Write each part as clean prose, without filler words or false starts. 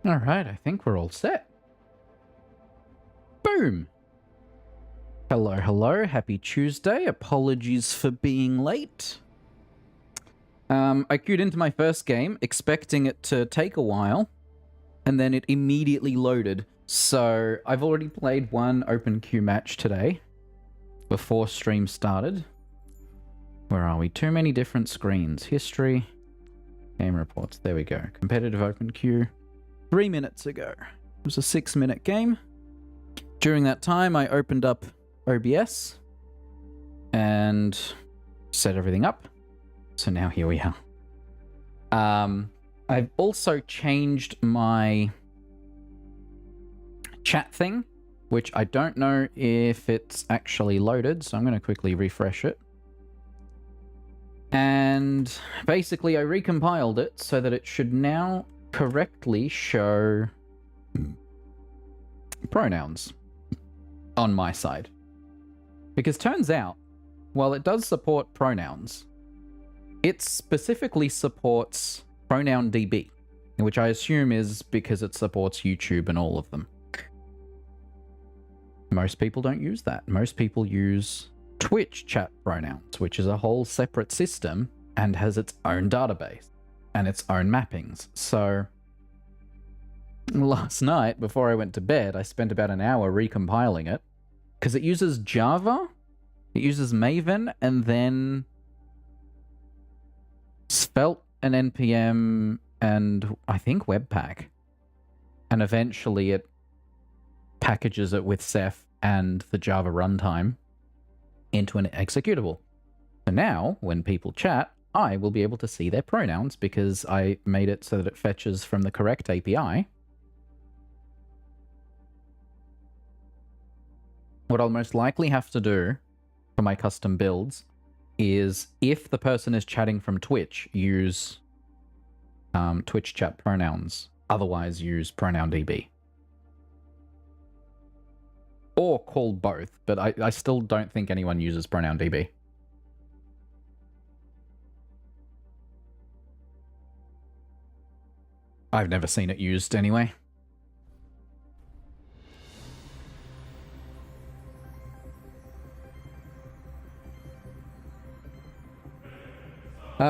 All right, I think we're all set. Boom. Hello, hello. Happy Tuesday. Apologies for being late. I queued into my first game, expecting it to take a while, and then it immediately loaded. So I've already played one open queue match today before stream started. Where are we? Too many different screens. History, game reports. There we go. Competitive open queue. 3 minutes ago. It was a 6-minute game. During that time, I opened up OBS and set everything up. So now here we are. I've also changed my chat thing, which I don't know if it's actually loaded, so I'm going to quickly refresh it. And basically I recompiled it so that it should now correctly show pronouns on my side. Because turns out, while it does support pronouns, it specifically supports pronoun DB, which I assume is because it supports YouTube and all of them. Most people don't use that. Most people use Twitch chat pronouns, which is a whole separate system and has its own database and its own mappings. So last night, before I went to bed, I spent about an hour recompiling it because it uses Java, it uses Maven, and then Svelte and NPM and I think Webpack. And eventually it packages it with Ceph and the Java runtime into an executable. So now, when people chat, I will be able to see their pronouns because I made it so that it fetches from the correct API. What I'll most likely have to do for my custom builds is, if the person is chatting from Twitch, use Twitch chat pronouns. Otherwise, use pronoun DB. Or call both, but I still don't think anyone uses pronoun DB. I've never seen it used anyway.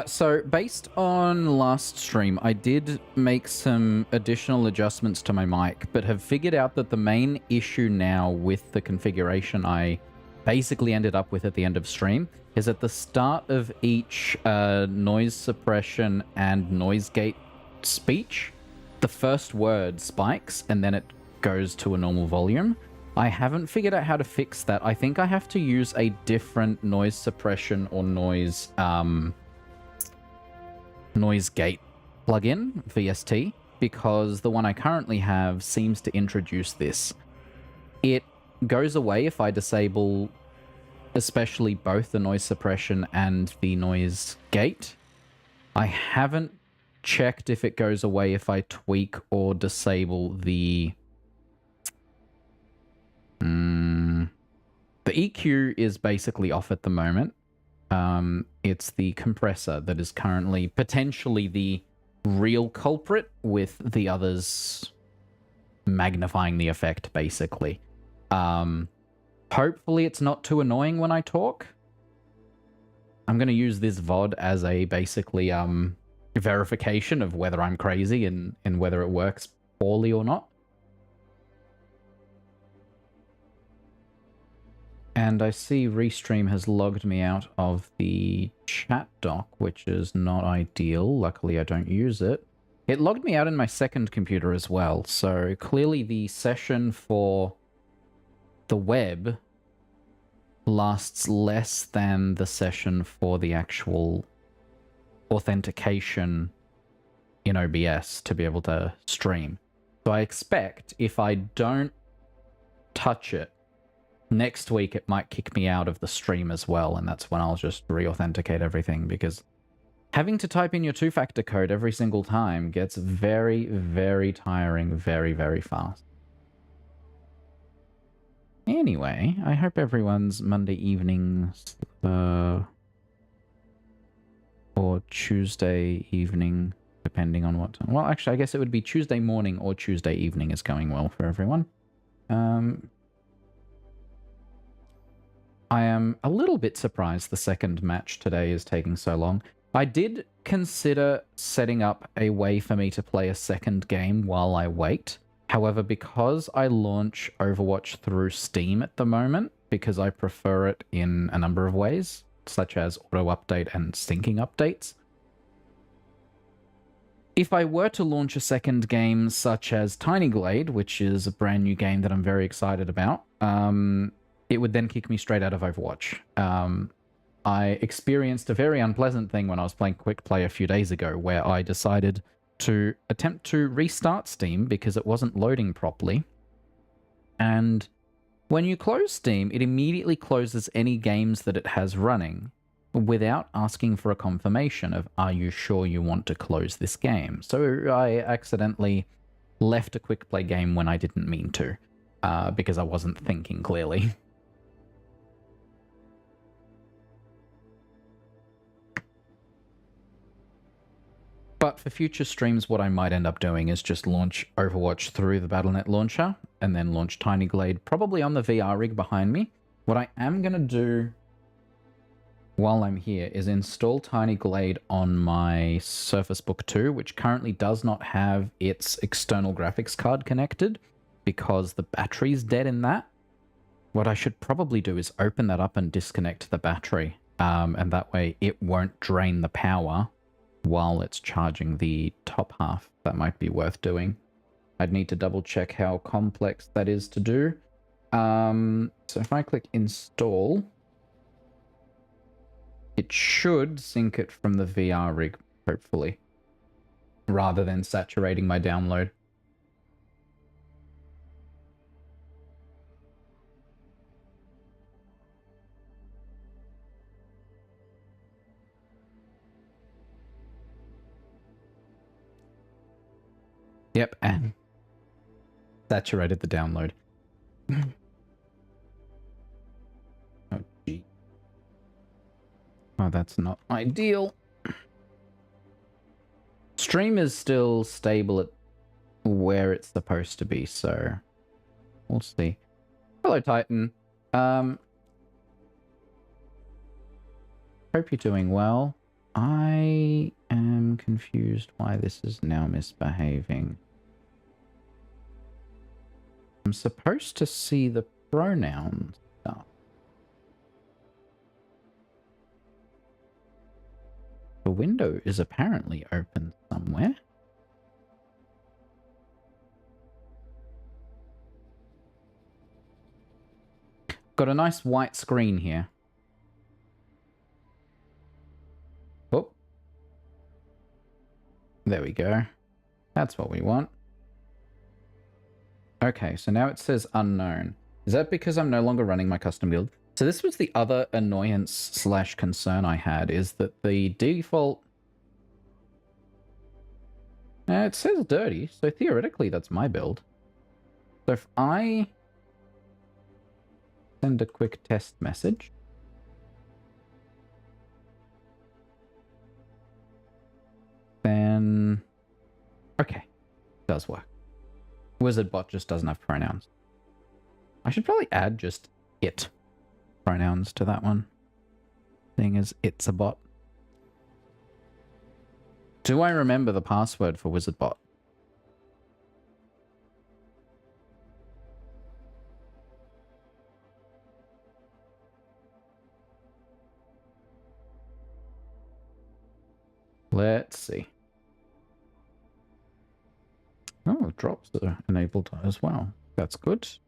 So, based on last stream, I did make some additional adjustments to my mic, but have figured out that the main issue now with the configuration I basically ended up with at the end of stream is at the start of each noise suppression and noise gate speech, the first word spikes and then it goes to a normal volume. I haven't figured out how to fix that. I think I have to use a different noise suppression or noise gate plugin, VST, because the one I currently have seems to introduce this. It goes away if I disable especially both the noise suppression and the noise gate. I haven't checked if it goes away if I tweak or disable the EQ is basically off at the moment. It's the compressor that is currently potentially the real culprit, with the others magnifying the effect, basically. Hopefully it's not too annoying when I talk. I'm going to use this VOD as a basically verification of whether I'm crazy and whether it works poorly or not. And I see Restream has logged me out of the chat dock, which is not ideal. Luckily, I don't use it. It logged me out in my second computer as well, so clearly the session for the web lasts less than the session for the actual authentication in OBS to be able to stream. So I expect if I don't touch it, next week it might kick me out of the stream as well, and that's when I'll just re-authenticate everything, because having to type in your two-factor code every single time gets very, very tiring very, very fast. Anyway, I hope everyone's Monday evening or Tuesday evening depending on what time. Well, actually, I guess it would be Tuesday morning or Tuesday evening is going well for everyone. I am a little bit surprised the second match today is taking so long. I did consider setting up a way for me to play a second game while I wait. However, because I launch Overwatch through Steam at the moment, because I prefer it in a number of ways, such as auto-update and syncing updates, if I were to launch a second game such as Tiny Glade, which is a brand new game that I'm very excited about, it would then kick me straight out of Overwatch. I experienced a very unpleasant thing when I was playing Quick Play a few days ago, where I decided to attempt to restart Steam because it wasn't loading properly. And when you close Steam, it immediately closes any games that it has running without asking for a confirmation of, are you sure you want to close this game? So I accidentally left a Quick Play game when I didn't mean to, because I wasn't thinking clearly. But for future streams, what I might end up doing is just launch Overwatch through the Battle.net launcher, and then launch Tiny Glade, probably on the VR rig behind me. What I am going to do while I'm here is install Tiny Glade on my Surface Book 2, which currently does not have its external graphics card connected, because the battery's dead in that. What I should probably do is open that up and disconnect the battery, and that way it won't drain the power while it's charging the top half. That might be worth doing. I'd need to double check how complex that is to do. So if I click install, it should sync it from the VR rig, hopefully, rather than saturating my download. Yep, and saturated the download. Oh, gee. Oh, that's not ideal. Stream is still stable at where it's supposed to be, so we'll see. Hello, Titan. Hope you're doing well. I am confused why this is now misbehaving. I'm supposed to see the pronoun stuff. The window is apparently open somewhere. Got a nice white screen here. Oh. There we go. That's what we want. Okay, so now it says unknown. Is that because I'm no longer running my custom build? So this was the other annoyance slash concern I had, is that the default... it says dirty, so theoretically that's my build. So if I send a quick test message... then... okay, does work. WizardBot just doesn't have pronouns. I should probably add just it pronouns to that one, seeing as it's a bot. Do I remember the password for WizardBot? Let's see. Oh, drops are enabled as well. That's good. So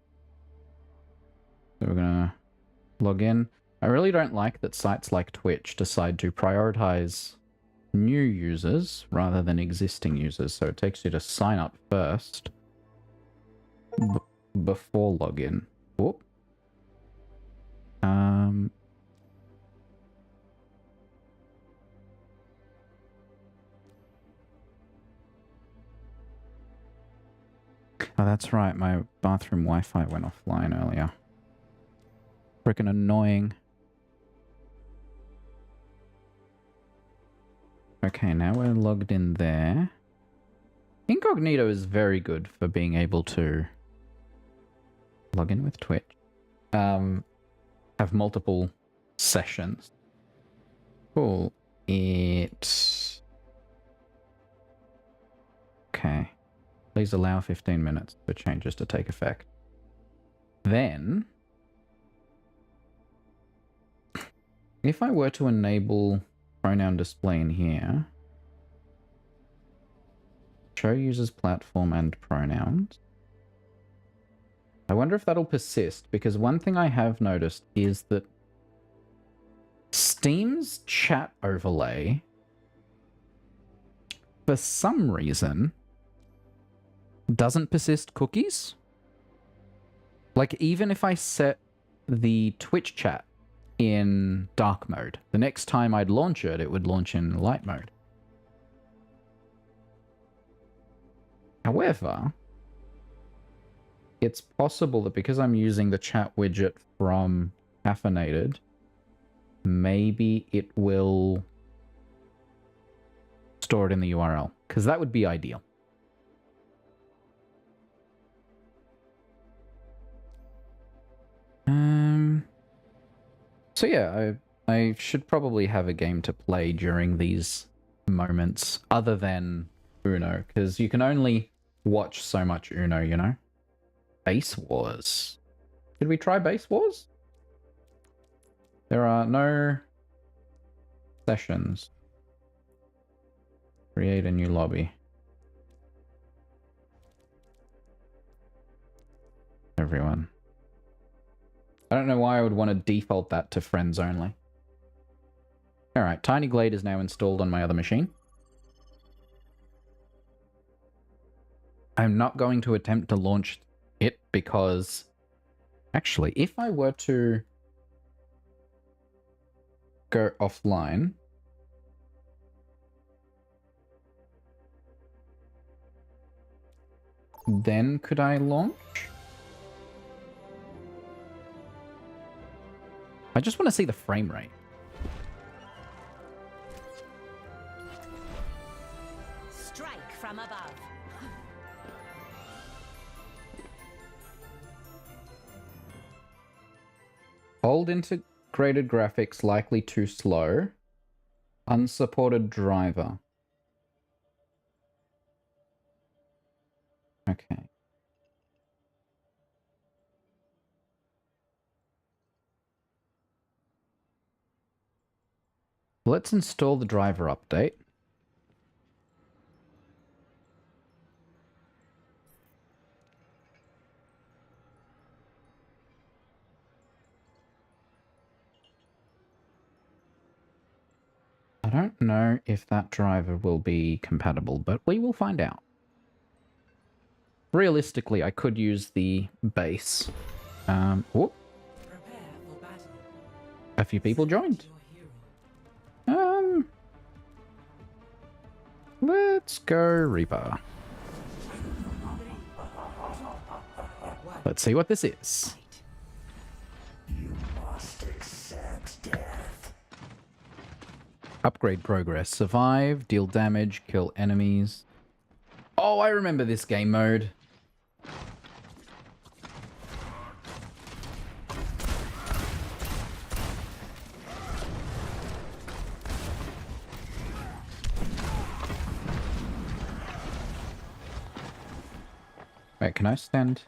we're gonna log in. I really don't like that sites like Twitch decide to prioritize new users rather than existing users. So it takes you to sign up first before login. Whoop. Oh, that's right. My bathroom Wi-Fi went offline earlier. Freaking annoying. Okay, now we're logged in there. Incognito is very good for being able to log in with Twitch. Have multiple sessions. Cool. Okay. Please allow 15 minutes for changes to take effect. Then, if I were to enable pronoun display in here, show users platform and pronouns. I wonder if that'll persist, because one thing I have noticed is that Steam's chat overlay, for some reason, doesn't persist cookies. Like, even if I set the Twitch chat in dark mode, the next time I'd launch it, it would launch in light mode. However, it's possible that because I'm using the chat widget from Caffeinated, maybe it will store it in the URL, because that would be ideal. So yeah, I should probably have a game to play during these moments, other than Uno, because you can only watch so much Uno, you know? Base Wars. Did we try Base Wars? There are no sessions. Create a new lobby. Everyone. I don't know why I would want to default that to friends only. Alright, Tiny Glade is now installed on my other machine. I'm not going to attempt to launch it because... Actually, if I were to go offline... Then could I launch? I just want to see the frame rate. Strike from above. Old integrated graphics likely too slow. Unsupported driver. Okay. Let's install the driver update. I don't know if that driver will be compatible, but we will find out. Realistically, I could use the base. Whoop. A few people joined. Let's go Reaper. Let's see what this is. You must accept death. Upgrade progress. Survive, deal damage, kill enemies. Oh, I remember this game mode. Wait, can I stand?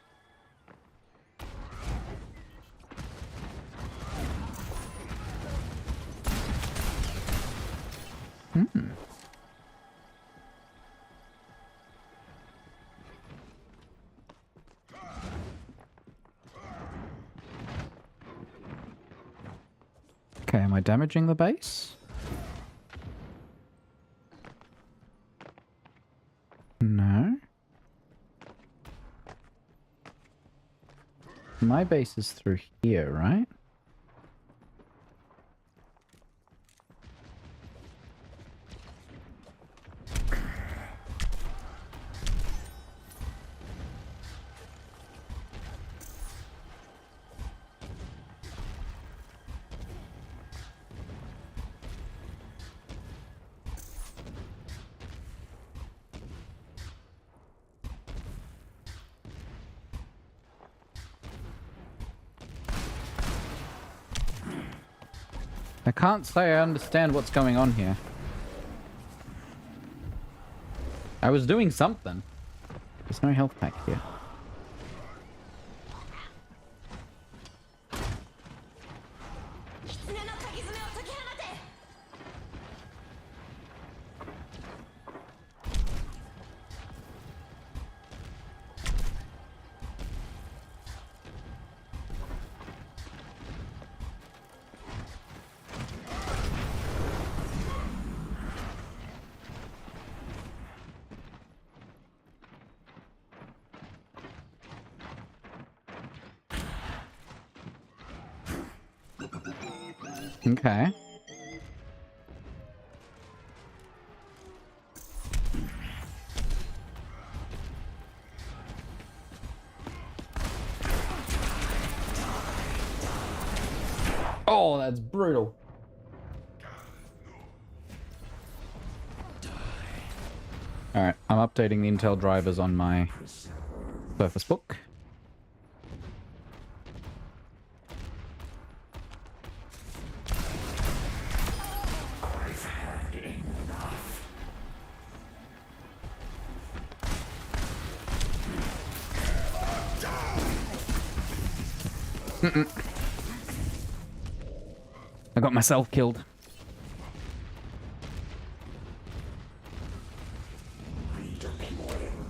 Okay, am I damaging the base? No. My base is through here, right? I can't say I understand what's going on here. I was doing something. There's no health pack here. Okay. Oh, that's brutal. Alright, I'm updating the Intel drivers on my Surface Book. I've had enough. I got myself killed. Redeploying.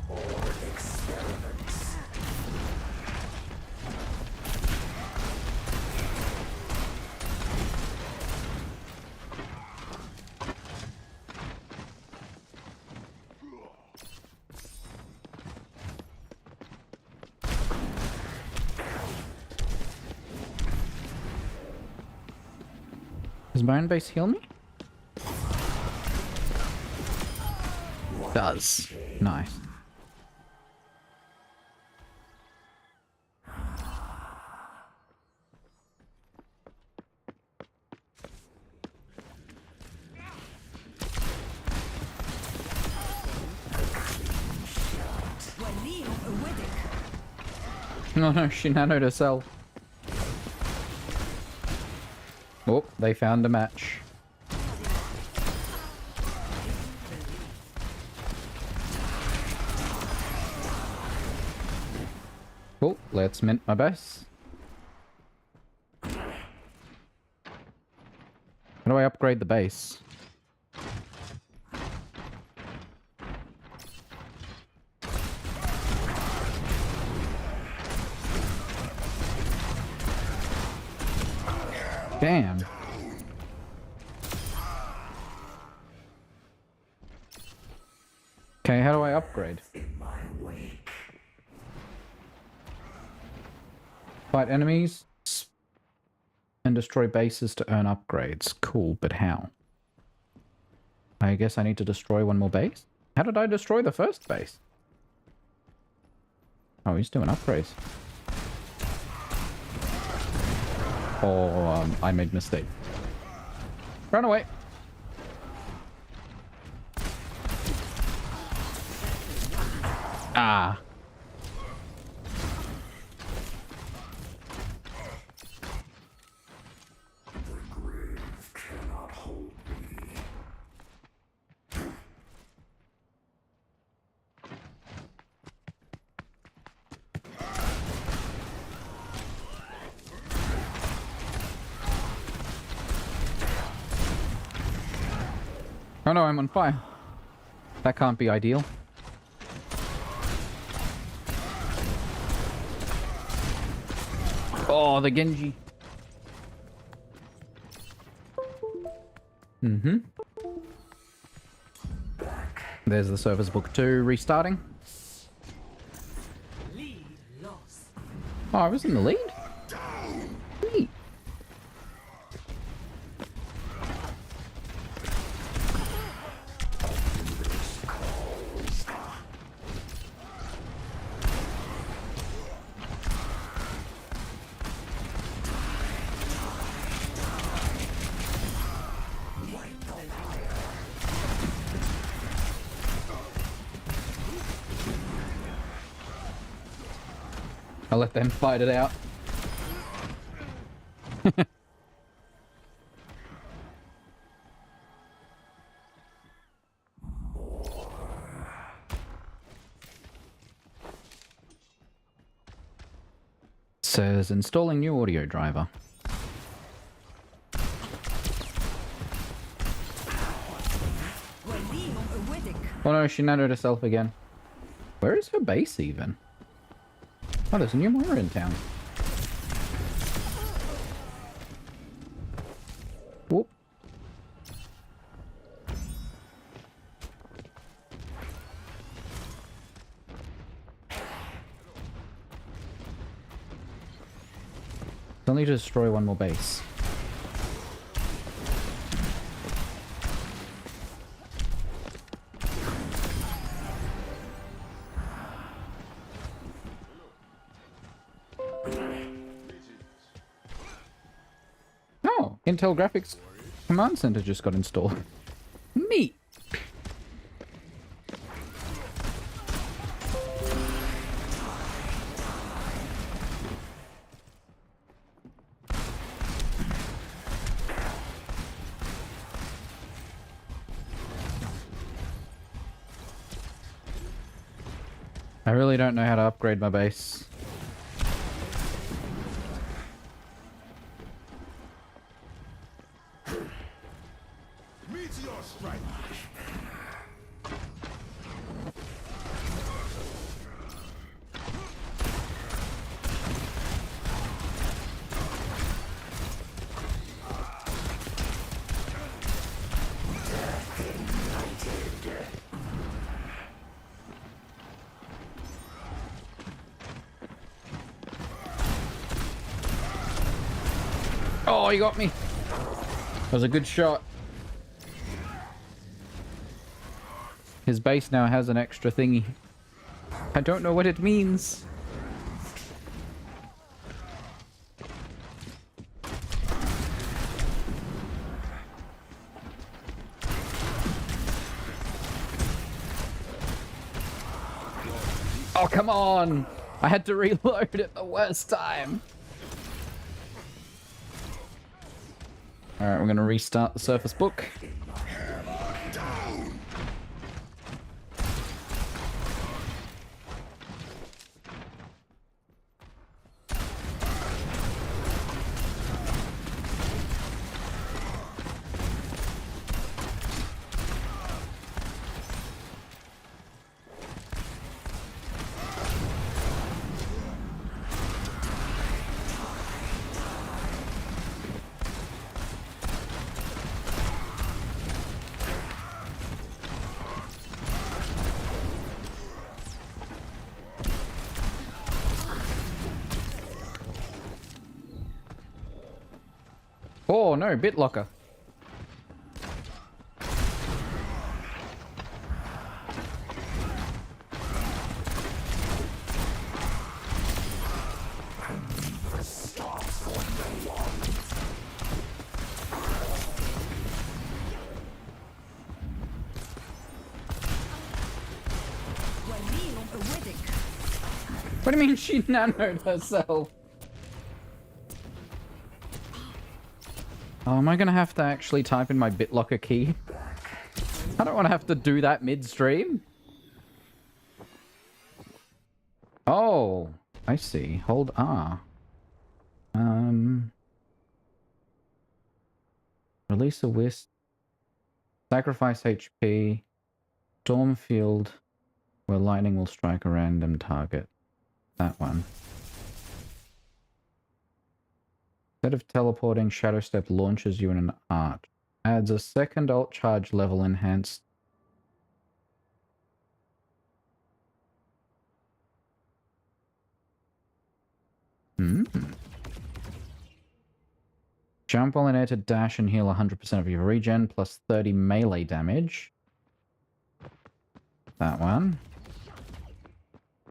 More experiments. Does Bone Base heal me? Does. Nice. No, no, she nanoed herself. Oh, they found a match. Oh, let's mint my base. How do I upgrade the base? Damn. Okay, how do I upgrade? In my wake. Fight enemies and destroy bases to earn upgrades. Cool, but how? I guess I need to destroy one more base? How did I destroy the first base? Oh, he's doing upgrades. Oh, I made a mistake. Run away. Ah. The grave cannot hold me. Oh no, I'm on fire. That can't be ideal. Oh, the Genji. Mm-hmm. There's the Surface Book 2 restarting. Lead lost. Oh, I was in the lead? Neat. I'll let them fight it out. Says installing new audio driver. Oh no, she nanoed herself again. Where is her base even? Oh, there's a new Moira in town. Whoop. Still need to destroy one more base. Oh, Intel Graphics Command Center just got installed. Neat. I really don't know how to upgrade my base. Meteor strike. Oh, he got me. That was a good shot. His base now has an extra thingy. I don't know what it means. Oh, come on! I had to reload at the worst time. Alright, we're going to restart the surface book. Oh no, BitLocker. What do you mean she nanoed herself? Oh, am I gonna have to actually type in my BitLocker key? I don't want to have to do that midstream. Oh, I see. Hold R. Release a wisp. Sacrifice HP. Storm field, where lightning will strike a random target. That one. Instead of teleporting, Shadow Step launches you in an arch. Adds a second ult charge level enhanced. Jump while in air to dash and heal 100% of your regen, plus 30 melee damage. That one.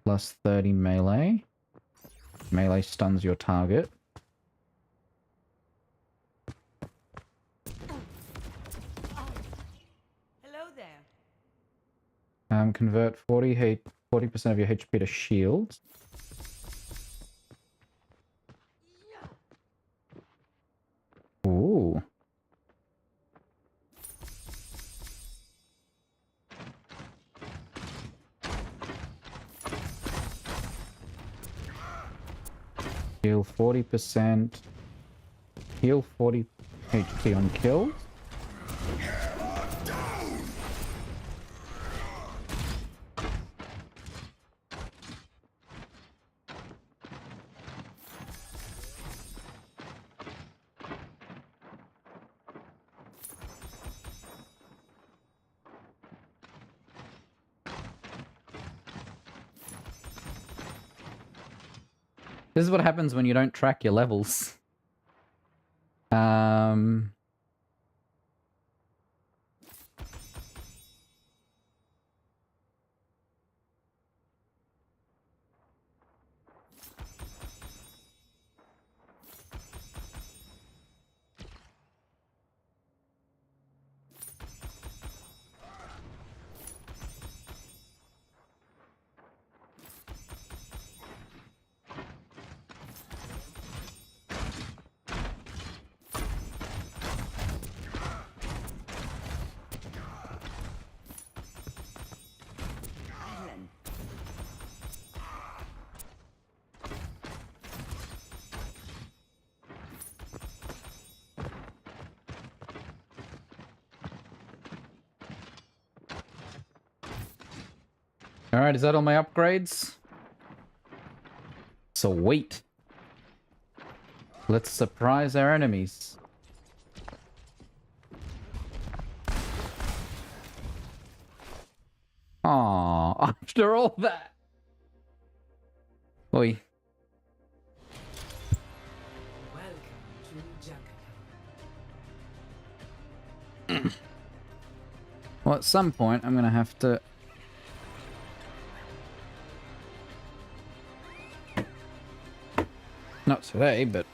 Plus 30 melee. Melee stuns your target. Hello there. Convert 40% of your HP to shields. Heal 40%. Heal 40 HP on kills. This is what happens when you don't track your levels. Alright, is that all my upgrades? Sweet. Let's surprise our enemies. Aww, after all that. Oi. Well, at some point, I'm gonna have to... Not today, but...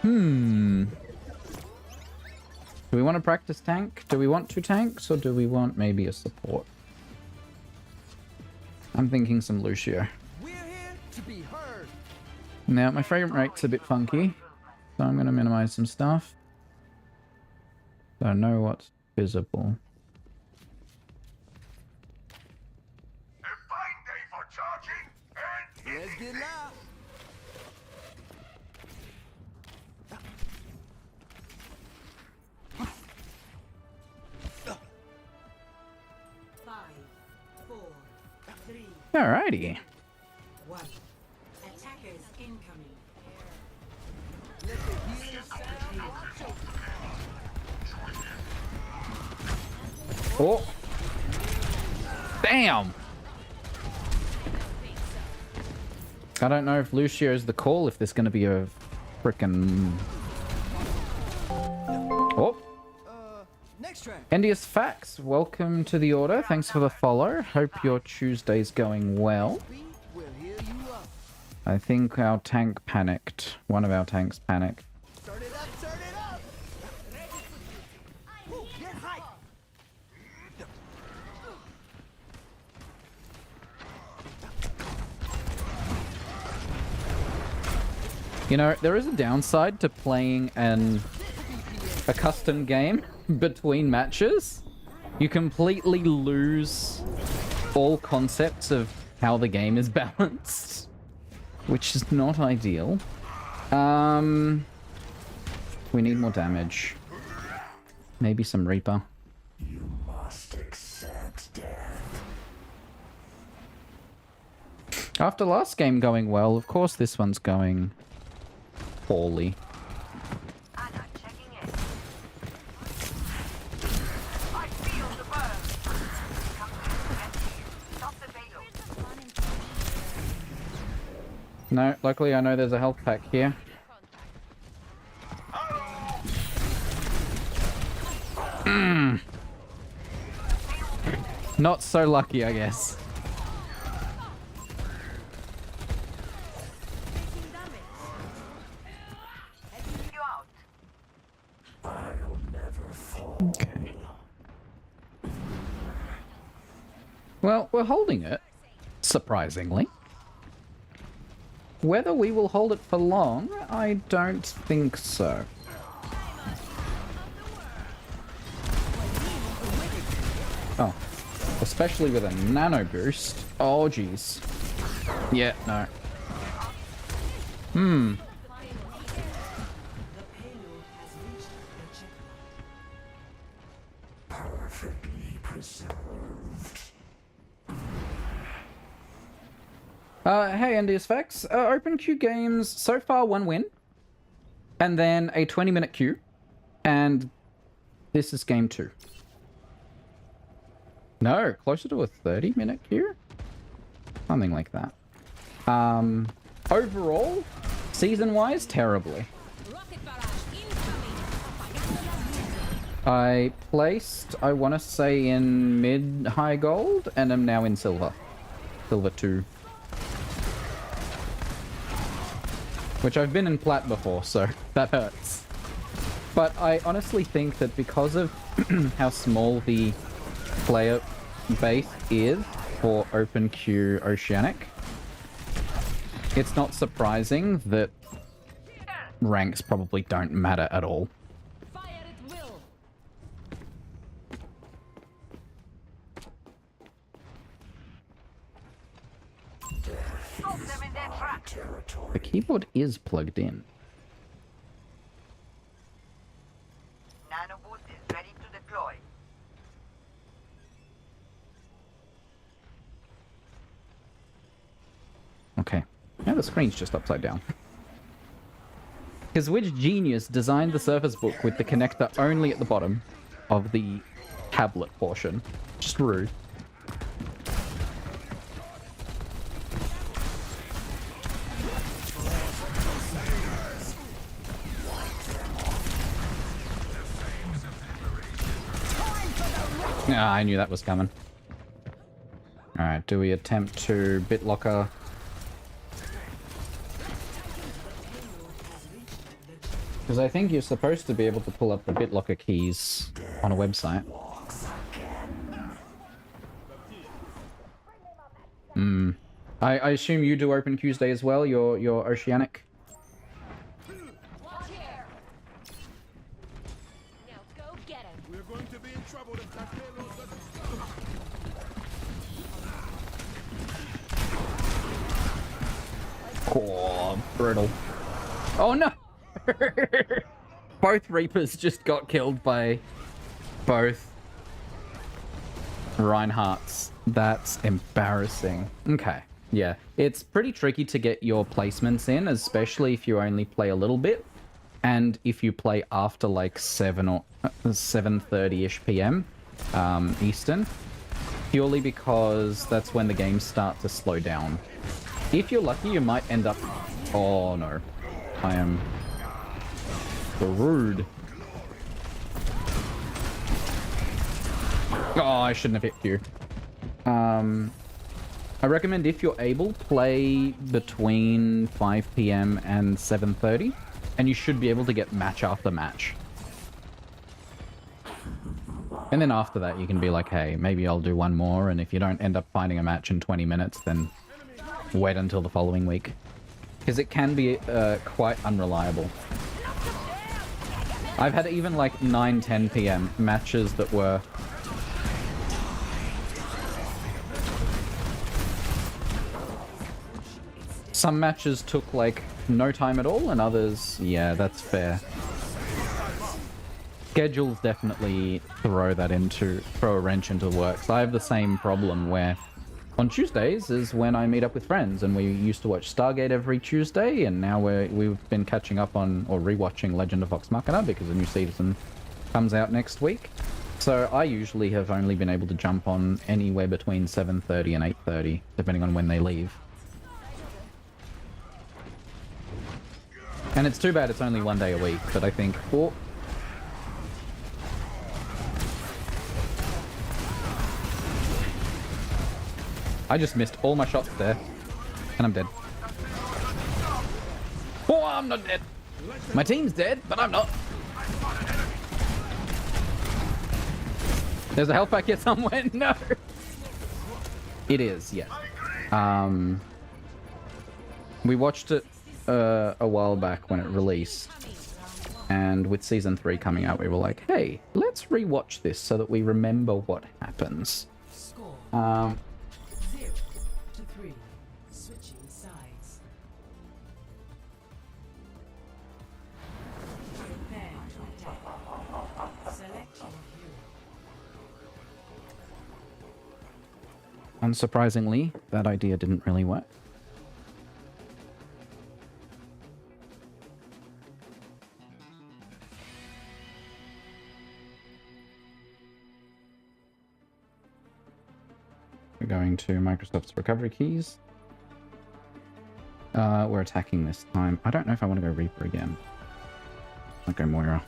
Do we want to practice tank? Do we want 2 tanks, or do we want maybe a support? I'm thinking some Lucio. We're here to be heard. Now, my frame rate's a bit funky, so I'm going to minimize some stuff. So I know what's visible. A fine day for charging and Let's get loud. Alrighty. Attackers incoming. Let the healer sound. Oh! Damn! I don't know if Lucio's the call, if there's gonna be a frickin'... Oh! Next track. Endius Fax, welcome to the order. Thanks for the follow. Hope your Tuesday's going well. We'll heal you up. I think our tank panicked. One of our tanks panicked. Turn it up, turn it up. Ooh, get hype. You know, there is a downside to playing a custom game between matches. You completely lose all concepts of how the game is balanced, which is not ideal. We need more damage. Maybe some Reaper. you must accept death. After last game going well, of course this one's going poorly. Anna checking in. I feel the burn. Come to rescue. Stop the payload. No, luckily I know there's a health pack here. Not so lucky, I guess. You out. I'll never fall. Okay. Well, we're holding it, surprisingly. Whether we will hold it for long, I don't think so. Oh, especially with a nano boost. Oh, jeez. Yeah, no. Perfectly preserved. Hey, NDSFX. Open queue games, so far 1 win. And then a 20-minute queue. And this is game 2. No, closer to a 30-minute queue? Something like that. Overall, season-wise, terribly. I placed, I want to say, in mid-high gold, and am now in silver. Silver 2. Which I've been in plat before, so that hurts. But I honestly think that because of how small the player base is for open queue Oceanic, it's not surprising that ranks probably don't matter at all. Fire at will. Stop them in their tracks. The keyboard is plugged in. Nano boost is ready to deploy. Okay. Now the screen's just upside down. Because which genius designed the Surface Book with the connector only at the bottom of the tablet portion? Just rude. Ah, I knew that was coming. Alright, do we attempt to BitLocker? Because I think you're supposed to be able to pull up the BitLocker keys on a website. I assume you do Open Quesday as well, your Oceanic? Watch here. Now go get him. We're going to be in trouble if that payload doesn't stop. Oh, brutal. Oh no! Both Reapers just got killed by both Reinhardts. That's embarrassing. Okay, yeah. It's pretty tricky to get your placements in, especially if you only play a little bit. And if you play after like 7 or 7:30ish PM Eastern. Purely because that's when the games start to slow down. If you're lucky, you might end up... Oh no. I am... rude. Oh, I shouldn't have hit you. I recommend if you're able, play between 5 PM and 7:30, and you should be able to get match after match. And then after that, you can be like, hey, maybe I'll do one more, and if you don't end up finding a match in 20 minutes, then wait until the following week. Because it can be quite unreliable. I've had even like 9-10 PM matches that were... Some matches took like no time at all, and others, yeah, that's fair. Schedules definitely throw a wrench into the works. I have the same problem where on Tuesdays is when I meet up with friends, and we used to watch Stargate every Tuesday, and now we've been catching up on, or rewatching Legend of Vox Machina because a new season comes out next week. So I usually have only been able to jump on anywhere between 7:30 and 8:30, depending on when they leave. And it's too bad it's only one day a week, but I think... Oh. I just missed all my shots there. And I'm dead. Oh, I'm not dead. My team's dead, but I'm not. There's a health pack here somewhere. No. It is, yeah. We watched it a while back when it released, and with season 3 coming out, we were like, hey, let's rewatch this so that we remember what happens. Score Um, 0 to 3. Switching sides. Prepare to attack. Select your hero. unsurprisingly, that idea didn't really work. We're going to Microsoft's recovery keys. We're attacking this time. I don't know if I want to go Reaper again. I'll go Moira.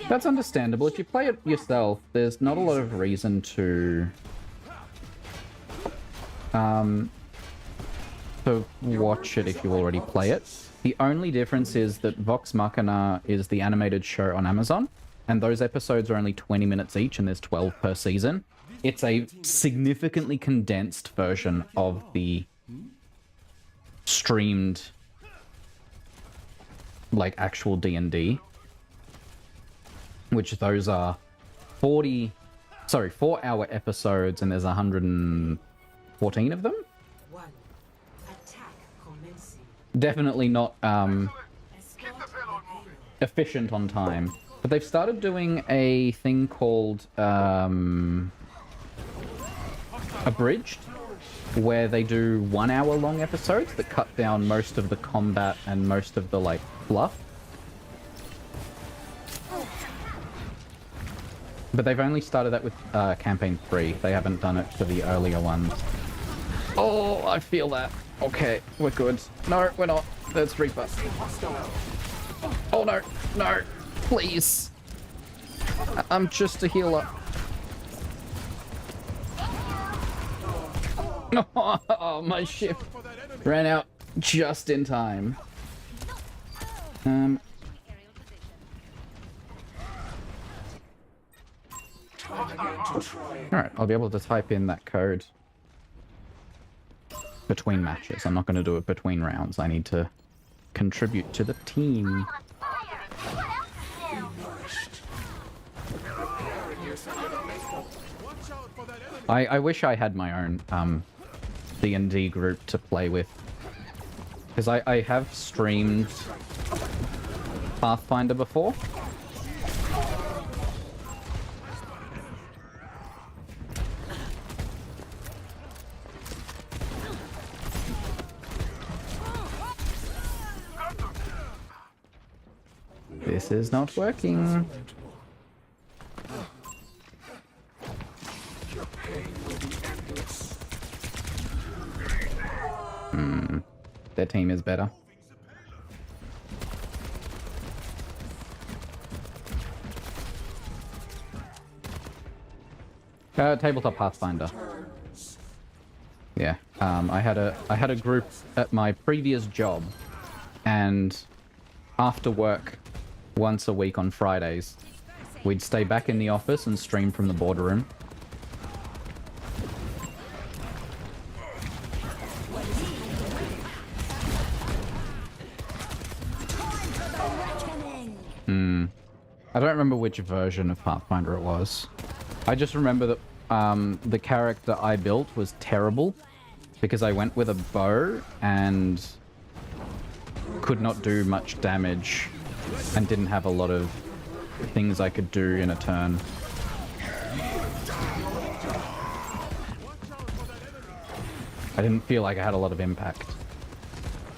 That's understandable. If you play it yourself, there's not a lot of reason to watch it if you already play it. The only difference is that Vox Machina is the animated show on Amazon, and those episodes are only 20 minutes each, and there's 12 per season. It's a significantly condensed version of the streamed, like, actual D&D, which those are 4-hour episodes, and there's 114 of them. 1. Attack commencing. Definitely not Escort Get the the payload payload. moving. efficient on time. But they've started doing a thing called Abridged, where they do 1 hour long episodes that cut down most of the combat and most of the, like, fluff. But they've only started that with campaign 3. They haven't done it for the earlier ones. Oh, I feel that. Okay, we're good. No, we're not. There's Reaper. Oh no, no, please. I'm just a healer. Oh, my ship ran out just in time. Alright, I'll be able to type in that code between matches. I'm not going to do it between rounds. I need to contribute to the team. I wish I had my own D&D group to play with. Because I have streamed Pathfinder before. This is not working. Their team is better. Tabletop Pathfinder. Yeah. I had a group at my previous job, and after work, once a week on Fridays, we'd stay back in the office and stream from the boardroom. I don't remember which version of Pathfinder it was. I just remember that the character I built was terrible because I went with a bow and could not do much damage and didn't have a lot of things I could do in a turn. I didn't feel like I had a lot of impact.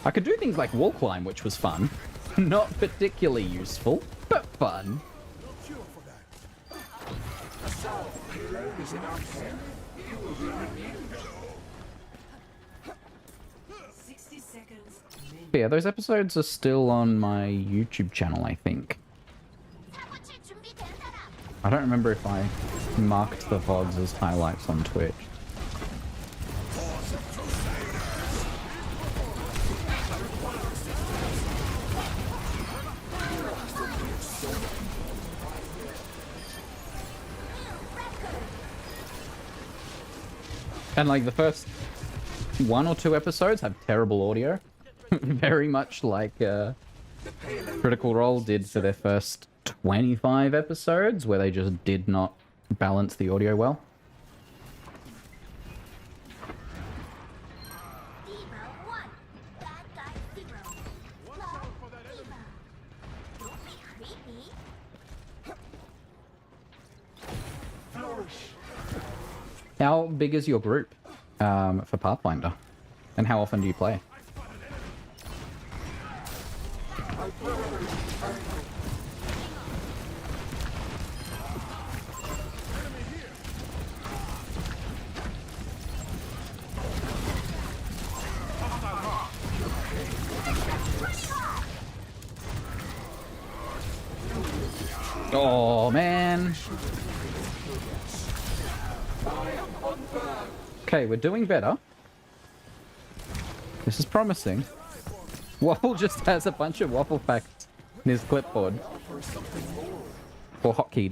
I could do things like wall climb, which was fun. Not particularly useful, but fun. 60 seconds. But yeah, those episodes are still on my YouTube channel, I think. I don't remember if I marked the VODs as highlights on Twitch. And like the first 1 or 2 episodes have terrible audio. Very much like Critical Role did for their first 25 episodes, where they just did not balance the audio well. How big is your group for Pathfinder? And how often do you play? Oh, man. Okay, we're doing better. This is promising. Waffle just has a bunch of waffle facts in his clipboard. Or hotkeyed.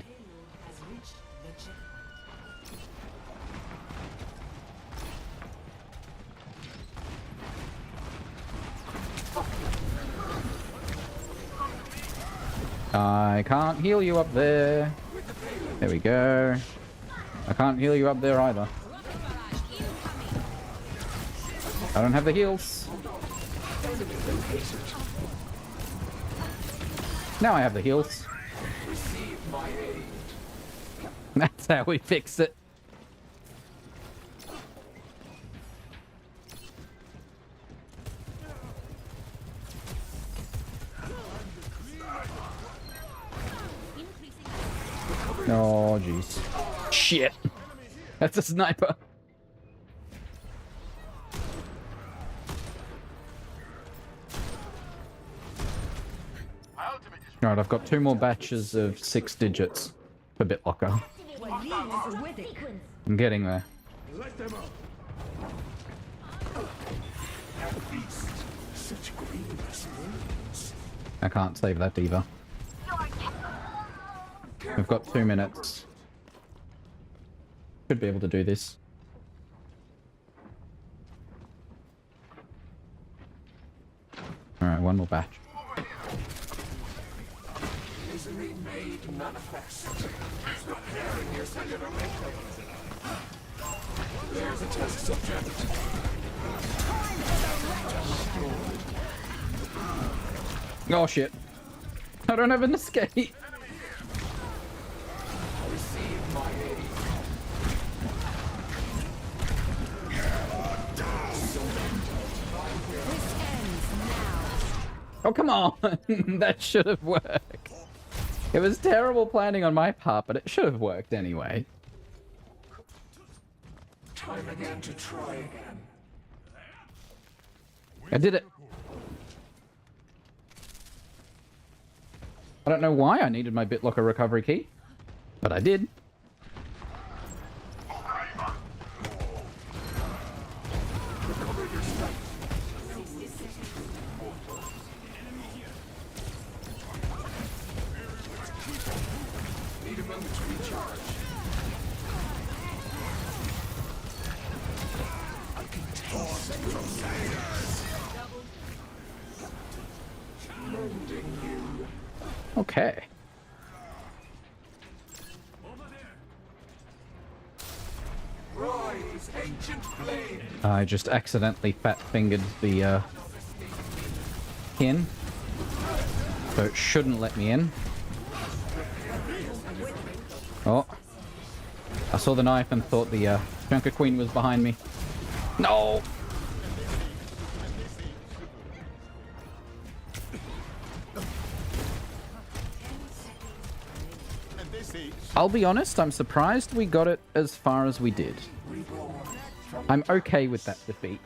I can't heal you up there. There we go. I can't heal you up there either. I don't have the heals. Now I have the heals. That's how we fix it. Oh, jeez. Shit. That's a sniper. Alright, I've got 2 more batches of 6 digits for BitLocker. I'm getting there. Let them up. Such grievous wounds. I can't save that either. We've got 2 minutes. Should be able to do this. Alright, 1 more batch. Misery made manifest. Stop tearing your cellular matrix. There's a test subject. Oh shit. I don't have an escape. Receive my aid. Oh, come on. That should have worked. It was terrible planning on my part, but it should have worked anyway. Time again to try again. I did it. I don't know why I needed my BitLocker recovery key, but I did. Need a moment to recharge. I can taste the crusaders. Mending you. Okay. Rise, ancient flame. I just accidentally fat-fingered the pin, so it shouldn't let me in. Oh. I saw the knife and thought the Junker Queen was behind me. No! I'll be honest, I'm surprised we got it as far as we did. I'm okay with that defeat.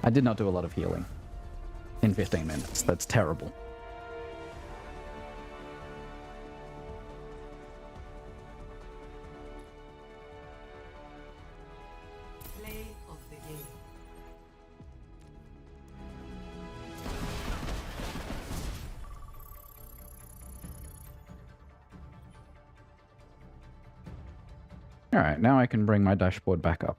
I did not do a lot of healing in 15 minutes. That's terrible. Play of the game. Alright, now I can bring my dashboard back up.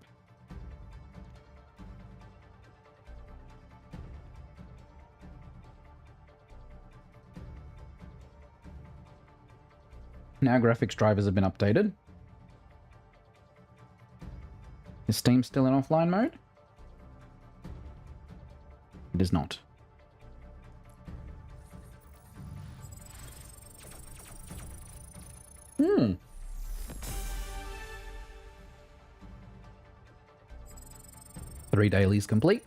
Now graphics drivers have been updated. Is Steam still in offline mode? It is not. Hmm. Three dailies complete.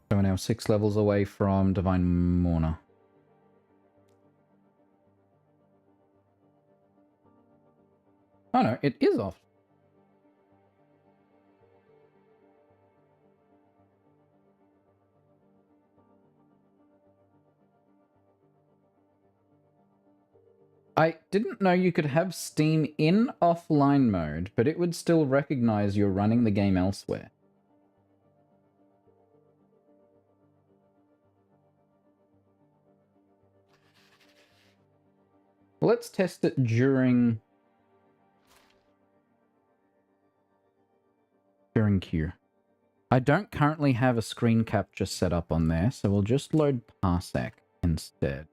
So we're now 6 levels away from Divine Mourner. Oh no, it is off. I didn't know you could have Steam in offline mode, but it would still recognize you're running the game elsewhere. Well, let's test it during queue. I don't currently have a screen capture set up on there, so we'll just load Parsec instead.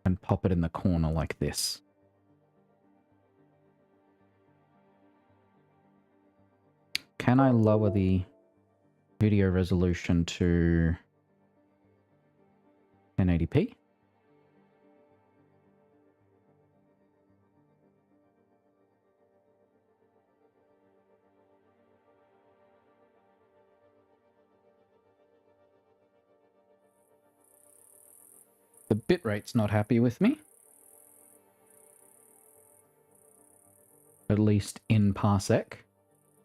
And pop it in the corner like this. Can I lower the video resolution to 1080p? The bitrate's not happy with me. At least in Parsec.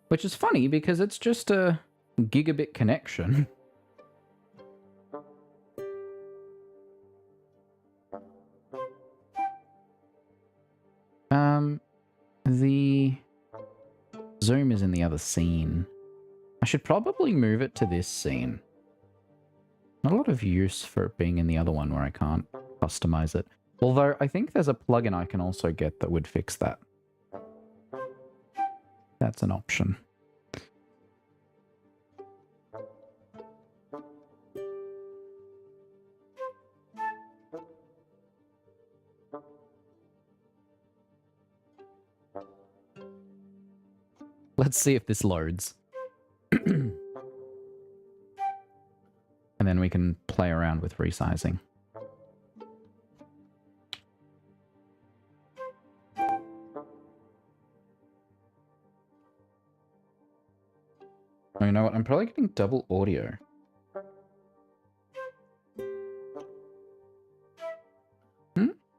Which is funny because it's just a gigabit connection. The zoom is in the other scene. I should probably move it to this scene. Not a lot of use for it being in the other one where I can't customize it. Although I think there's a plugin I can also get that would fix that. That's an option. Let's see if this loads. And then we can play around with resizing. Oh, you know what? I'm probably getting double audio.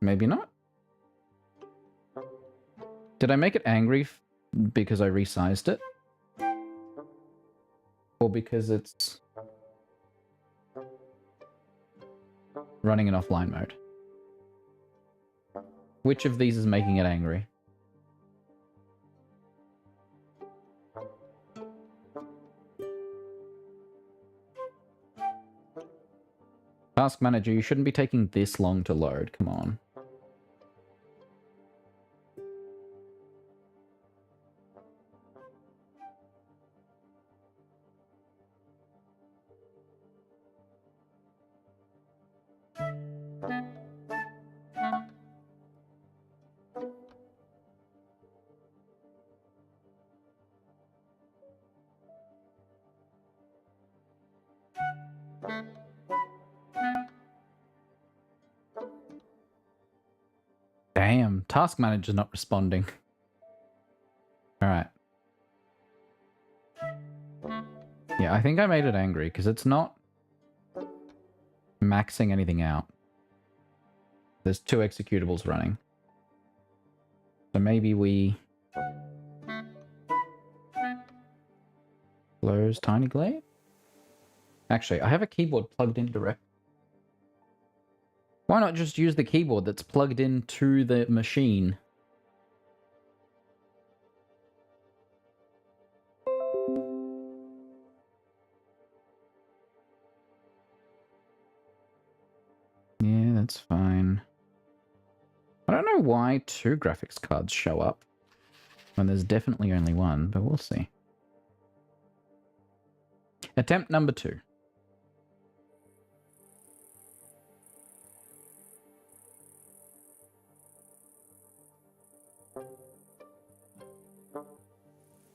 Maybe not. Did I make it angry because I resized it? Or because it's running in offline mode? Which of these is making it angry? Task Manager, you shouldn't be taking this long to load. Come on. Damn, Task Manager's not responding. Alright. Yeah, I think I made it angry because it's not maxing anything out. There's 2 executables running. So maybe we close Tiny Glade? Actually, I have a keyboard plugged in direct. Why not just use the keyboard that's plugged into the machine? Yeah, that's fine. I don't know why 2 graphics cards show up when there's definitely only one, but we'll see. Attempt number 2.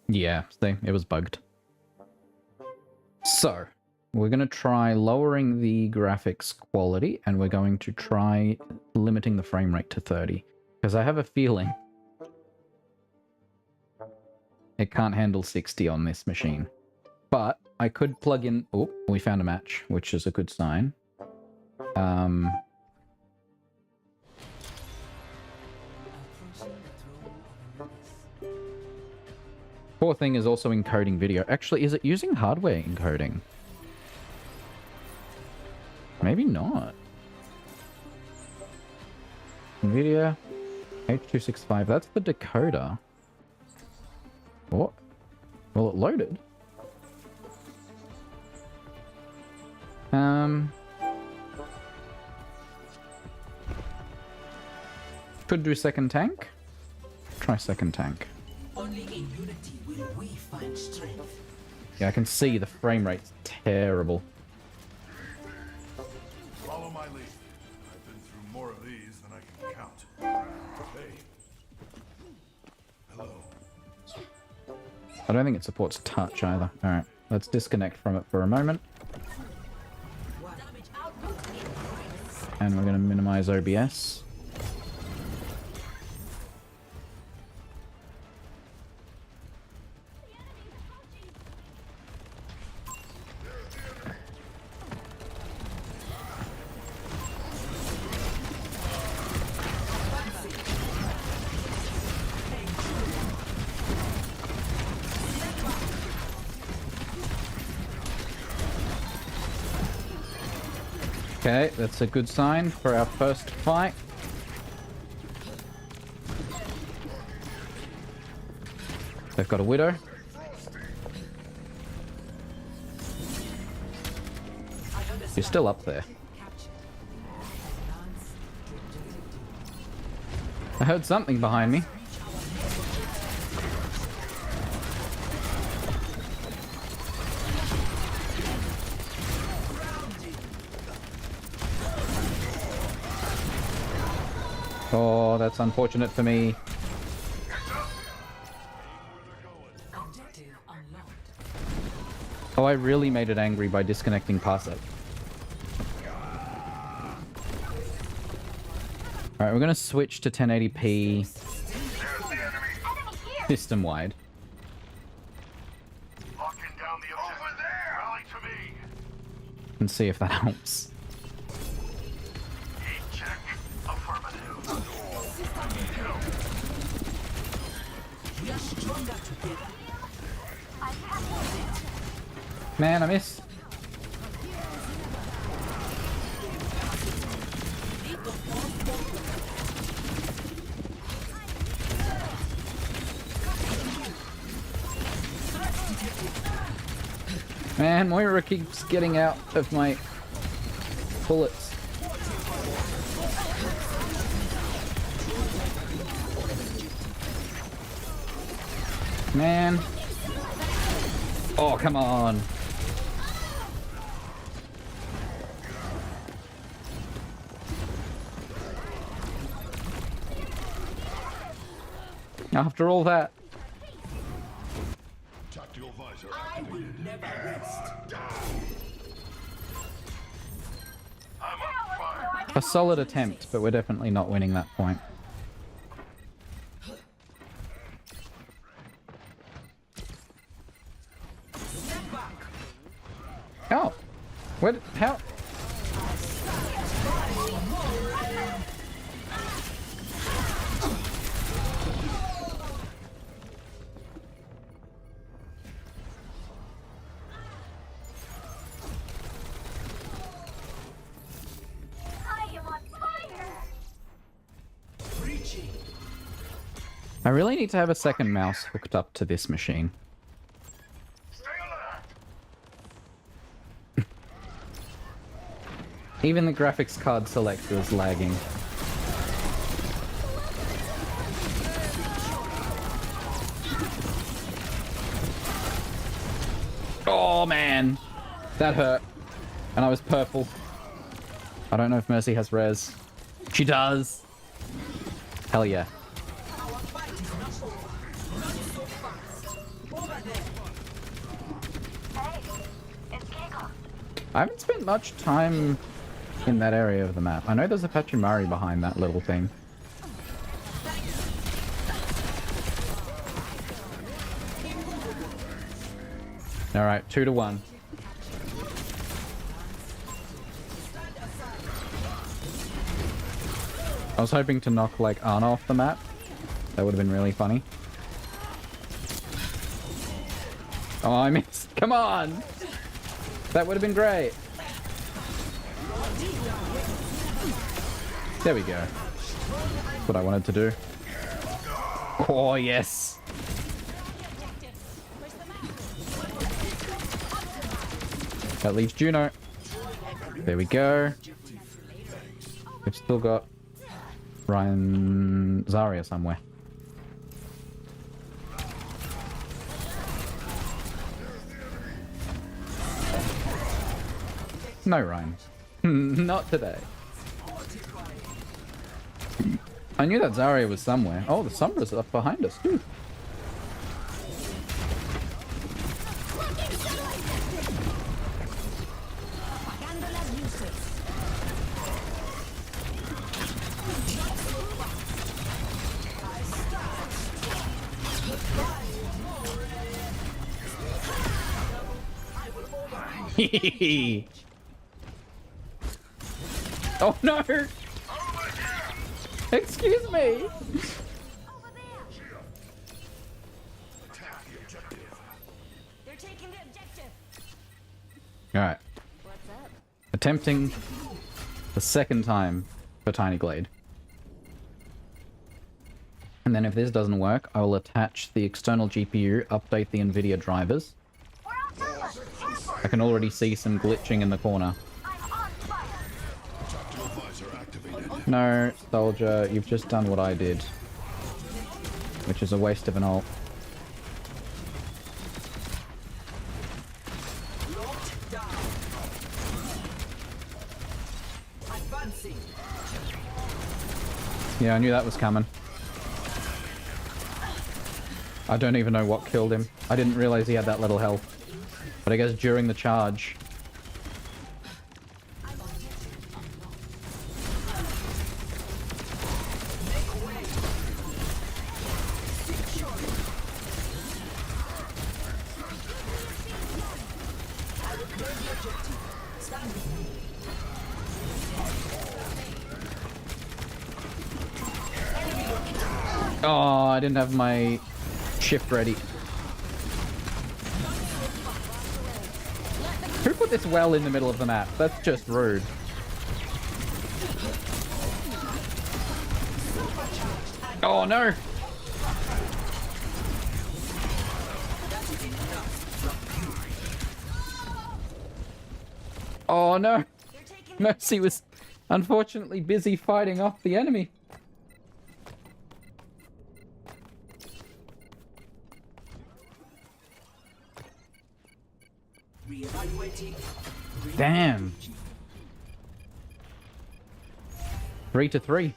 Yeah, see, it was bugged. So, we're going to try lowering the graphics quality, and we're going to try limiting the frame rate to 30. Because I have a feeling it can't handle 60 on this machine. But I could plug in... Oh, we found a match, which is a good sign. Poor thing is also encoding video. Actually, is it using hardware encoding? Maybe not. NVIDIA H265. That's the decoder. What? Well, it loaded. Could do second tank. Try second tank. Only in unity will we find strength. Yeah, I can see the frame rate's terrible. Follow my lead. I've been through more of these than I can count. Hey. Hello. I don't think it supports touch either. Alright, let's disconnect from it for a moment. And we're going to minimize OBS. Okay, that's a good sign for our first fight. They've got a Widow. You're still up there. I heard something behind me. Oh, that's unfortunate for me. Objective unlocked. Oh, I really made it angry by disconnecting past it. Alright, we're going to switch to 1080p system-wide. Locking down the objective. Over there! Rally to me! And see if that helps. Heat check. Affirmative. We are stronger together. Man, I missed. Man, Moira keeps getting out of my bullets. Man. Oh, come on. After all that. Tactical visor I will never rest. I'm on fire. A solid attempt, but we're definitely not winning that point. Oh! Where did, how? I am on fire! Preaching. I really need to have a second mouse hooked up to this machine. Stay alert. Even the graphics card selector is lagging. Oh man, that hurt. And I was purple. I don't know if Mercy has res. She does. Hell yeah. Our fight I haven't spent much time in that area of the map. I know there's a Pachimari behind that little thing. Alright, 2-1. I was hoping to knock, like, Ana off the map. That would have been really funny. Oh, I missed. Come on! That would have been great. There we go. That's what I wanted to do. Oh, yes. That leaves Juno. There we go. We've still got Ryan Zarya somewhere. No, Ryan. Not today. I knew that Zarya was somewhere. Oh, the Sombra's up behind us, too. Oh no! Excuse me! They're taking the objective. Alright. What's up? Attempting the second time for Tiny Glade. And then if this doesn't work, I will attach the external GPU, update the NVIDIA drivers. I can already see some glitching in the corner. No, soldier, you've just done what I did. Which is a waste of an ult. Yeah, I knew that was coming. I don't even know what killed him. I didn't realize he had that little health. But I guess during the charge... Oh, I didn't have my shift ready. Who put this well in the middle of the map? That's just rude. Oh no! Oh no! Mercy was unfortunately busy fighting off the enemy. Damn. 3-3.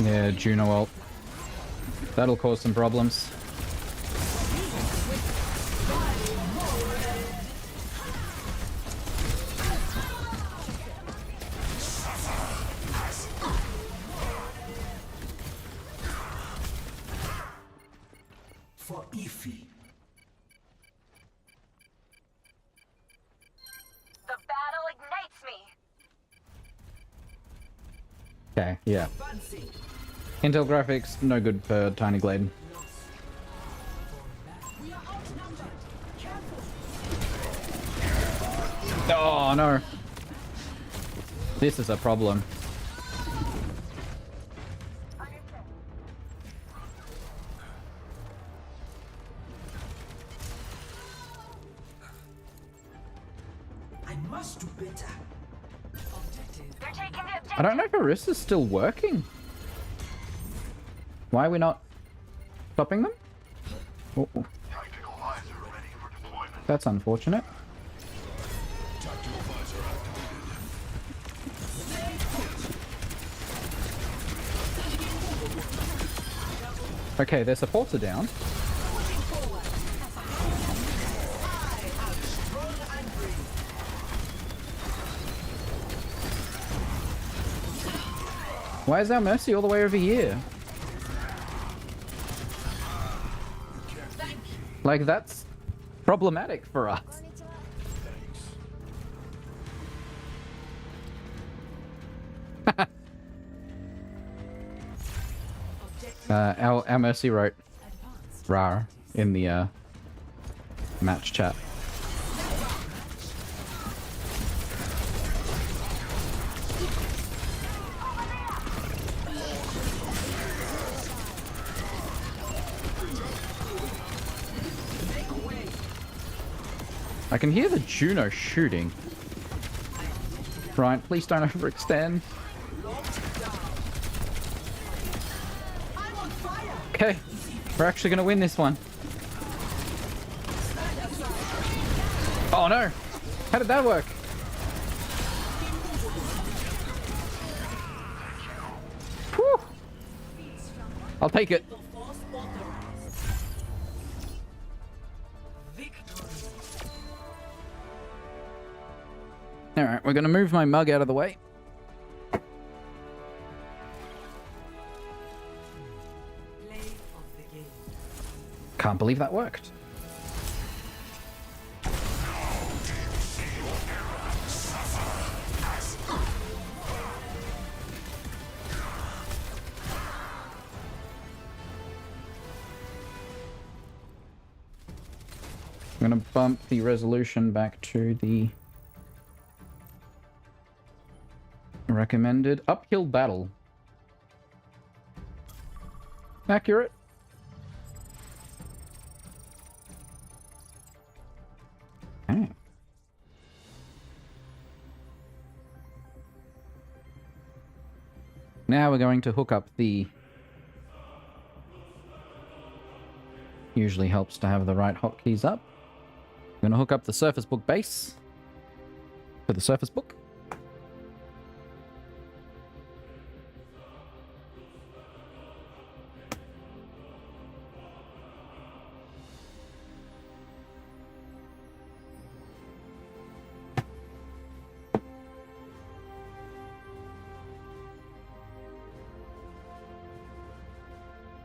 Yeah, Juno ult. That'll cause some problems. For Ify. The battle ignites me. Okay, yeah. Intel graphics, no good for Tiny Glade. Oh no. This is a problem. I must do better. They're taking the objective. I don't know if Orisa's still working. Why are we not stopping them? Oh, Tactical visor ready for deployment. that's unfortunate. Okay, their supports are down. Why is our Mercy all the way over here? Like, that's problematic for us. Our Mercy wrote "rar" in the match chat. I can hear the Juno shooting. Right, please don't overextend. Okay, we're actually gonna win this one. Oh no! How did that work? Whew. I'll take it. Alright, we're gonna move my mug out of the way. Can't believe that worked. I'm gonna bump the resolution back to the recommended. Uphill battle. Accurate. Okay. Now we're going to hook up the... Usually helps to have the right hotkeys up. I'm going to hook up the Surface Book base for the Surface Book.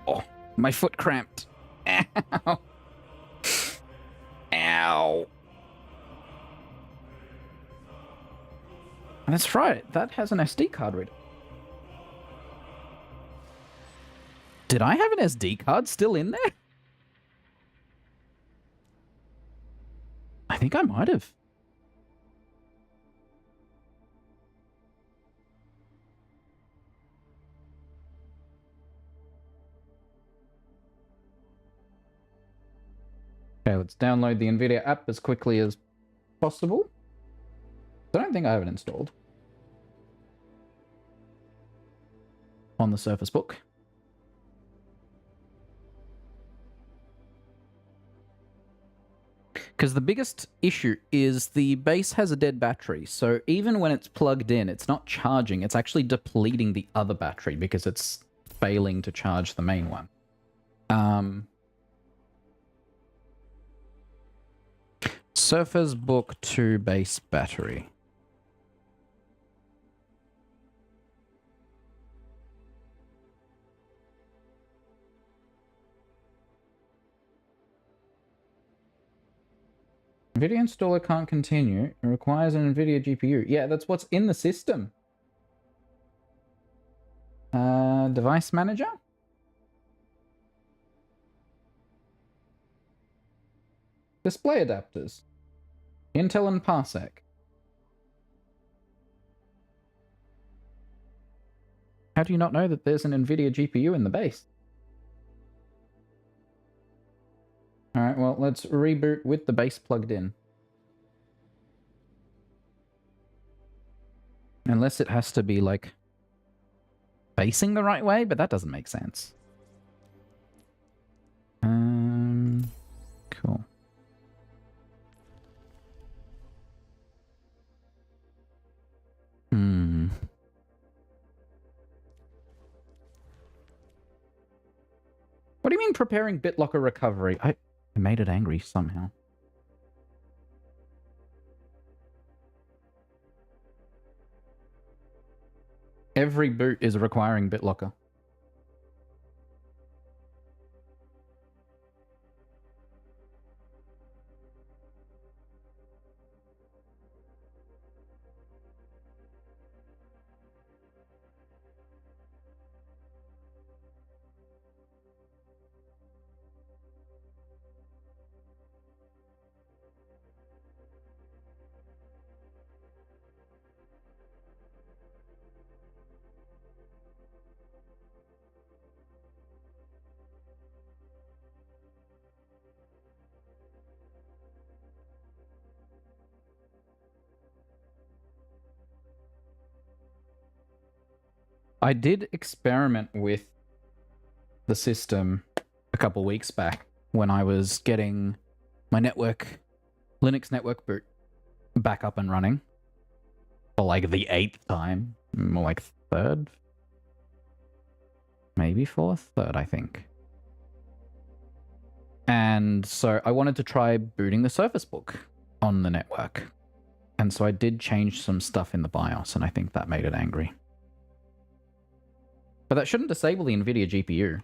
Oh, my foot cramped. Ow. Ow. That's right. That has an SD card reader. Did I have an SD card still in there? I think I might have. Okay, let's download the NVIDIA app as quickly as possible. I don't think I have it installed on the Surface Book. Because the biggest issue is the base has a dead battery, so even when it's plugged in, it's not charging, it's actually depleting the other battery because it's failing to charge the main one. Surface Book 2 base battery. NVIDIA installer can't continue. It requires an NVIDIA GPU. Yeah, that's what's in the system. Device manager? Display adapters. Intel and Parsec. How do you not know that there's an NVIDIA GPU in the base? Alright, well, let's reboot with the base plugged in. Unless it has to be, like, facing the right way, but that doesn't make sense. Cool. What do you mean preparing BitLocker recovery? I made it angry somehow. Every boot is requiring BitLocker. I did experiment with the system a couple weeks back when I was getting my Linux network boot back up and running for like the 8th time, more like 3rd, maybe 4th, 3rd, I think. And so I wanted to try booting the Surface Book on the network. And so I did change some stuff in the BIOS, and I think that made it angry. But that shouldn't disable the NVIDIA GPU.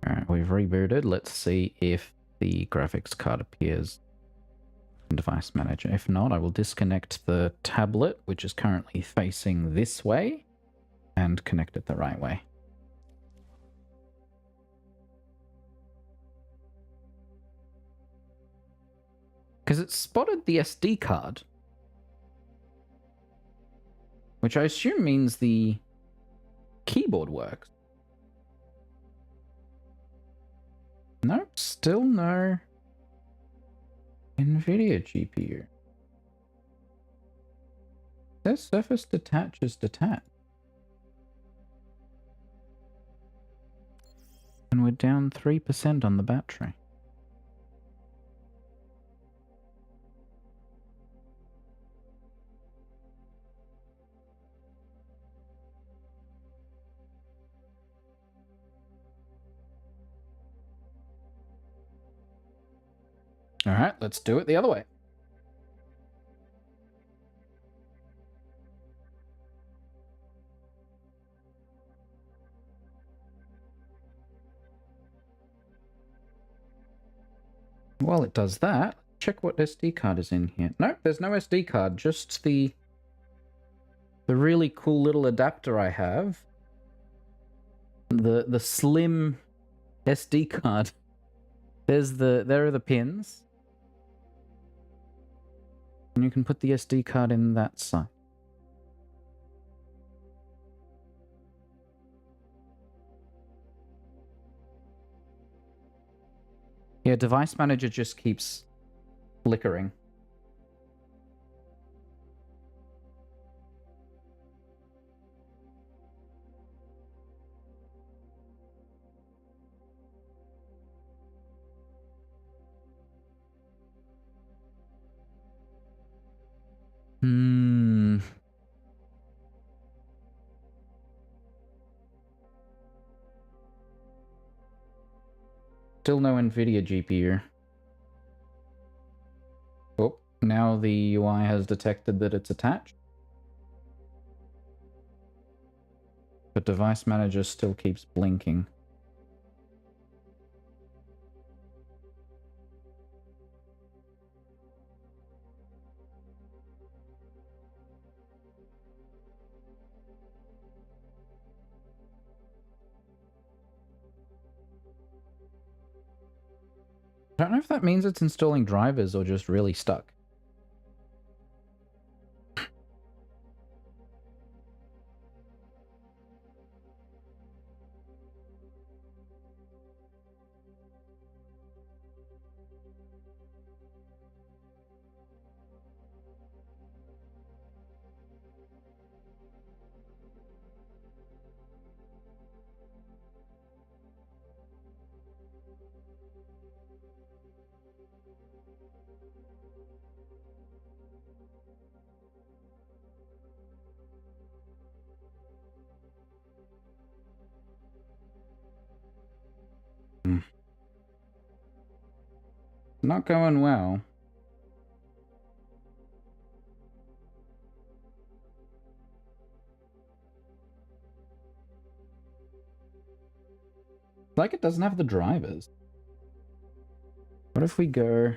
Alright, we've rebooted. Let's see if the graphics card appears in Device Manager. If not, I will disconnect the tablet, which is currently facing this way, and connect it the right way. Because it spotted the SD card. Which I assume means the keyboard works. Nope, still no NVIDIA GPU. Says Surface Detach is detached. And we're down 3% on the battery. All right, let's do it the other way. While it does that, check what SD card is in here. Nope, there's no SD card, just the really cool little adapter I have. The slim SD card. There are the pins. And you can put the SD card in that side. Yeah, Device Manager just keeps flickering. Still no NVIDIA GPU. Oh, now the UI has detected that it's attached. But Device Manager still keeps blinking. I don't know if that means it's installing drivers or just really stuck. Not going well. Like it doesn't have the drivers. What if we go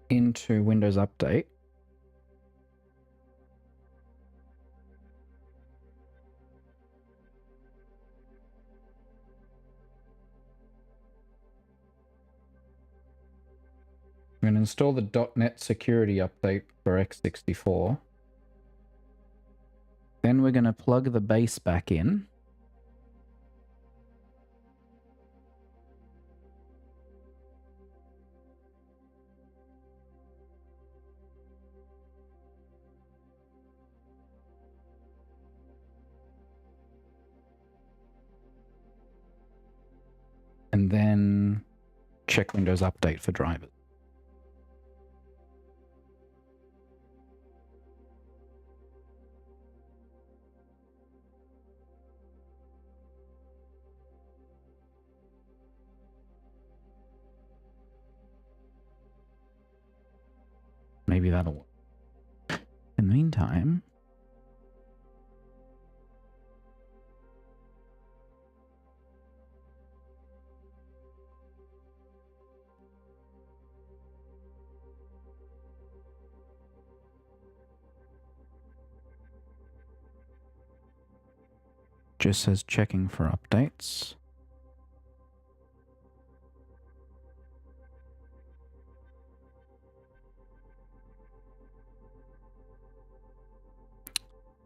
into Windows Update? I'm going to install the .NET security update for x64. Then we're going to plug the base back in. And then check Windows Update for drivers. Maybe that'll work. In the meantime, just says checking for updates.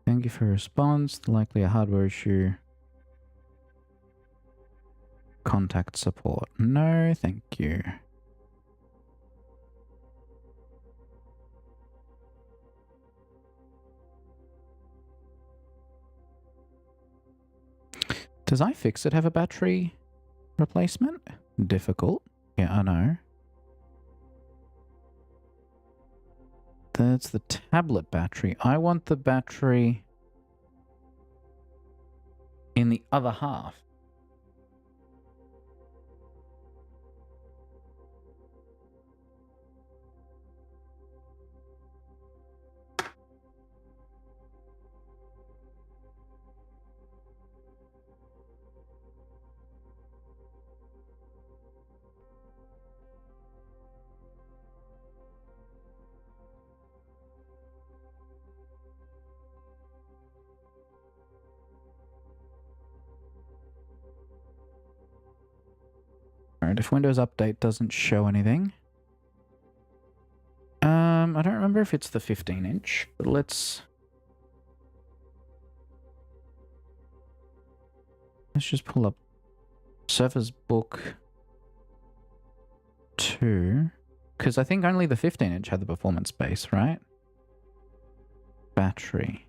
Thank you for your response. Likely a hardware issue. Contact support. No, thank you. Does iFixit have a battery replacement? Difficult. Yeah, I know. That's the tablet battery. I want the battery in the other half. Alright, if Windows Update doesn't show anything. I don't remember if it's the 15-inch, but let's just pull up Surface Book 2, because I think only the 15-inch had the performance base, right? Battery.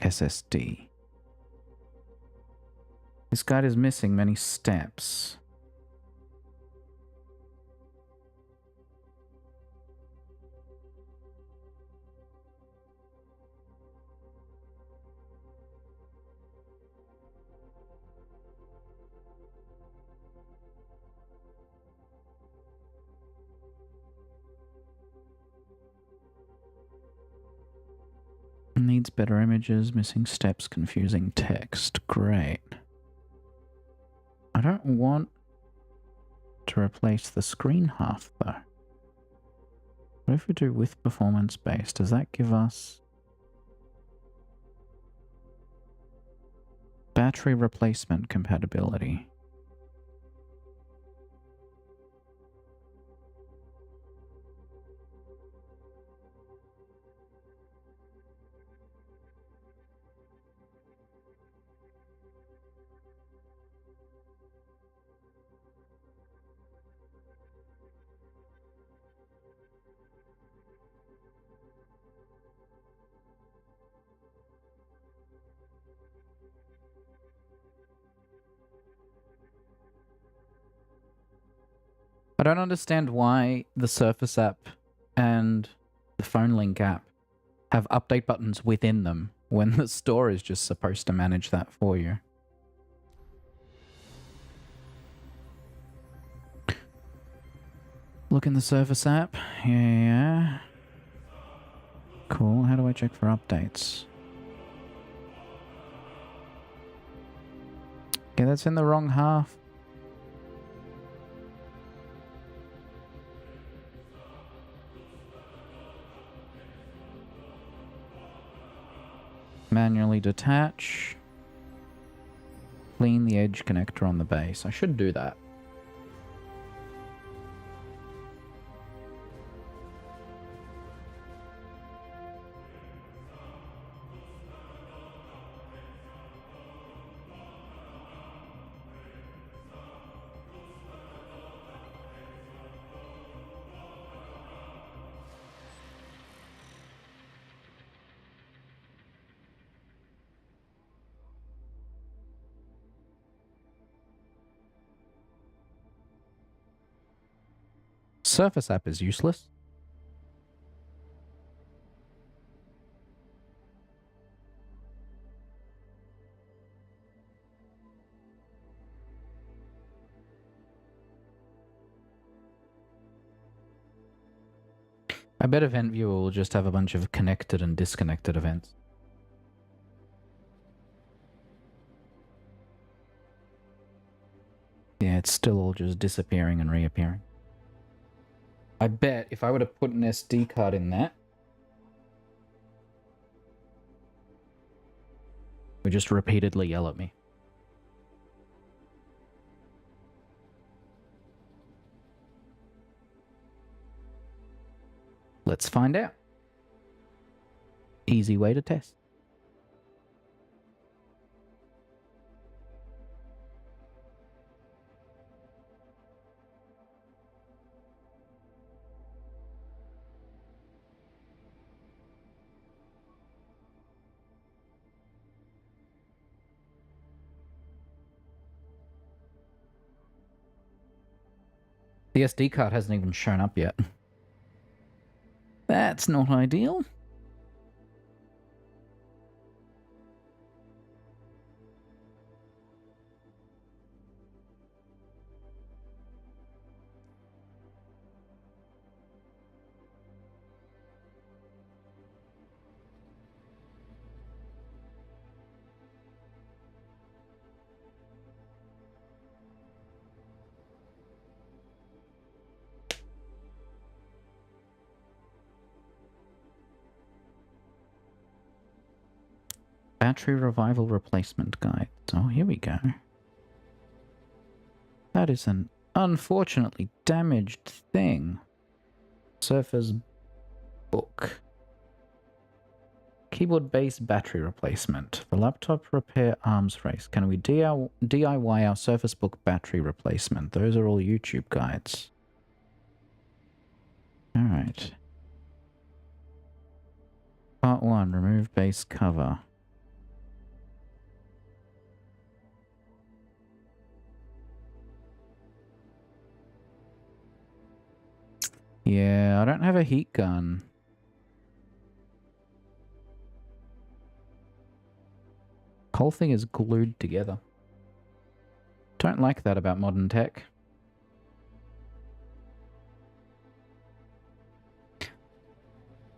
SSD. This guide is missing many steps. Needs better images, missing steps, confusing text. Great. I don't want to replace the screen half, though. What if we do with performance base? Does that give us battery replacement compatibility? I don't understand why the Surface app and the Phone Link app have update buttons within them when the store is just supposed to manage that for you. Look in the Surface app. Yeah. Cool. How do I check for updates? Okay, that's in the wrong half. Manually detach. Clean the edge connector on the base. I should do that. Surface app is useless. I bet Event Viewer will just have a bunch of connected and disconnected events. Yeah, it's still all just disappearing and reappearing. I bet if I were to put an SD card in that, it would just repeatedly yell at me. Let's find out. Easy way to test. The SD card hasn't even shown up yet. That's not ideal. Battery revival replacement guide. Oh, here we go. That is an unfortunately damaged thing. Surface book. Keyboard base battery replacement. The laptop repair arms race. Can we DIY our Surface Book battery replacement? Those are all YouTube guides. Alright. Part 1. Remove base cover. Yeah, I don't have a heat gun. Whole thing is glued together. Don't like that about modern tech.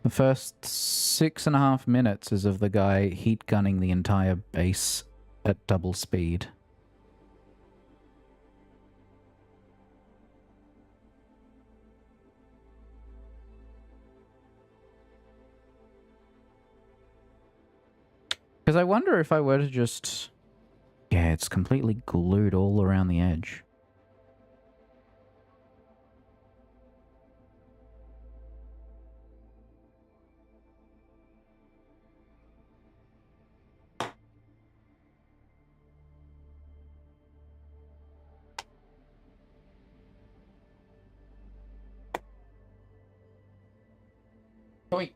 The first 6.5 minutes is of the guy heat gunning the entire base at double speed. Because I wonder if I were to just... Yeah, it's completely glued all around the edge. Wait.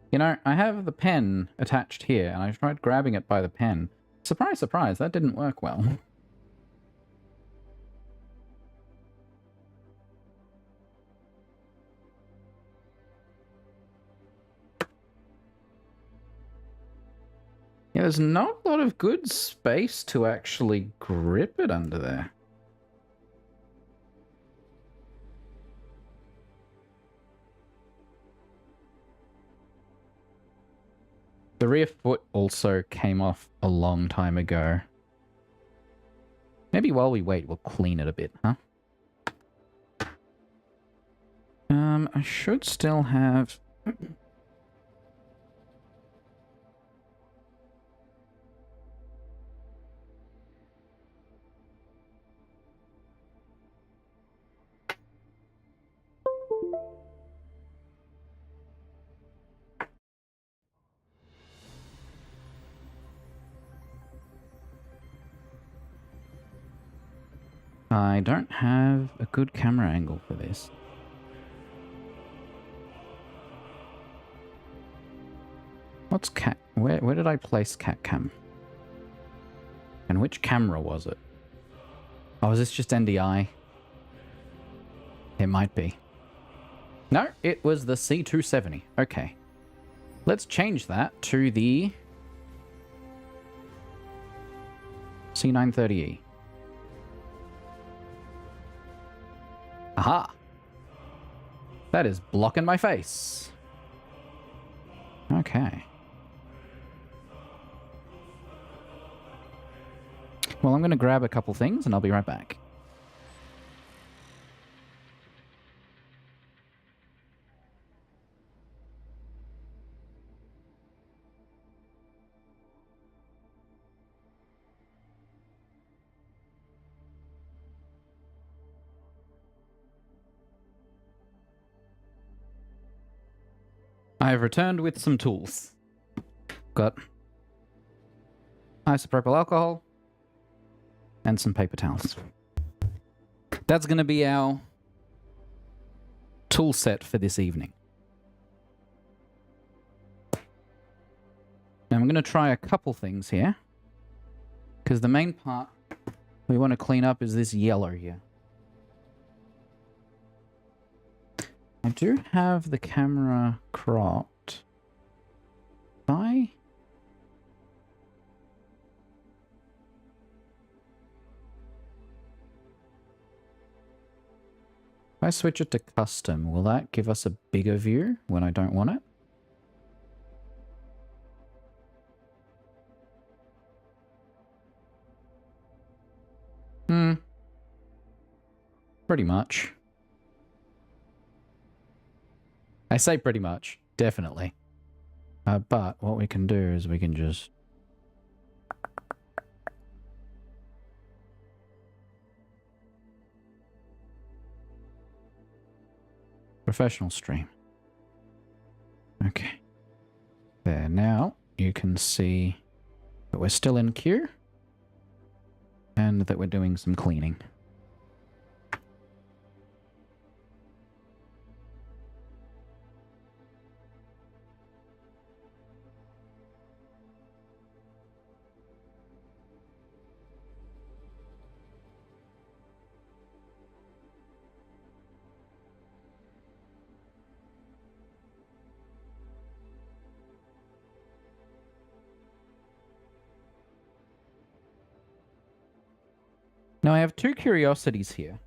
You know, I have the pen attached here, and I tried grabbing it by the pen. Surprise, surprise, that didn't work well. Yeah, there's not a lot of good space to actually grip it under there. The rear foot also came off a long time ago. Maybe while we wait, we'll clean it a bit, huh? I should still have... I don't have a good camera angle for this. What's cat? Where did I place cat cam? And which camera was it? Oh, is this just NDI? It might be. No, it was the C270. Okay. Let's change that to the C930E. Aha! That is blocking my face. Okay. Well, I'm going to grab a couple things and I'll be right back. I have returned with some tools. Got isopropyl alcohol and some paper towels. That's going to be our tool set for this evening. Now I'm going to try a couple things here, because the main part we want to clean up is this yellow here. I do have the camera cropped. If I switch it to custom, will that give us a bigger view when I don't want it? Pretty much. I say pretty much, definitely. But what we can do is we can just... Professional stream. Okay. There, now you can see that we're still in queue and that we're doing some cleaning. Now I have two curiosities here.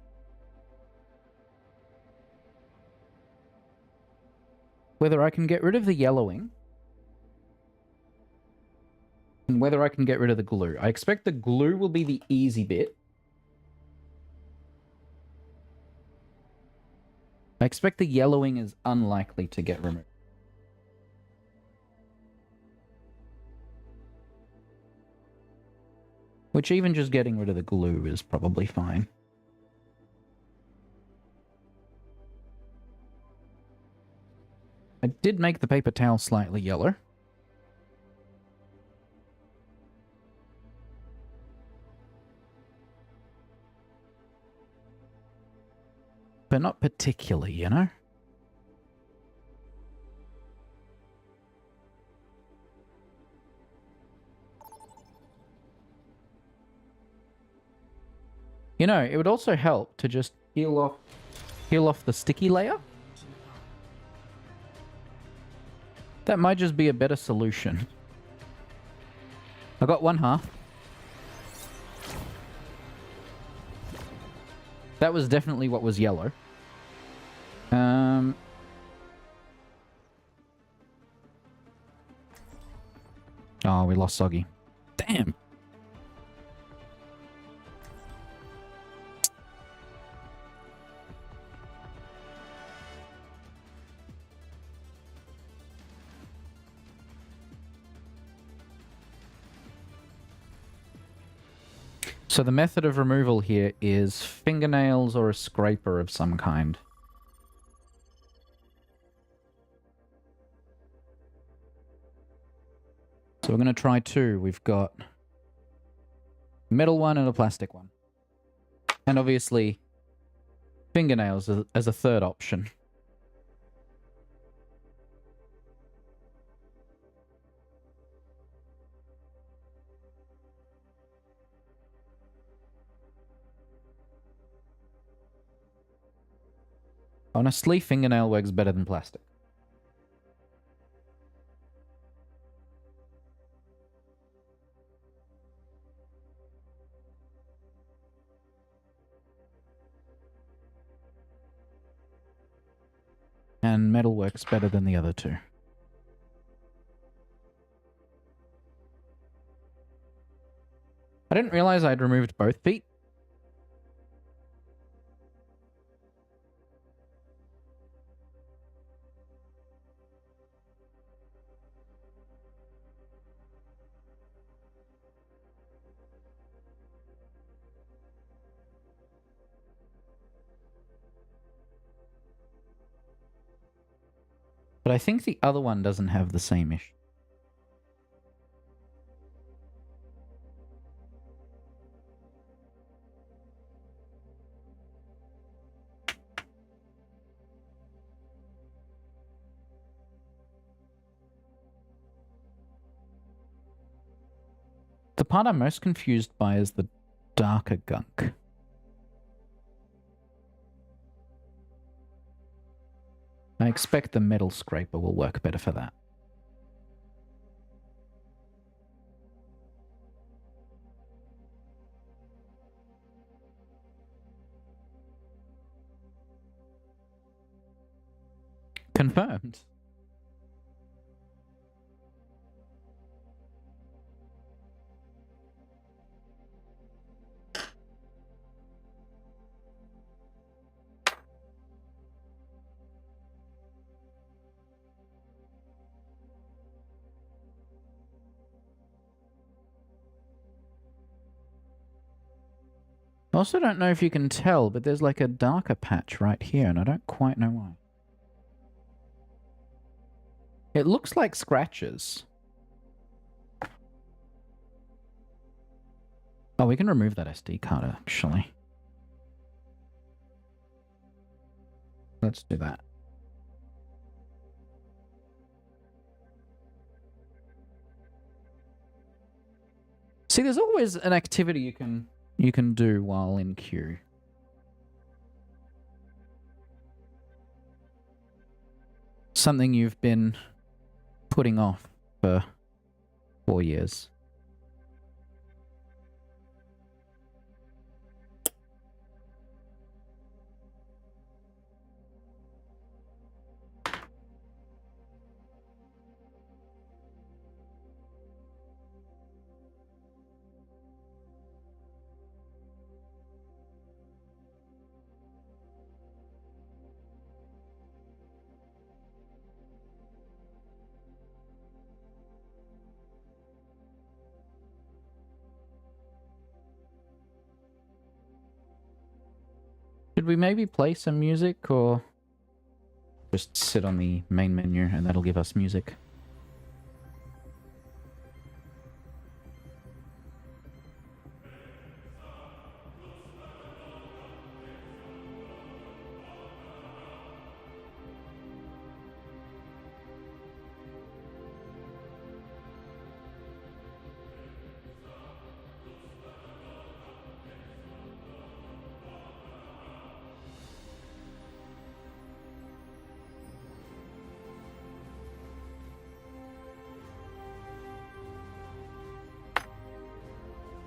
Whether I can get rid of the yellowing and whether I can get rid of the glue. I expect the glue will be the easy bit. I expect the yellowing is unlikely to get removed. Which even just getting rid of the glue is probably fine. I did make the paper towel slightly yellow. But not particularly, you know? You know, it would also help to just peel off the sticky layer. That might just be a better solution. I got one half. That was definitely what was yellow. Oh, we lost Soggy. Damn. So the method of removal here is fingernails or a scraper of some kind. So we're going to try two. We've got metal one and a plastic one. And obviously fingernails as a third option. Honestly, fingernail works better than plastic. And metal works better than the other two. I didn't realize I'd removed both feet. But I think the other one doesn't have the same issue. The part I'm most confused by is the darker gunk. I expect the metal scraper will work better for that. Confirmed. I also don't know if you can tell, but there's like a darker patch right here, and I don't quite know why. It looks like scratches. Oh, we can remove that SD card, actually. Let's do that. See, there's always an activity you can do while in queue. Something you've been putting off for 4 years. Should we maybe play some music or just sit on the main menu and that'll give us music?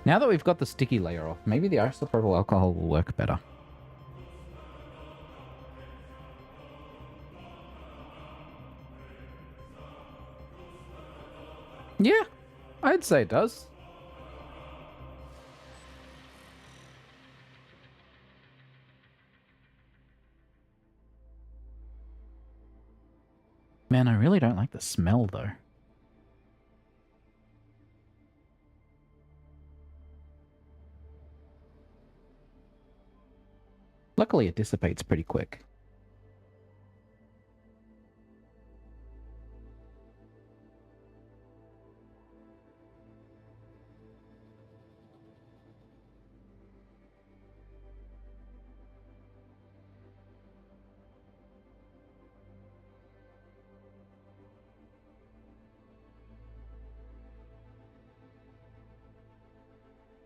Now that we've got the sticky layer off, maybe the isopropyl alcohol will work better. Yeah, I'd say it does. Man, I really don't like the smell, though. Luckily, it dissipates pretty quick.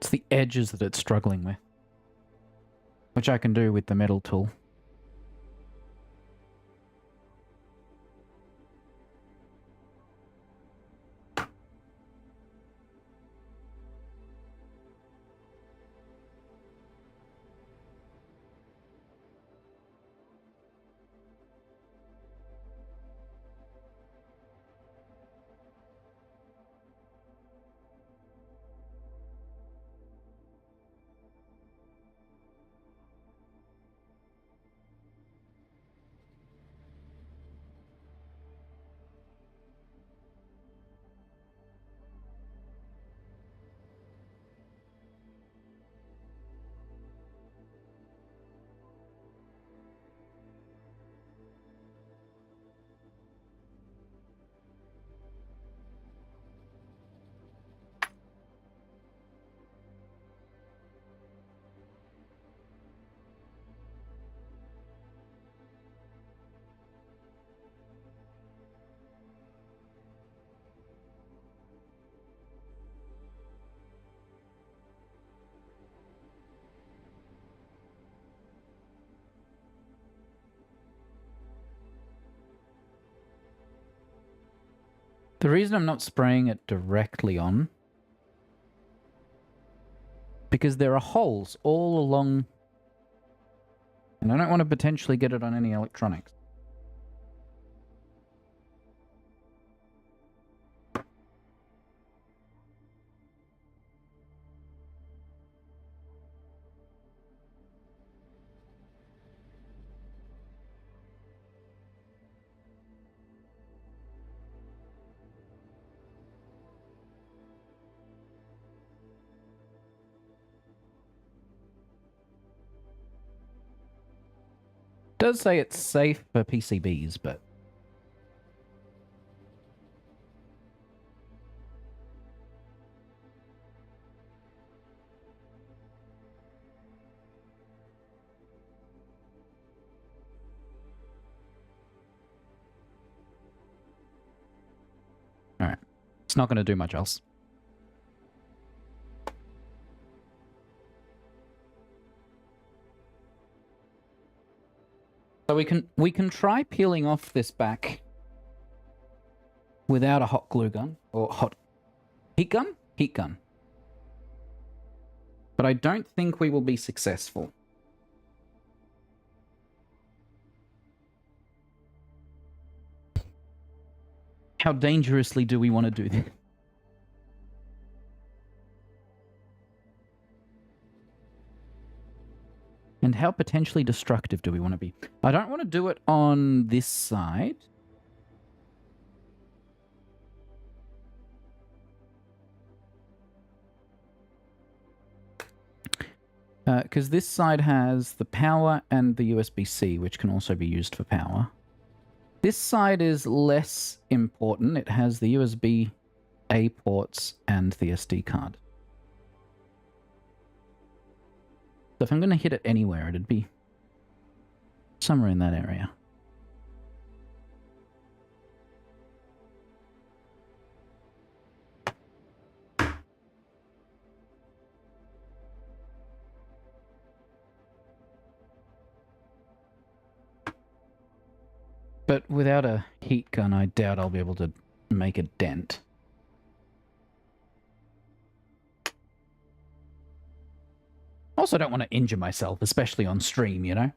It's the edges that it's struggling with, which I can do with the metal tool. The reason I'm not spraying it directly on, because there are holes all along, and I don't want to potentially get it on any electronics. Does say it's safe for PCBs, but all right, it's not going to do much else. So we can try peeling off this back without a hot glue gun or hot heat gun? Heat gun. But I don't think we will be successful. How dangerously do we want to do this? And how potentially destructive do we want to be? I don't want to do it on this side. Because this side has the power and the USB-C, which can also be used for power. This side is less important. It has the USB-A ports and the SD card. So if I'm going to hit it anywhere, it'd be somewhere in that area. But without a heat gun, I doubt I'll be able to make a dent. Also, don't want to injure myself, especially on stream, you know?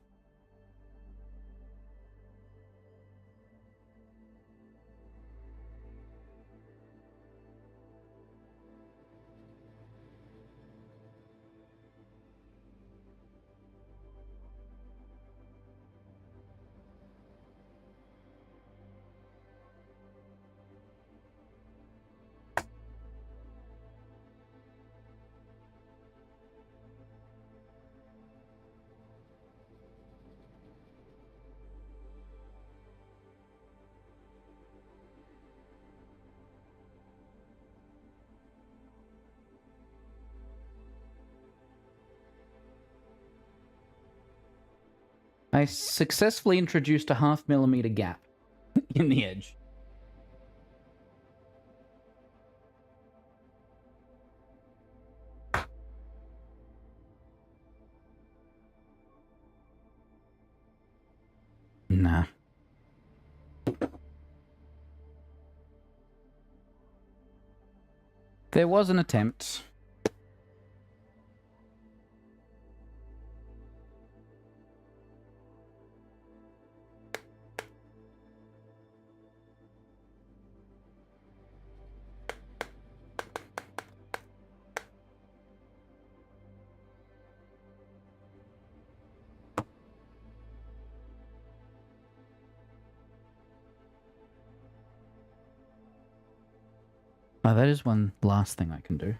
I successfully introduced a 0.5 millimeter gap in the edge. Nah. There was an attempt. Oh, that is one last thing I can do.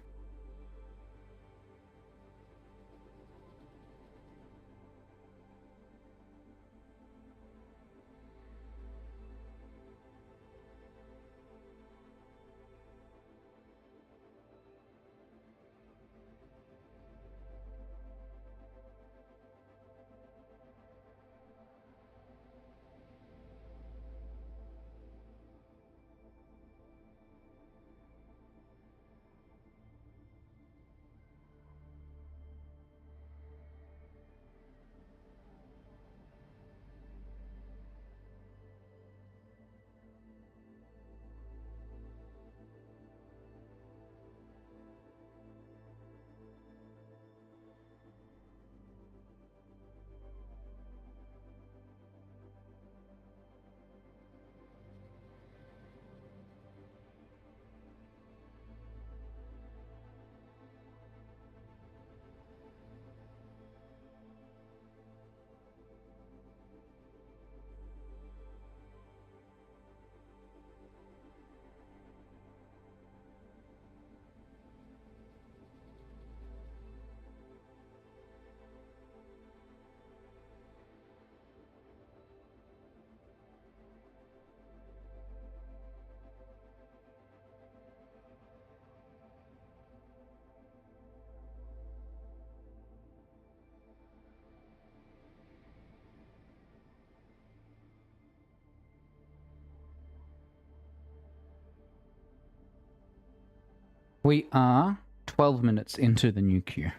We are 12 minutes into the new queue.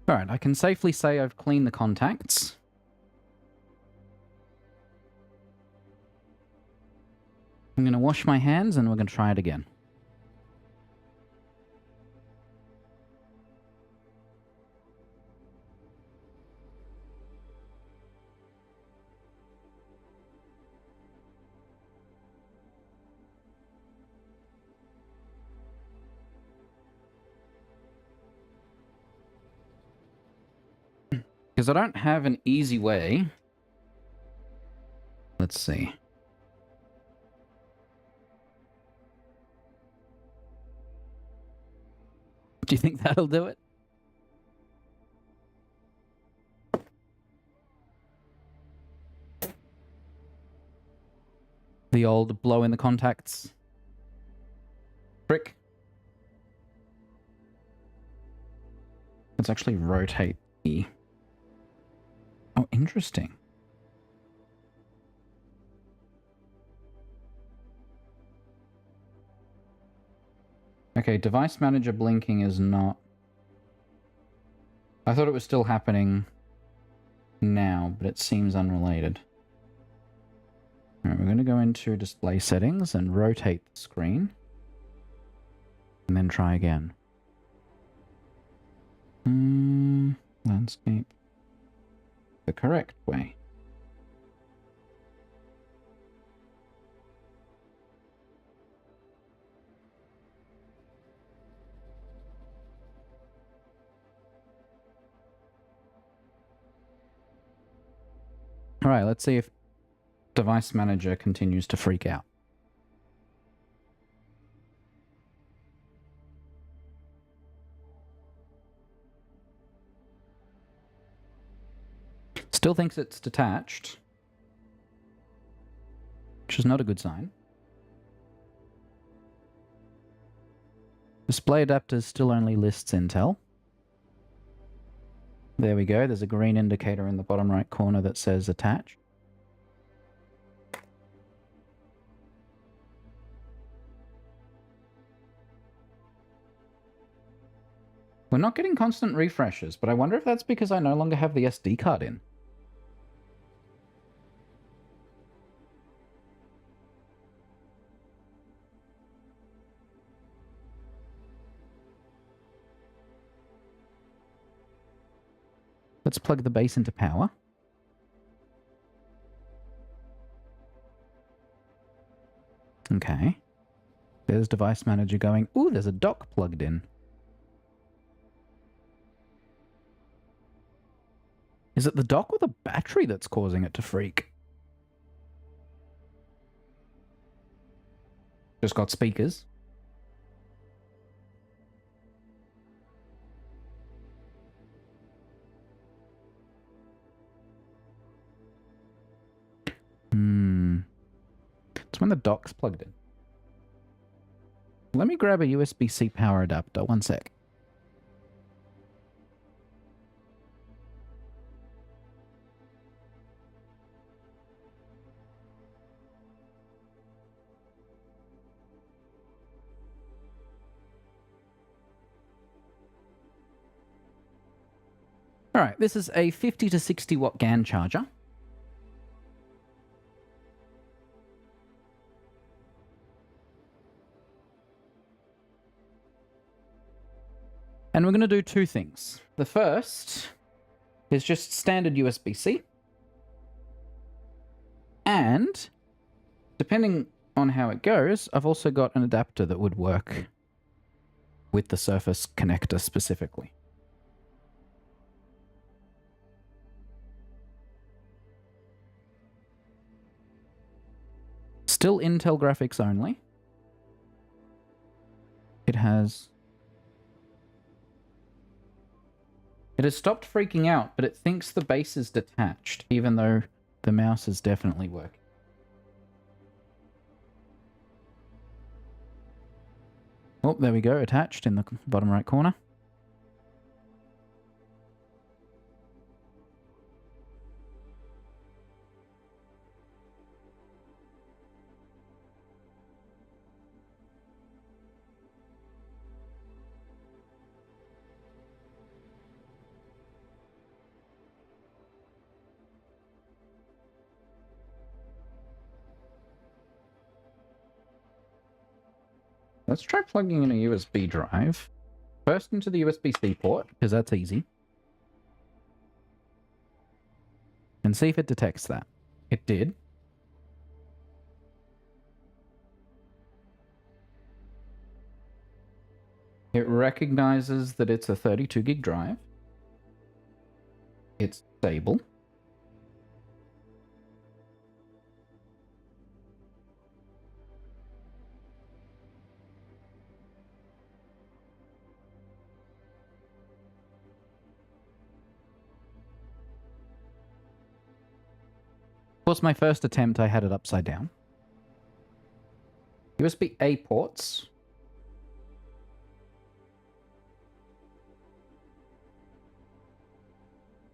Alright, I can safely say I've cleaned the contacts. I'm going to wash my hands and we're going to try it again. Because I don't have an easy way. Let's see. Do you think that'll do it? The old blow in the contacts trick. Let's actually rotate the... Oh, interesting. Okay, device manager blinking is not... I thought it was still happening now, but it seems unrelated. Alright, we're going to go into display settings and rotate the screen. And then try again. Landscape. The correct way. Alright, let's see if device manager continues to freak out. Still thinks it's detached, which is not a good sign. Display adapters still only lists Intel. There we go. There's a green indicator in the bottom right corner that says attach. We're not getting constant refreshes, but I wonder if that's because I no longer have the SD card in. Let's plug the base into power. Okay. There's device manager going. Ooh, there's a dock plugged in. Is it the dock or the battery that's causing it to freak? Just got speakers. It's when the dock's plugged in. Let me grab a USB-C power adapter. One sec. All right, this is a 50 to 60 watt GAN charger. And we're going to do two things. The first is just standard USB-C. And depending on how it goes, I've also got an adapter that would work with the Surface connector specifically. Still Intel graphics only. It has stopped freaking out, but it thinks the base is detached, even though the mouse is definitely working. Oh, there we go, attached in the bottom right corner. Let's try plugging in a USB drive. First into the USB-C port, because that's easy. And see if it detects that. It did. It recognizes that it's a 32 gig drive. It's stable. Of course, my first attempt, I had it upside down. USB-A ports.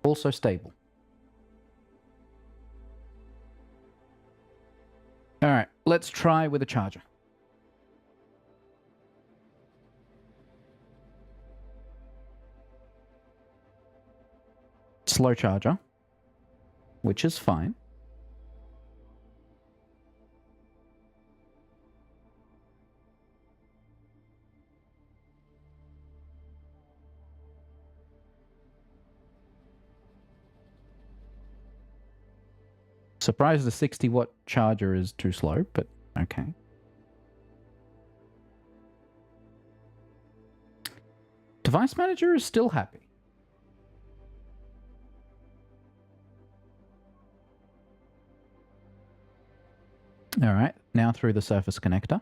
Also stable. All right, let's try with a charger. Slow charger, which is fine. Surprised the 60 watt charger is too slow, but okay. Device manager is still happy. All right, now through the Surface connector.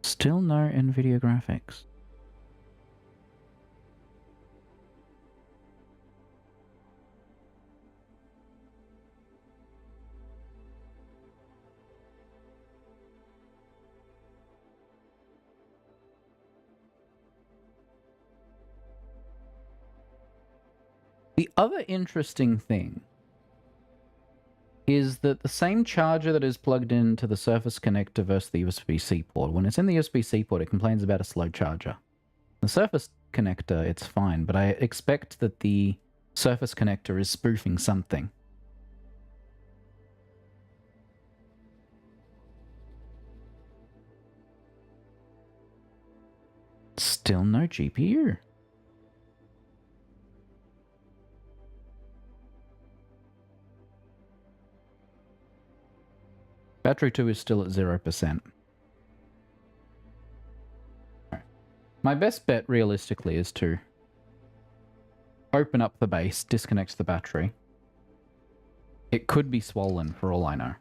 Still no NVIDIA graphics. other interesting thing is that the same charger that is plugged into the Surface connector versus the USB-C port, when it's in the USB-C port, it complains about a slow charger. The Surface connector, it's fine, but I expect that the Surface connector is spoofing something. Still no GPU. Battery 2 is still at 0%. My best bet, realistically, is to open up the base, disconnect the battery. It could be swollen, for all I know.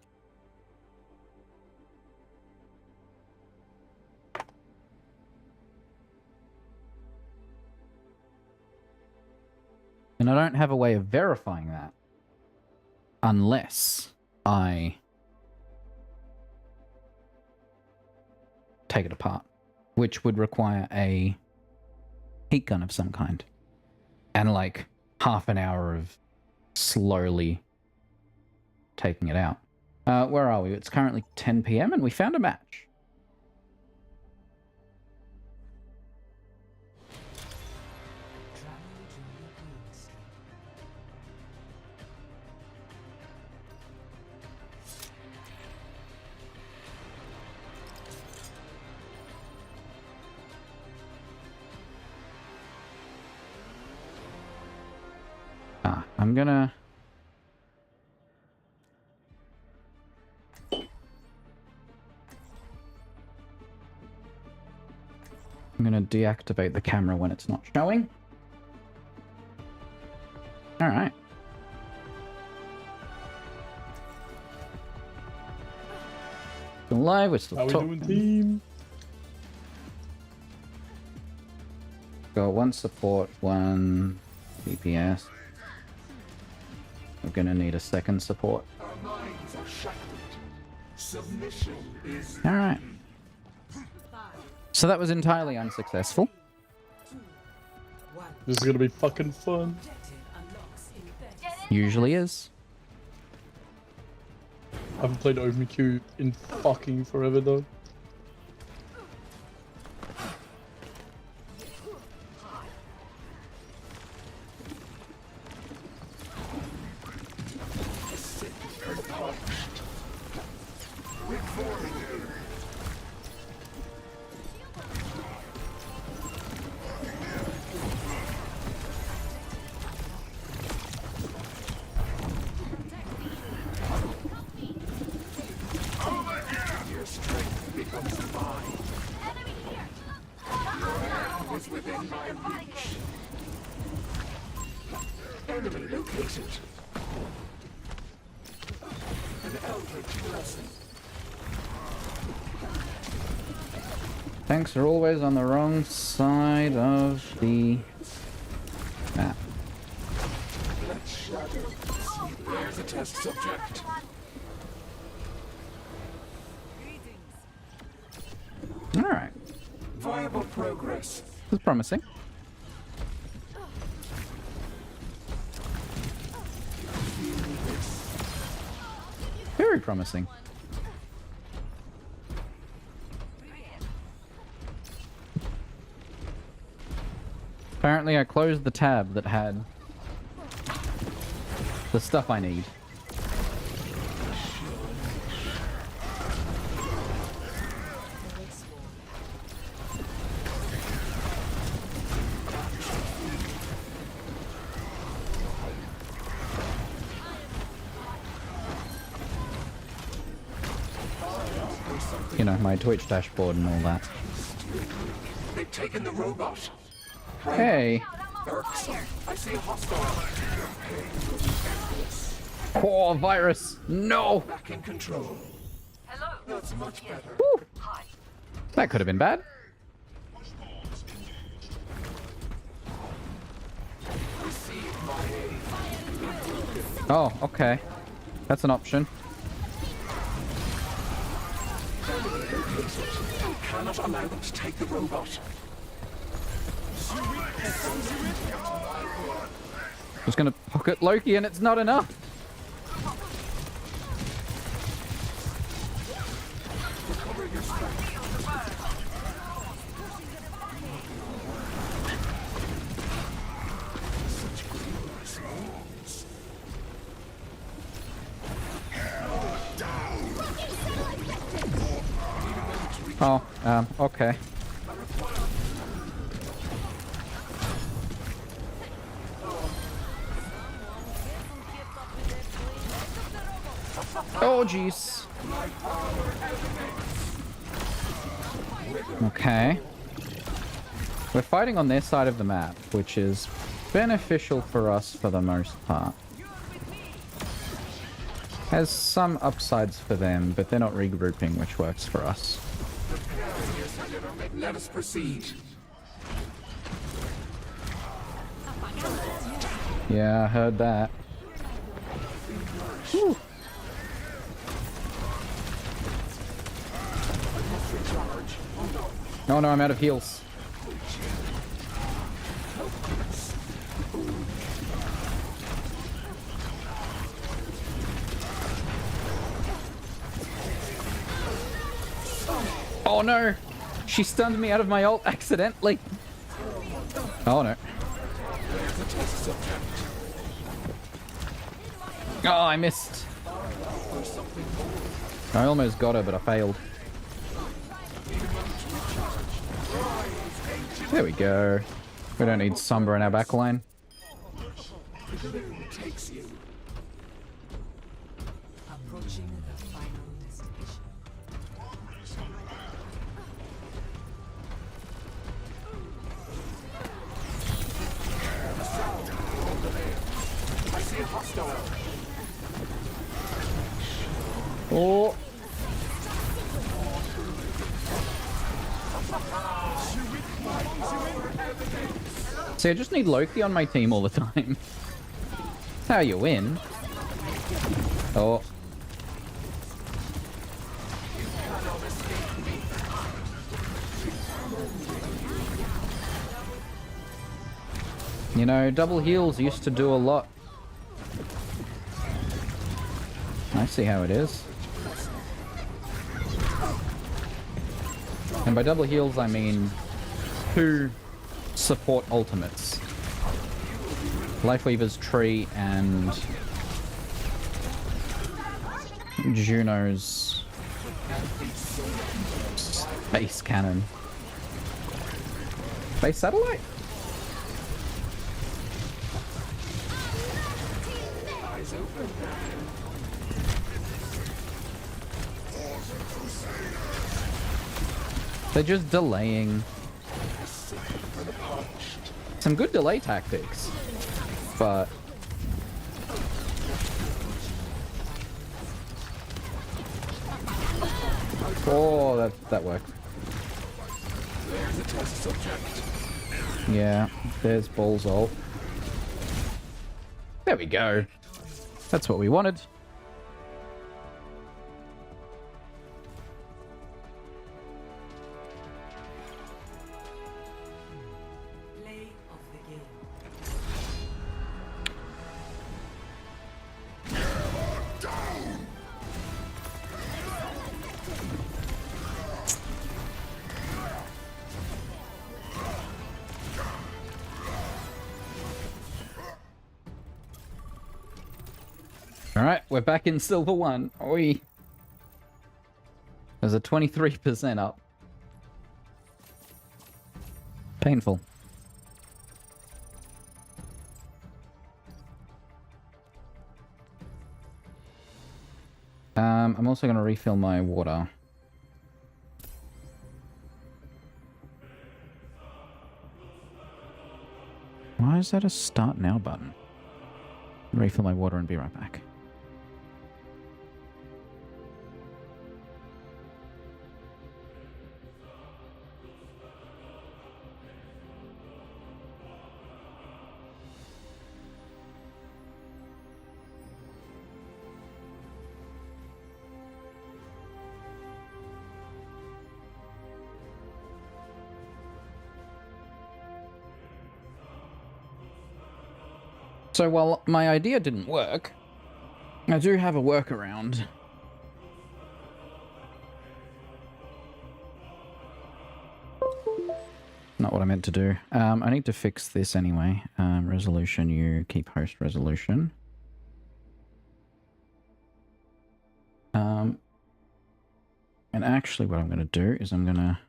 And I don't have a way of verifying that unless I take it apart, which would require a heat gun of some kind and like half an hour of slowly taking it out. Where are we? It's currently 10 p.m. and we found a match. I'm gonna... deactivate the camera when it's not showing. Alright. Still alive, we're still How we talking. doing, team? Got one support, one DPS. We're gonna need a second support. Our minds are shattered. Submission is Alright. So that was entirely unsuccessful. This is gonna be fucking fun. Objective unlocks in 30 Usually is. I haven't played OMQ in fucking forever though. your strength becomes divine. Your hand is within my reach. Enemy located. An eldritch blessing. Tanks are always on the wrong side of the map. Let's shatter. There's a test subject. Alright. Viable progress. This is promising. Very promising. Apparently I closed the tab that had the stuff I need. You know, my Twitch dashboard and all that. They've taken the robot. Hey! I see a hostile. Core virus! No! Back in control. Hello. That's much better. Whew. Hi. That could have been bad. Receive my aid. Oh, okay. That's an option. Cannot allow them to take the robot. Just gonna pocket Loki and it's not enough. Oh, okay. Oh, jeez. Okay. We're fighting on their side of the map, which is beneficial for us for the most part. Has some upsides for them, but they're not regrouping, which works for us. Let us proceed. Yeah, I heard that. Whew. Oh no, I'm out of heals. Oh no! She stunned me out of my ult accidentally. Oh no. Oh, I missed. I almost got her, but I failed. There we go. We don't need Sombra in our backline. Approaching the final destination. I see a hostile. Oh. See, I just need Loki on my team all the time. That's how you win. Oh. You know, double heals used to do a lot. I see how it is. And by double heals, I mean 2 support ultimates. Lifeweaver's tree and Juno's space cannon. Space satellite? They're just delaying. Some good delay tactics, but oh, that worked. Yeah, there's Ball's ult. There we go. That's what we wanted. Play of the game. Alright, we're back in Silver 1. Oi. There's a 23% up. Painful. I'm also going to refill my water. Why is that a start now button? Refill my water and be right back. So while my idea didn't work, I do have a workaround. Not what I meant to do. I need to fix this anyway. Resolution, you keep host resolution. And actually what I'm going to do is I'm going to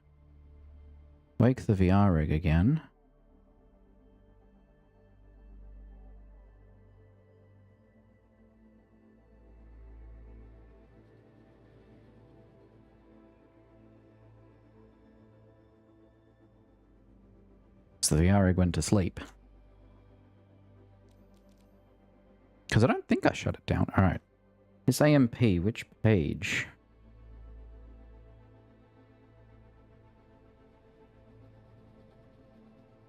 wake the VR rig again. So the VR rig went to sleep. Because I don't think I shut it down. Alright. This AMP, which page?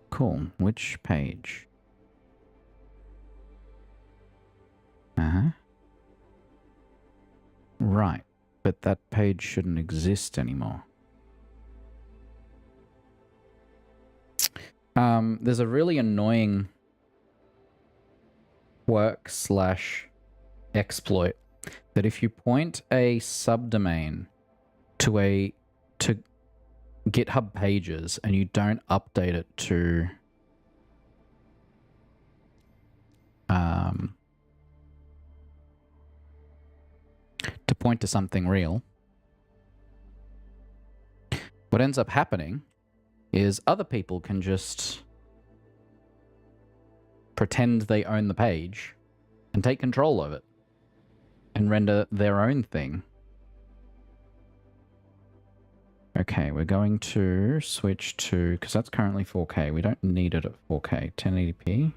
Cool. Which page? Uh-huh. Right. But that page shouldn't exist anymore. There's a really annoying work/exploit that if you point a subdomain to GitHub pages and you don't update it to point to something real, what ends up happening is other people can just pretend they own the page and take control of it and render their own thing. Okay, we're going to switch to, because that's currently 4K. We don't need it at 4K. 1080p.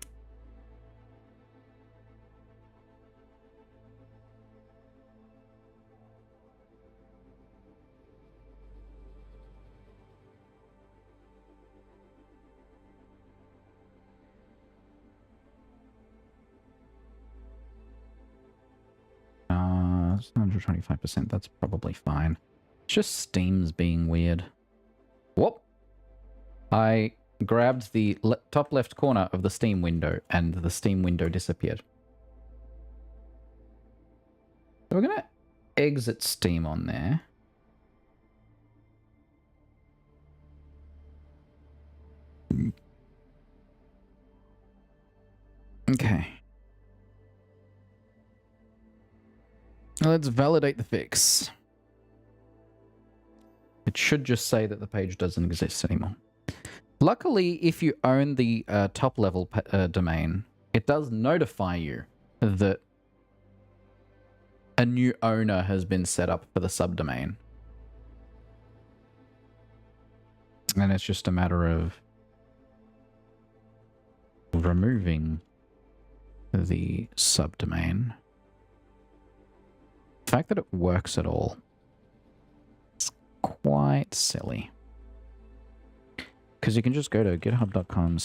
It's 125%. That's probably fine. It's just Steam's being weird. Whoop! I grabbed the top left corner of the Steam window and the Steam window disappeared. So we're gonna exit Steam on there. Okay. Let's validate the fix. It should just say that the page doesn't exist anymore. Luckily, if you own the top level domain, it does notify you that a new owner has been set up for the subdomain. And it's just a matter of removing the subdomain. The fact that it works at all is quite silly. Because you can just go to github.com/...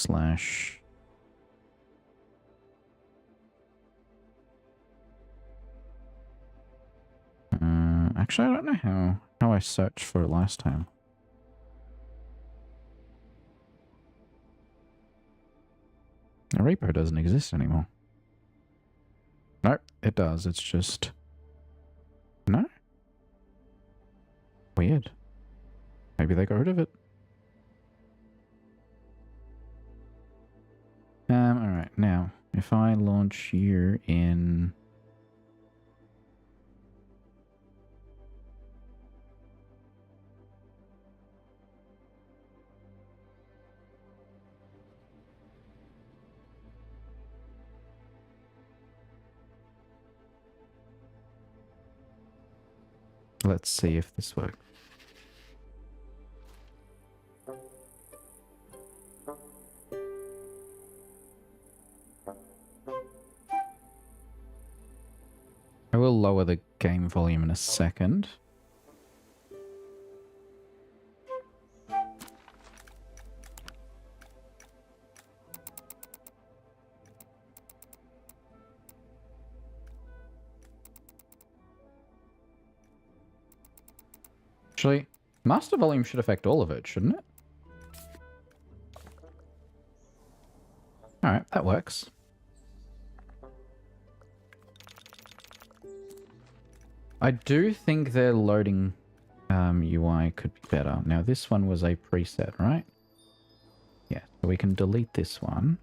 actually, I don't know how I searched for it last time. The repo doesn't exist anymore. Nope, it does. It's just... No? Weird. Maybe they got rid of it. Alright, now, if I launch you in... Let's see if this works. I will lower the game volume in a second. Actually, master volume should affect all of it, shouldn't it? Alright, that works. I do think their loading UI could be better. Now, this one was a preset, right? Yeah, so we can delete this one.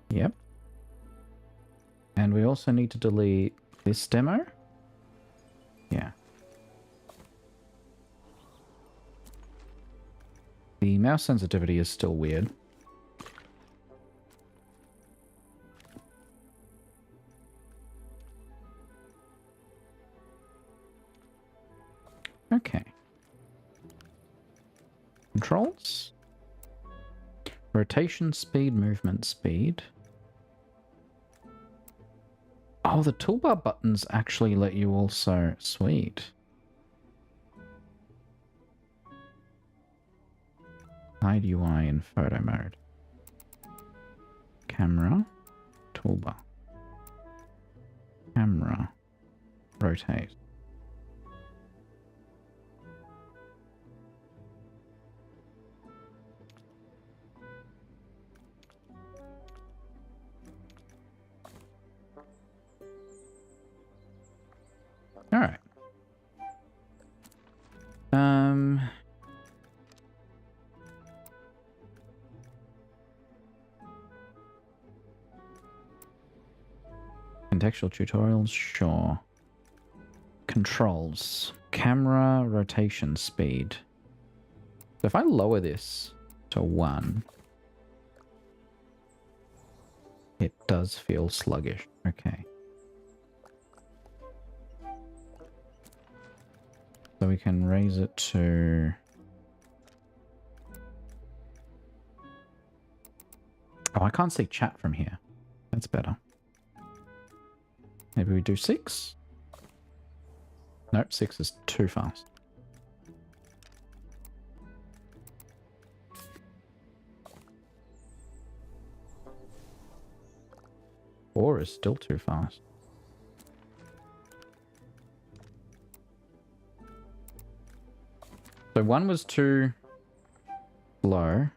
Yep. And we also need to delete this demo. Yeah. The mouse sensitivity is still weird. Okay. Controls. Rotation speed, movement speed. Oh, the toolbar buttons actually let you also... Sweet. Hide UI in photo mode. Camera. Toolbar. Camera. Rotate. All right. Contextual tutorials, sure. Controls. Camera rotation speed. So if I lower this to 1, it does feel sluggish. Okay. So we can raise it to... Oh, I can't see chat from here. That's better. Maybe we do 6? Nope, 6 is too fast. Four is still too fast. So 1 was too slow.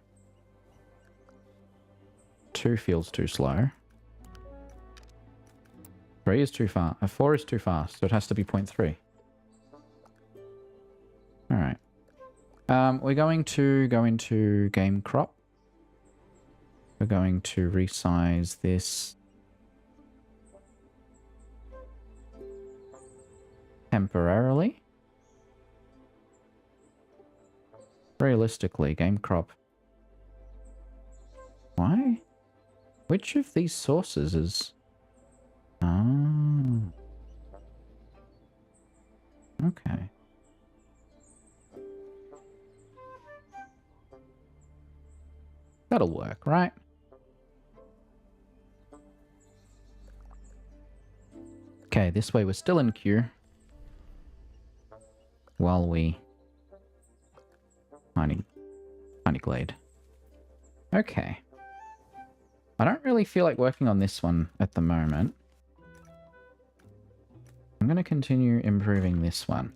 2 feels too slow. 3 is too fast. 4 is too fast, so it has to be 0.3. Alright. We're going to go into game crop. We're going to resize this temporarily. Realistically, game crop. Why? Which of these sources is... Oh. Okay. That'll work, right? Okay, this way we're still in queue. While we... Tiny Glade. Okay. I don't really feel like working on this one at the moment. I'm going to continue improving this one.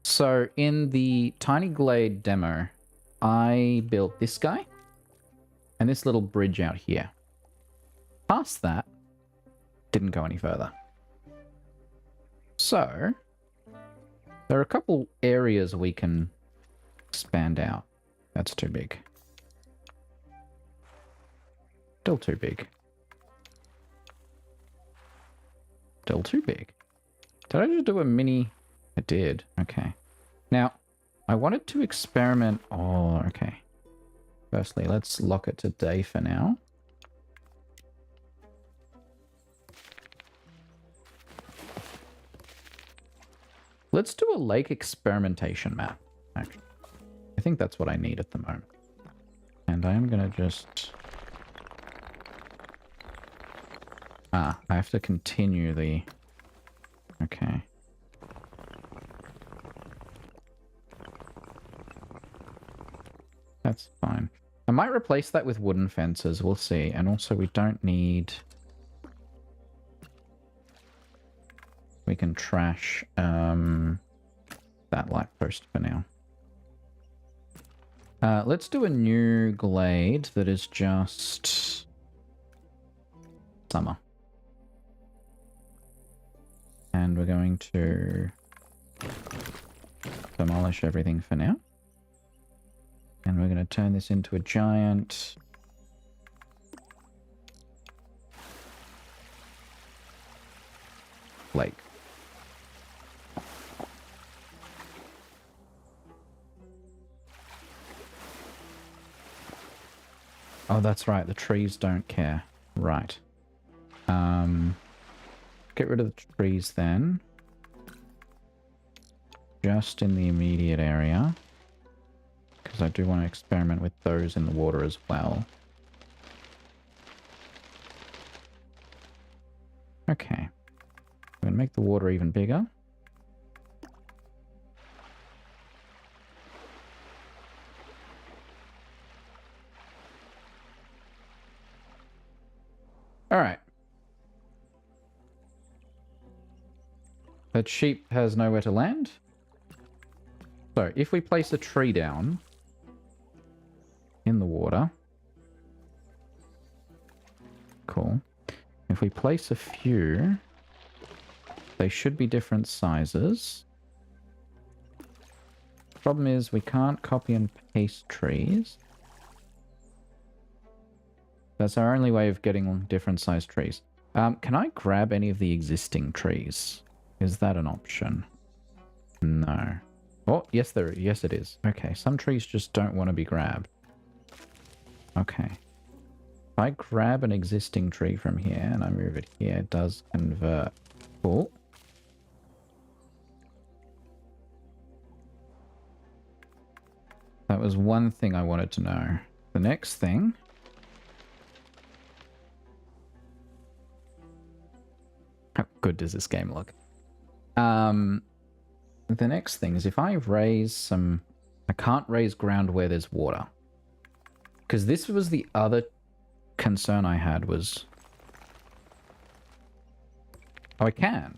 So in the Tiny Glade demo, I built this guy and this little bridge out here. Past that, didn't go any further. So there are a couple areas we can expand out. That's too big. Still too big. Still too big. Did I just do a mini? I did. Okay. Now, I wanted to experiment... Oh, okay. Firstly, let's lock it to day for now. Let's do a lake experimentation map, actually. I think that's what I need at the moment. And I am going to just... Ah, I have to continue the... Okay. That's fine. I might replace that with wooden fences, we'll see. And also we don't need... We can trash that light post for now. Let's do a new glade that is just summer. And we're going to demolish everything for now. And we're going to turn this into a giant lake. Oh, that's right. The trees don't care. Right. Get rid of the trees then. Just in the immediate area. Because I do want to experiment with those in the water as well. Okay. I'm going to make the water even bigger. Alright. That sheep has nowhere to land. So, if we place a tree down in the water. Cool. If we place a few, they should be different sizes. Problem is, we can't copy and paste trees. That's our only way of getting different sized trees. Can I grab any of the existing trees? Is that an option? No. Oh, yes, yes, it is. Okay, some trees just don't want to be grabbed. Okay. If I grab an existing tree from here and I move it here, it does convert. Cool. That was one thing I wanted to know. The next thing... How good does this game look? The next thing is if I raise some... I can't raise ground where there's water. Because this was the other concern I had was... Oh, I can.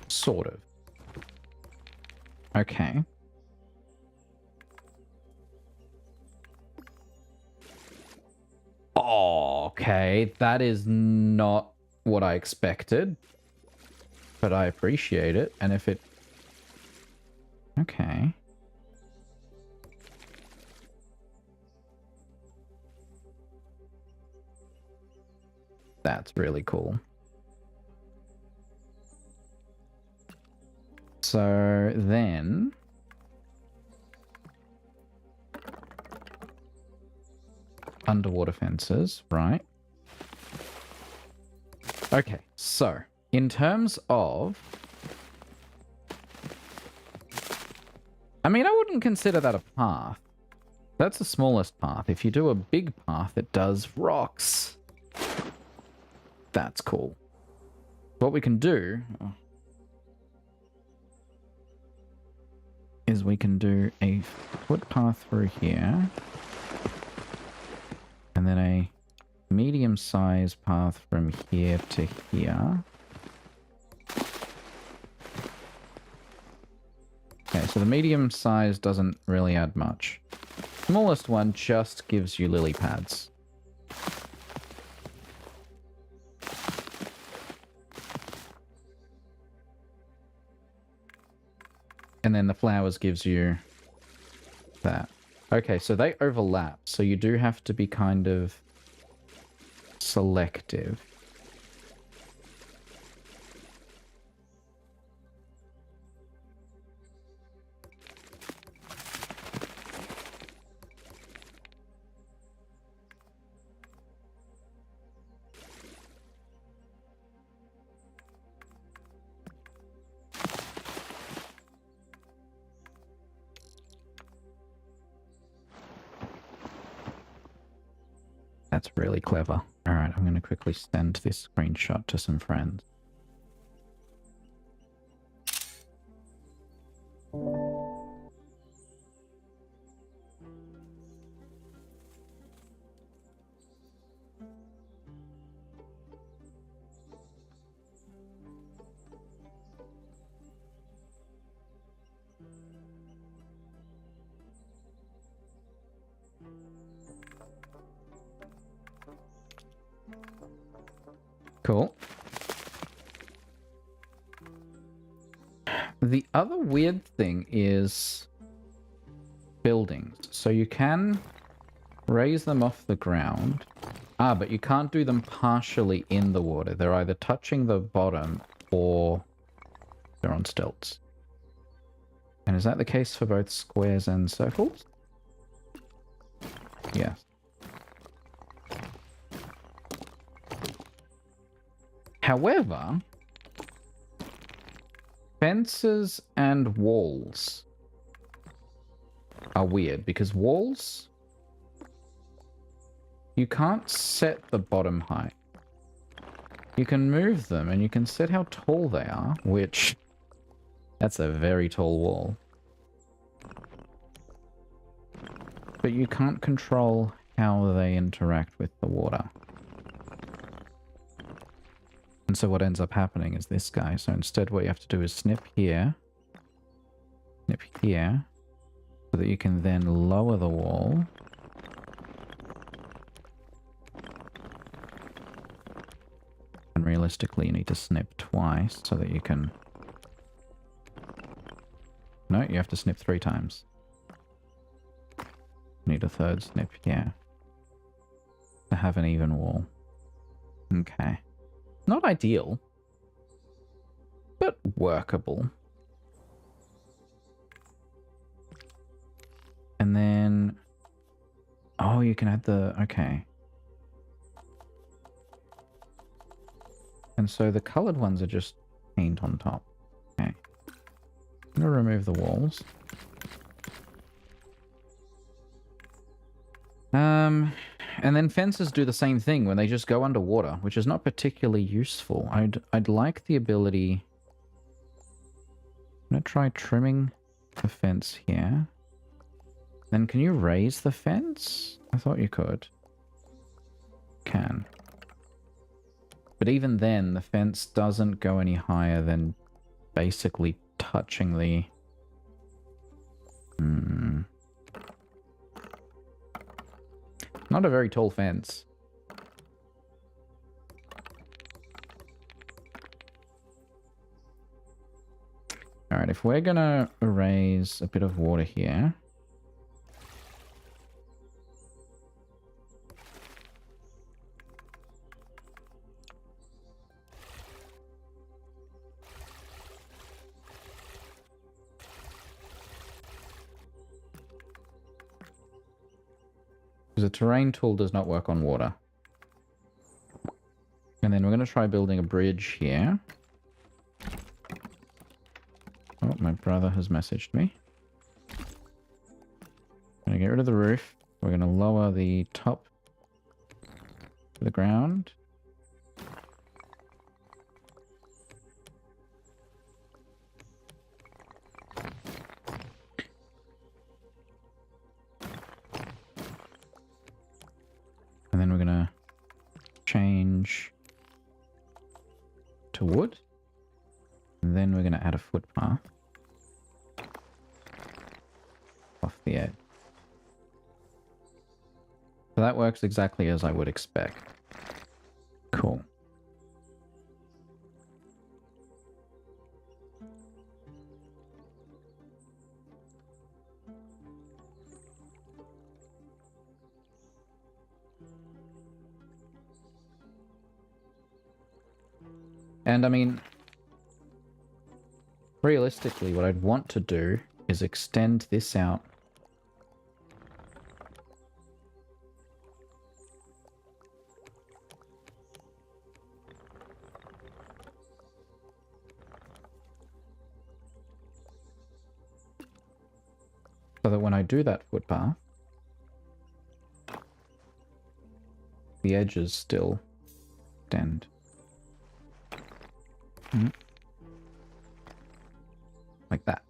Sort of. Okay. Okay, that is not what I expected. But I appreciate it, and if it... Okay. That's really cool. So then... Underwater fences, right? Okay, so in terms of... I mean, I wouldn't consider that a path. That's the smallest path. If you do a big path, it does rocks. That's cool. What we can do... is we can do a footpath through here. And then a medium-sized path from here to here. Okay, so the medium size doesn't really add much. Smallest one just gives you lily pads. And then the flowers gives you that. Okay, so they overlap, so you do have to be kind of selective. That's really clever. Alright, I'm going to quickly send this screenshot to some friends. Cool. The other weird thing is buildings. So you can raise them off the ground. Ah, but you can't do them partially in the water. They're either touching the bottom or they're on stilts. And is that the case for both squares and circles? Yes. However, fences and walls are weird because walls, you can't set the bottom height. You can move them and you can set how tall they are, which that's a very tall wall. But you can't control how they interact with the water. And so what ends up happening is this guy. So instead what you have to do is snip here, so that you can then lower the wall. And realistically you need to snip twice so that you can... No, you have to snip 3 times. Need a third snip here to have an even wall. Okay. Not ideal, but workable. And then... Oh, you can add the... Okay. And so the colored ones are just paint on top. Okay. I'm going to remove the walls. And then fences do the same thing when they just go underwater, which is not particularly useful. I'd like the ability... I'm going to try trimming the fence here. Then can you raise the fence? I thought you could. Can. But even then, the fence doesn't go any higher than basically touching the... Not a very tall fence. Alright, if we're gonna erase a bit of water here... The terrain tool does not work on water. And then we're going to try building a bridge here. Oh, my brother has messaged me. Going to get rid of the roof. We're going to lower the top to the ground. And then we're going to change to wood. And then we're going to add a footpath off the edge. So that works exactly as I would expect. Cool. And I mean, realistically, what I'd want to do is extend this out. So that when I do that footpath, the edges still extend. Like that.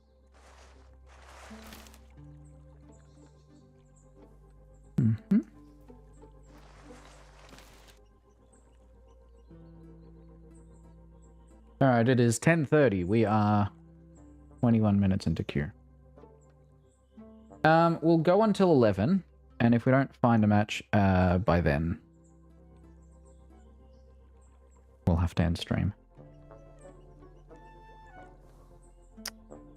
Alright, it is 10:30. We are 21 minutes into queue. We'll go until 11, and if we don't find a match by then, we'll have to end stream.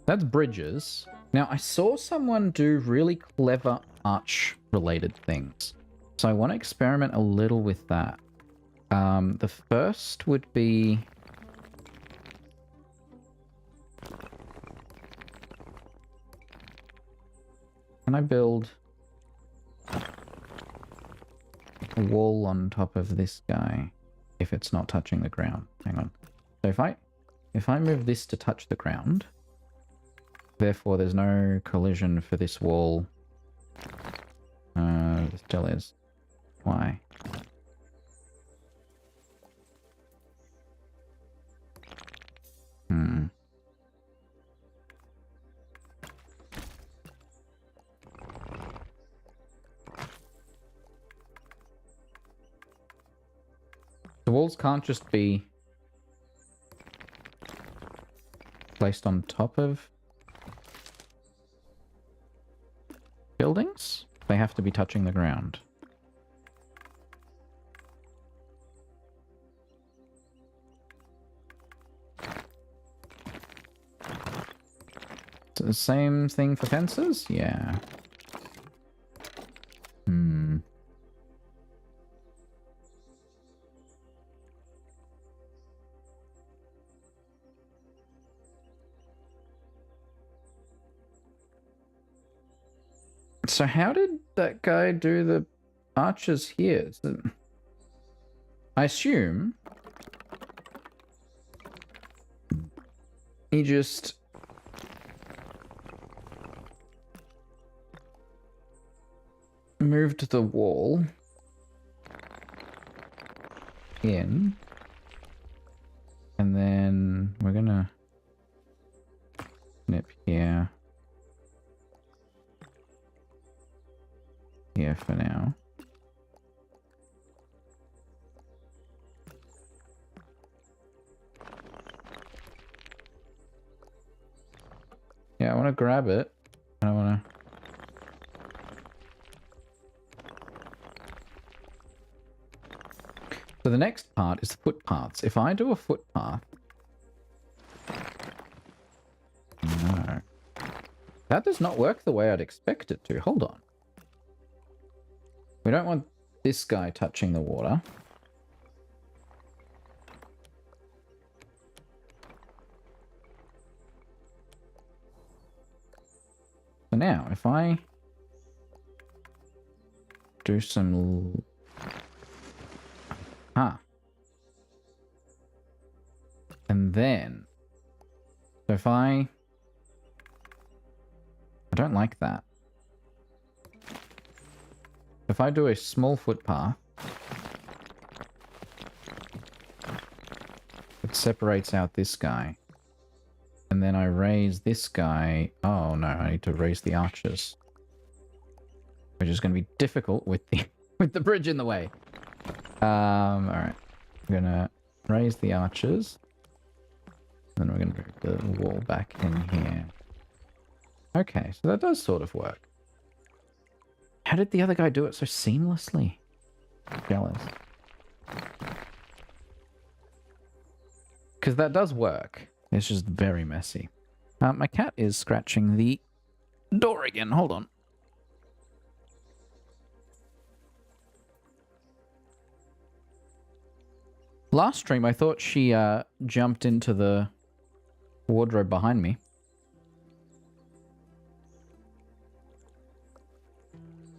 That's bridges. Now, I saw someone do really clever arch-related things. So I want to experiment a little with that. The first would be... Can I build a wall on top of this guy if it's not touching the ground? Hang on. So if I move this to touch the ground, therefore there's no collision for this wall. There still is. Why? The walls can't just be placed on top of buildings. They have to be touching the ground. So the same thing for fences? Yeah. So how did that guy do the arches here? I assume he just moved the wall in, and then we're gonna snip here. Here for now. Yeah, I want to grab it. I want to... So the next part is the footpaths. If I do a footpath... No. That does not work the way I'd expect it to. Hold on. We don't want this guy touching the water. So now, if I do some... And then... So if I don't like that. If I do a small footpath, it separates out this guy. And then I raise this guy. Oh no, I need to raise the arches. Which is going to be difficult with the bridge in the way. Alright. I'm going to raise the arches. Then we're going to move the wall back in here. Okay, so that does sort of work. How did the other guy do it so seamlessly? Jealous. Because that does work. It's just very messy. My cat is scratching the door again. Hold on. Last stream, I thought she jumped into the wardrobe behind me.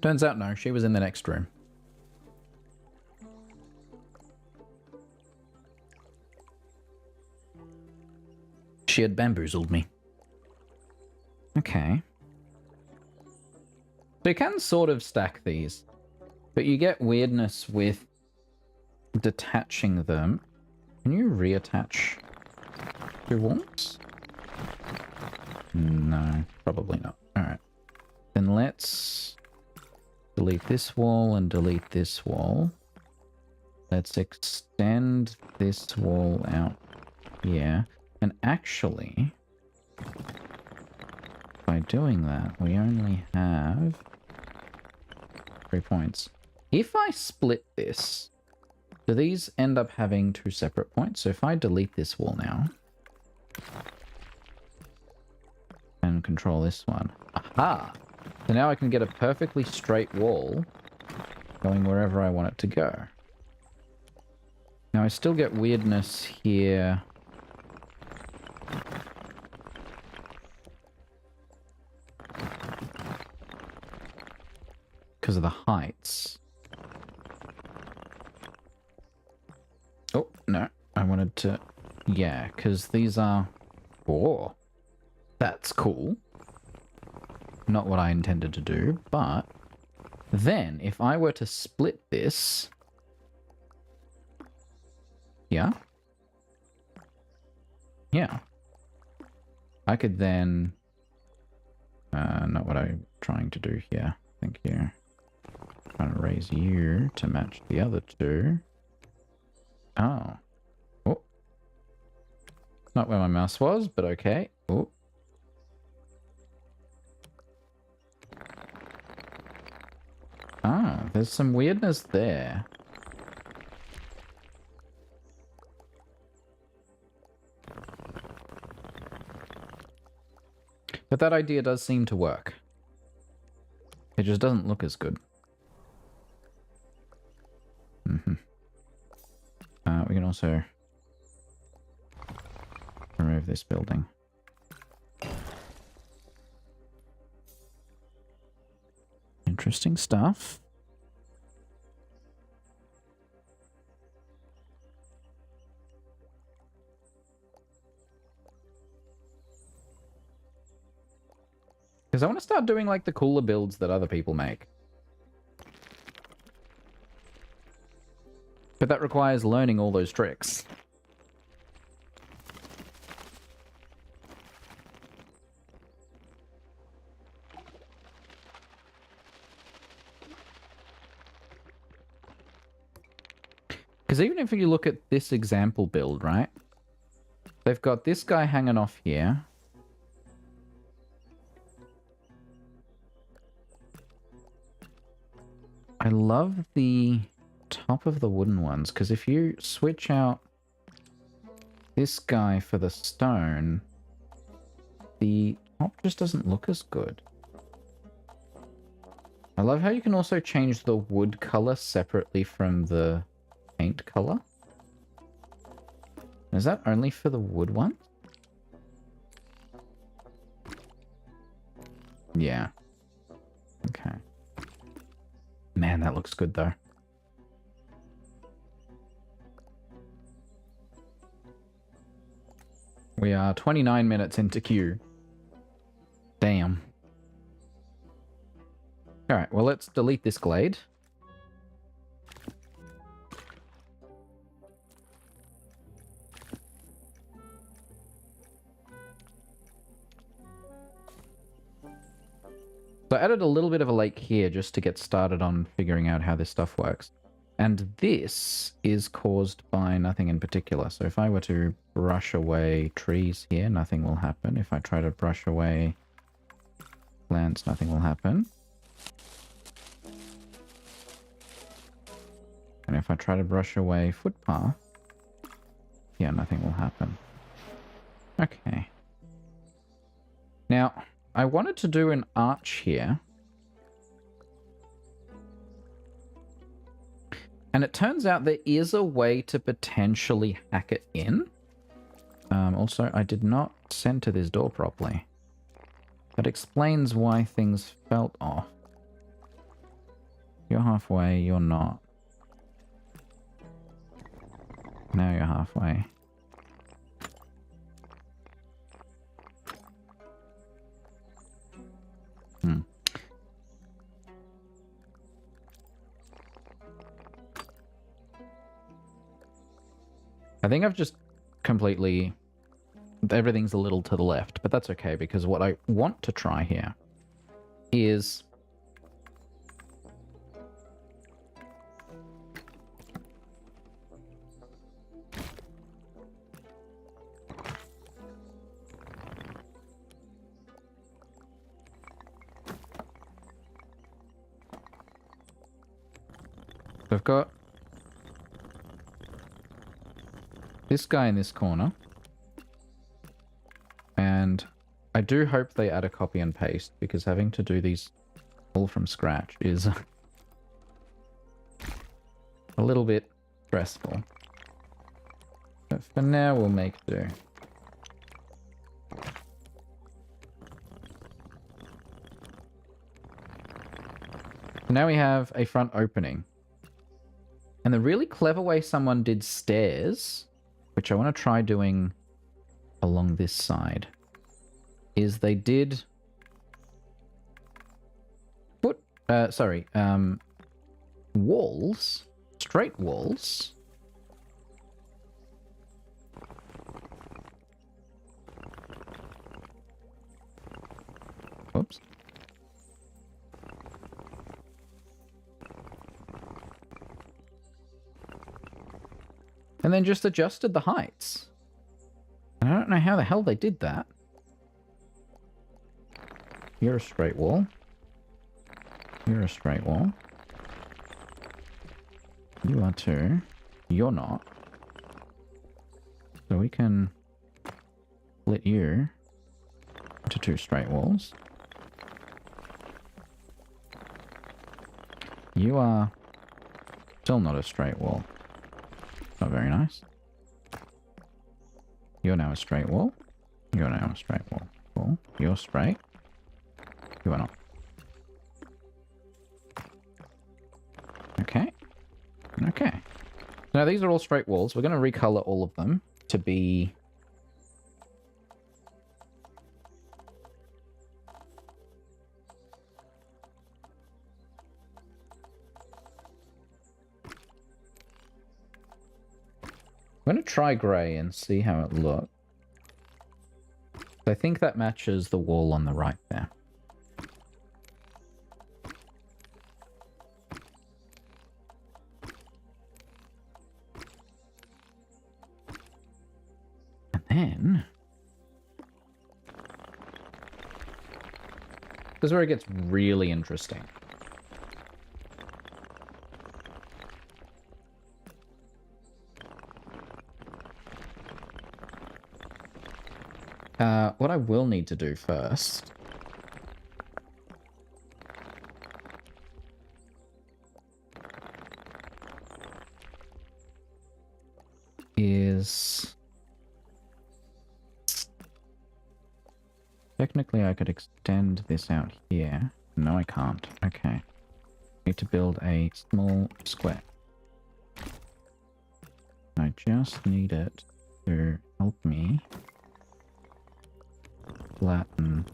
Turns out no, she was in the next room. She had bamboozled me. Okay. So you can sort of stack these, but you get weirdness with detaching them. Can you reattach your walls? No, probably not. Alright. Then let's delete this wall and delete this wall. Let's extend this wall out here. And actually, by doing that, we only have 3 points. If I split this Do these end up having two separate points? So if I delete this wall now and control this one. Aha! So now I can get a perfectly straight wall going wherever I want it to go. Now I still get weirdness here. Because of the heights. Oh, no. I wanted to... Yeah, because these are... Oh, that's cool. Not what I intended to do, but... Then, if I were to split this... Yeah. Yeah. I could then... not what I'm trying to do here. Thank you. Trying to raise you to match the other two. Oh. Oh. Not where my mouse was, but okay. Oh. Ah, there's some weirdness there. But that idea does seem to work. It just doesn't look as good. We can also remove this building. Interesting stuff. Because I want to start doing like the cooler builds that other people make. But that requires learning all those tricks. Because even if you look at this example build, right? They've got this guy hanging off here. I love the top of the wooden ones, because if you switch out this guy for the stone, the top just doesn't look as good. I love how you can also change the wood color separately from the paint color. Is that only for the wood one? Yeah. Okay. Man, that looks good though. We are 29 minutes into queue. Damn. Alright, well let's delete this glade. So I added a little bit of a lake here just to get started on figuring out how this stuff works. And this is caused by nothing in particular. So if I were to brush away trees here, nothing will happen. If I try to brush away plants, nothing will happen. And if I try to brush away footpath, yeah, nothing will happen. Okay. Now, I wanted to do an arch here. And it turns out there is a way to potentially hack it in. Also, I did not center this door properly. That explains why things felt off. You're halfway, you're not. Now you're halfway. I think I've just completely... Everything's a little to the left, but that's okay, because what I want to try here is... I've got this guy in this corner. And I do hope they add a copy and paste, because having to do these all from scratch is a little bit stressful. But for now, we'll make do. Now we have a front opening. And the really clever way someone did stairs, which I want to try doing along this side, is they did put, walls, straight walls. Oops. And then just adjusted the heights. And I don't know how the hell they did that. You're a straight wall. You're a straight wall. You are too. You're not. So we can split you into 2 straight walls. You are still not a straight wall. Not very nice. You're now a straight wall. You're now a straight wall. Cool. You're straight. You are not. Okay. Okay. Now these are all straight walls. We're going to recolor all of them to be... I'm going to try grey and see how it looks. I think that matches the wall on the right there. And then... this is where it gets really interesting. What I will need to do first is... technically I could extend this out here. No, I can't. Okay. Need to build a small square. I just need it to help me flatten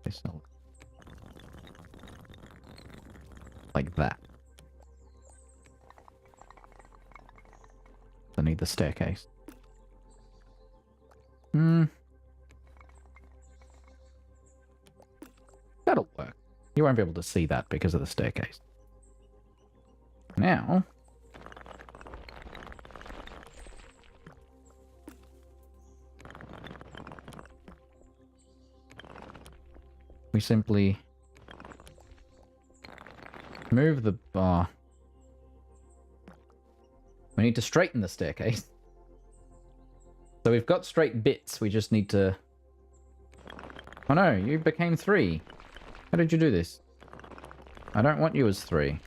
this out. Like that. I need the staircase. That'll work. You won't be able to see that because of the staircase. Now... we simply move the bar. We need to straighten the staircase. So we've got straight bits, we just need to... oh no, you became 3. How did you do this? I don't want you as 3.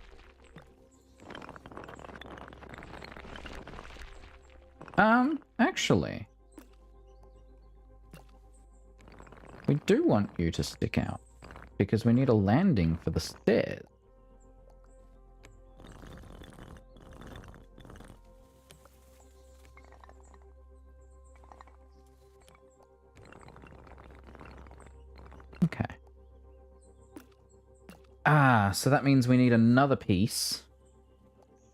Actually... we do want you to stick out, because we need a landing for the stairs. Okay. Ah, so that means we need another piece.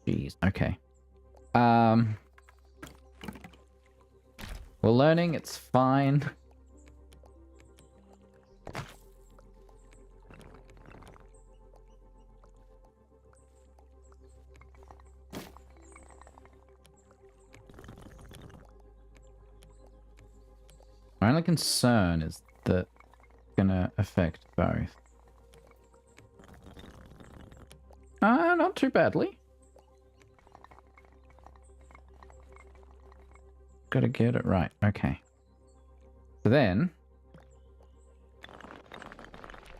Jeez, okay. We're learning, it's fine. My only concern is that it's gonna affect both. Not too badly. Gotta get it right. Okay. So then,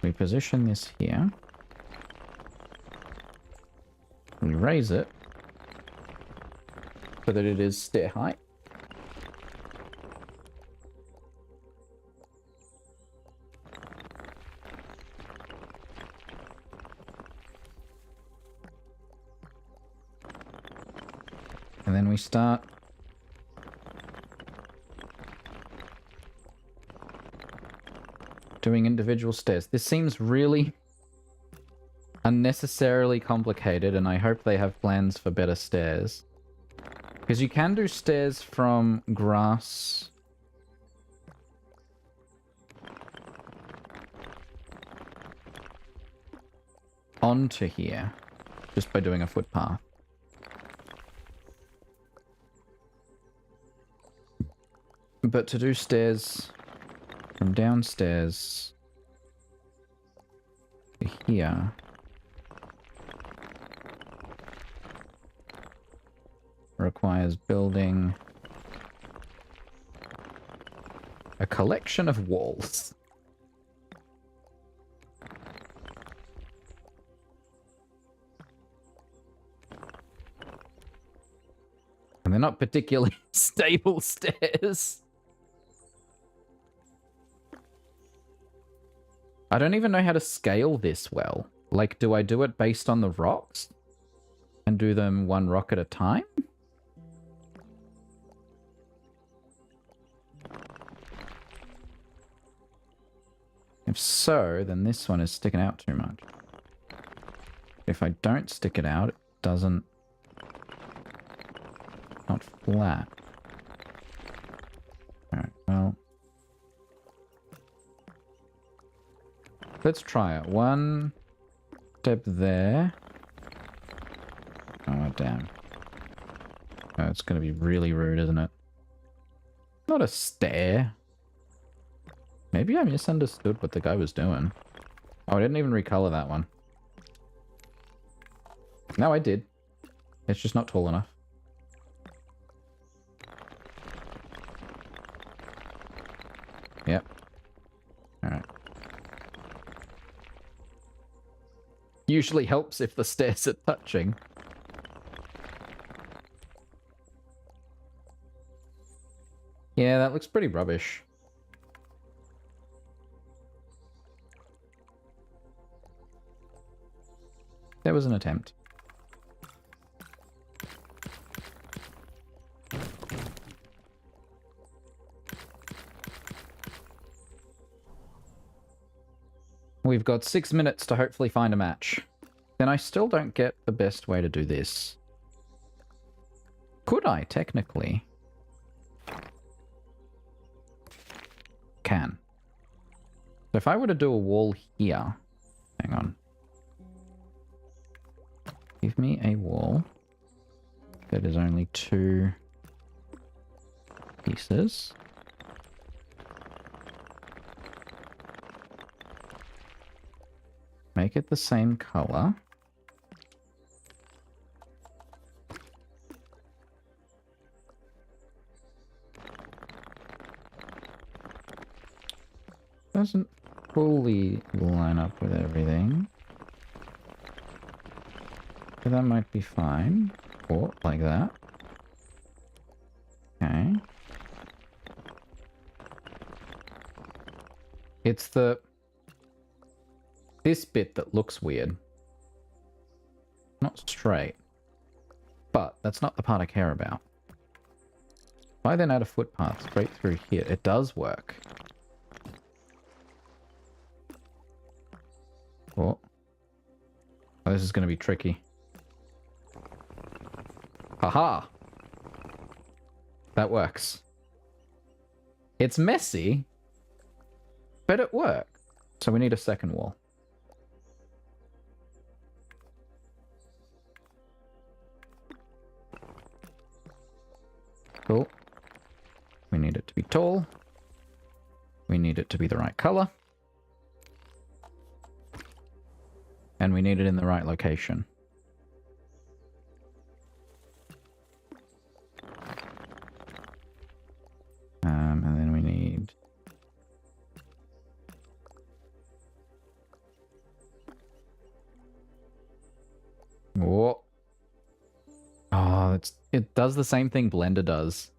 we position this here. We raise it so that it is stair height. And then we start doing individual stairs. This seems really unnecessarily complicated, and I hope they have plans for better stairs. Because you can do stairs from grass onto here, just by doing a footpath. But to do stairs from downstairs to here, requires building a collection of walls. And they're not particularly stable stairs. I don't even know how to scale this well. Like, do I do it based on the rocks? And do them one rock at a time? If so, then this one is sticking out too much. If I don't stick it out, it doesn't... not flat. Alright, well... let's try it. One step there. Oh, damn. Oh, it's going to be really rude, isn't it? Not a stair. Maybe I misunderstood what the guy was doing. Oh, I didn't even recolor that one. No, I did. It's just not tall enough. Yep. Alright. Usually helps if the stairs are touching. Yeah, that looks pretty rubbish. There was an attempt. We've got 6 minutes to hopefully find a match. Then I still don't get the best way to do this. Could I, technically? Can. So if I were to do a wall here... hang on. Give me a wall that is only 2 pieces. Make it the same color. Doesn't fully line up with everything. But that might be fine. Or like that. Okay. It's this bit that looks weird. Not straight. But that's not the part I care about. If I then add a footpath straight through here, it does work. Oh. Oh, this is going to be tricky. Haha! That works. It's messy, but it works. So we need a second wall. Cool. We need it to be tall. We need it to be the right color. And we need it in the right location. it does the same thing Blender does,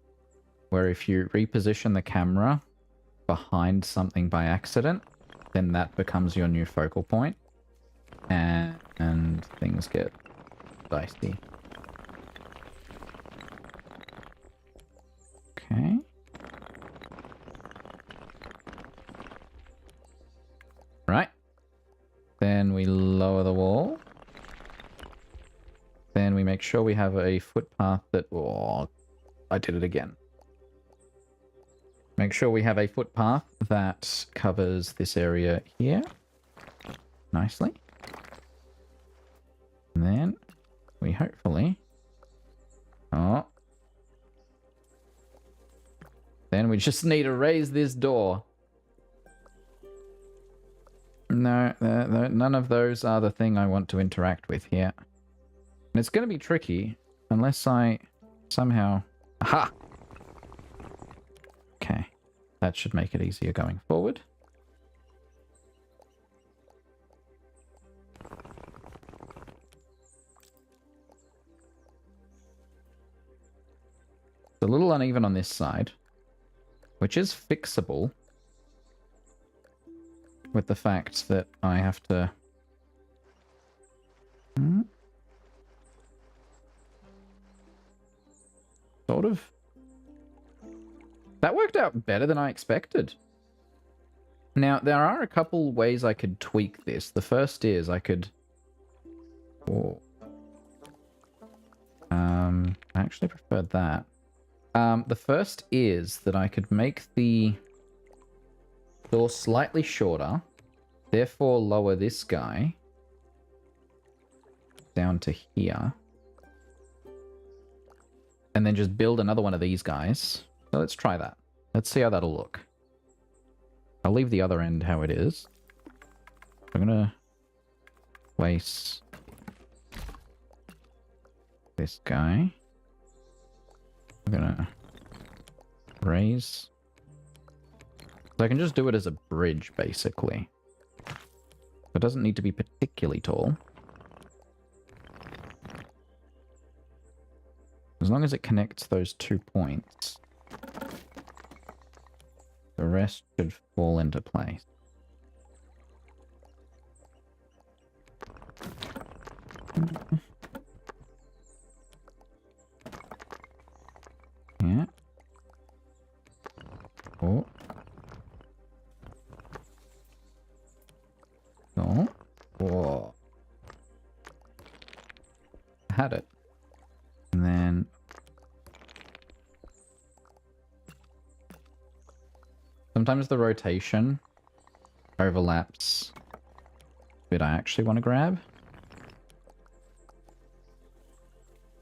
where if you reposition the camera behind something by accident, then that becomes your new focal point, and things get dicey. Okay. Right. Then we lower the wall. Then we make sure we have a footpath that... Oh, I did it again. Make sure we have a footpath that covers this area here. Nicely. And then we hopefully... Oh. Then we just need to raise this door. No, none of those are the thing I want to interact with here. And it's going to be tricky unless I somehow... Aha! Okay. That should make it easier going forward. It's a little uneven on this side, which is fixable with the fact that I have to... Sort of. That worked out better than I expected. Now, there are a couple ways I could tweak this. The first is I could... Oh. I actually preferred that. The first is that I could make the door slightly shorter, therefore lower this guy down to here. And then just build another one of these guys. So let's try that. Let's see how that'll look. I'll leave the other end how it is. I'm gonna place this guy. I'm gonna raise. So I can just do it as a bridge, basically. It doesn't need to be particularly tall. As long as it connects those 2 points, the rest should fall into place. Yeah. Oh. Oh. Whoa. Had it. And then... Sometimes the rotation overlaps the bit I actually want to grab.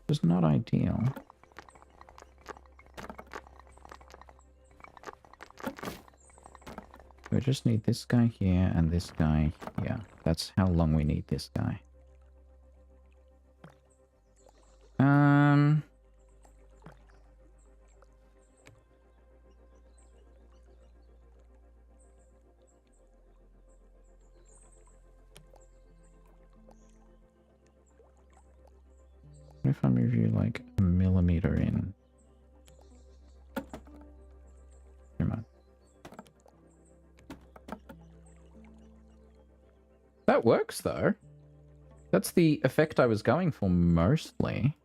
Which is not ideal. We just need this guy here and this guy here. That's how long we need this guy. What if I move you like a millimeter in? Come on. That works though. That's the effect I was going for mostly.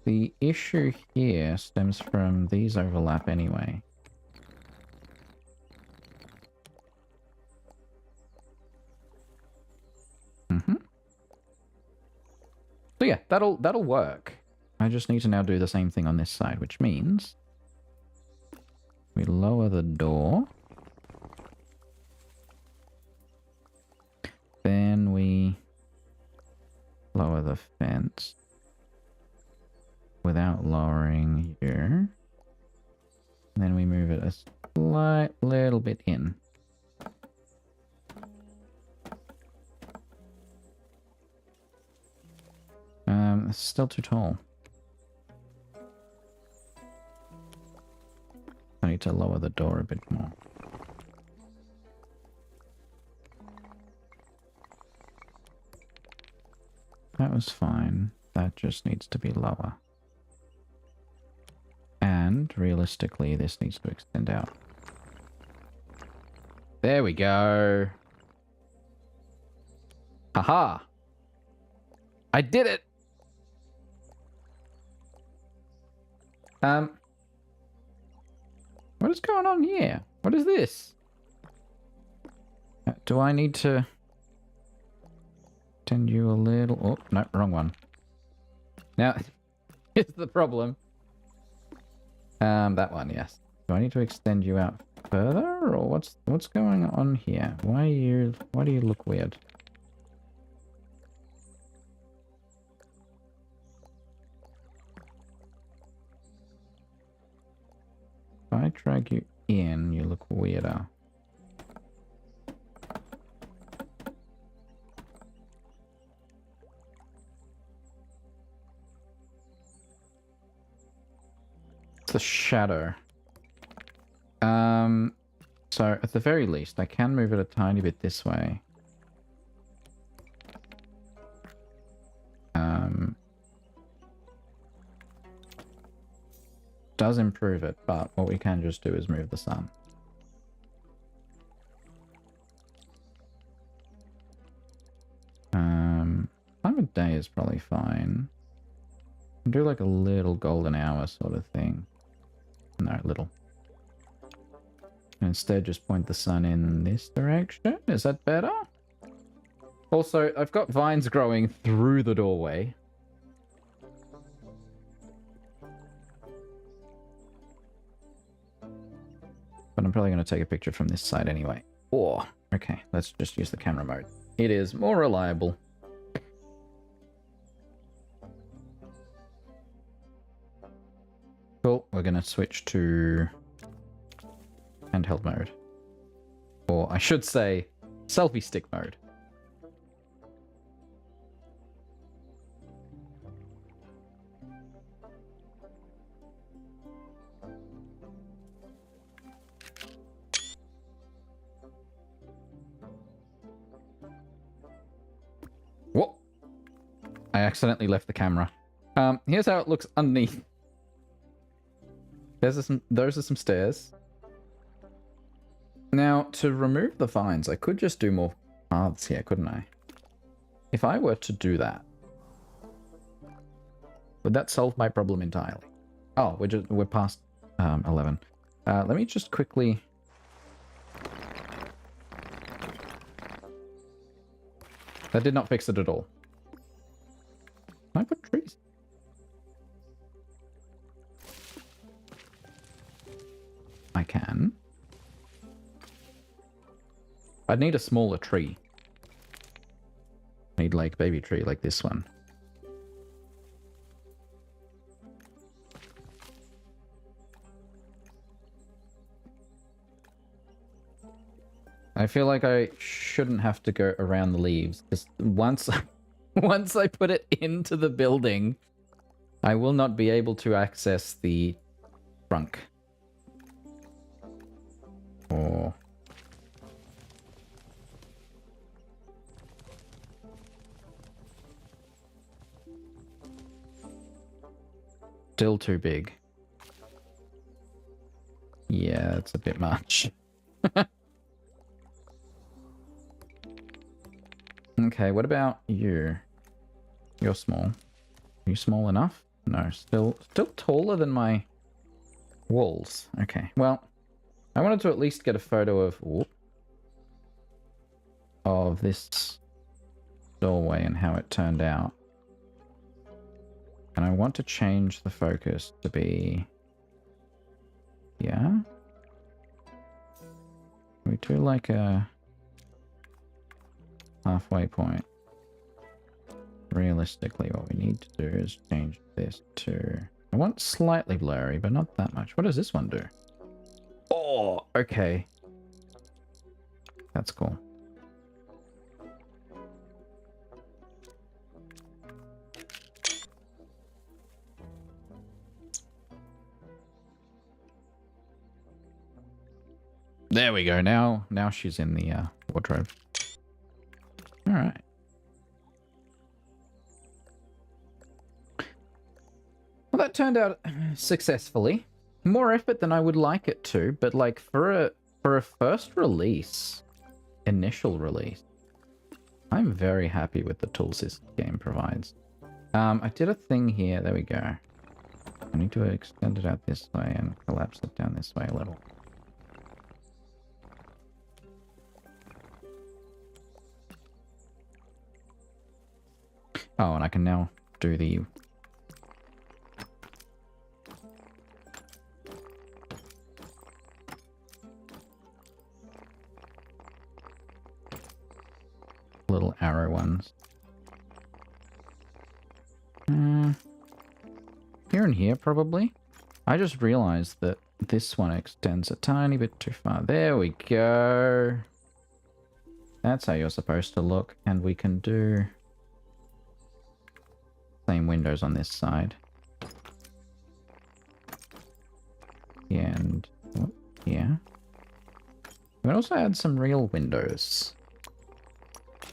The issue here stems from these overlap anyway. So yeah, that'll work. I just need to now do the same thing on this side, which means we lower the door. Then we lower the fence without lowering here. And then we move it a slight little bit in. It's still too tall. I need to lower the door a bit more. That was fine. That just needs to be lower. And realistically, this needs to extend out. There we go. Haha. I did it. What is going on here? What is this? Do I need to extend you a little? Oh, no, wrong one. Now, here's the problem. That one, yes. Do I need to extend you out further, or what's going on here? Why do you look weird? If I drag you in, you look weirder. It's the shadow. So at the very least, I can move it a tiny bit this way. Does improve it, but what we can just do is move the sun. Time of day is probably fine. Do like a little golden hour sort of thing. No, little. Instead, just point the sun in this direction. Is that better? Also, I've got vines growing through the doorway. But I'm probably going to take a picture from this side anyway. Oh, okay. Let's just use the camera mode. It is more reliable. Cool. We're going to switch to handheld mode. Or I should say selfie stick mode. Whoa! I accidentally left the camera. Here's how it looks underneath. Those are some stairs. Now, to remove the vines, I could just do more paths here, couldn't I? If I were to do that, would that solve my problem entirely? Oh, we're past 11. Let me just quickly. That did not fix it at all. Can I put trees? I can. I'd need a smaller tree. Need like baby tree like this one. I feel like I shouldn't have to go around the leaves. Just once I put it into the building, I will not be able to access the trunk. Or still too big. Yeah, it's a bit much. Okay, what about you? You're small. Are you small enough? No, still taller than my walls. Okay, well, I wanted to at least get a photo of this doorway and how it turned out. And I want to change the focus to be... Yeah? We do like a halfway point. Realistically, what we need to do is change this to... I want slightly blurry, but not that much. What does this one do? Oh, okay. That's cool. There we go. Now she's in the wardrobe. All right. Well, that turned out successfully. More effort than I would like it to, but like for a first release, initial release, I'm very happy with the tools this game provides. I did a thing here. There we go. I need to extend it out this way and collapse it down this way a little. Oh, and I can now do the... little arrow ones. Here and here, probably. I just realized that this one extends a tiny bit too far. There we go. That's how you're supposed to look. And we can do... same windows on this side. And... oh, yeah. We can also add some real windows.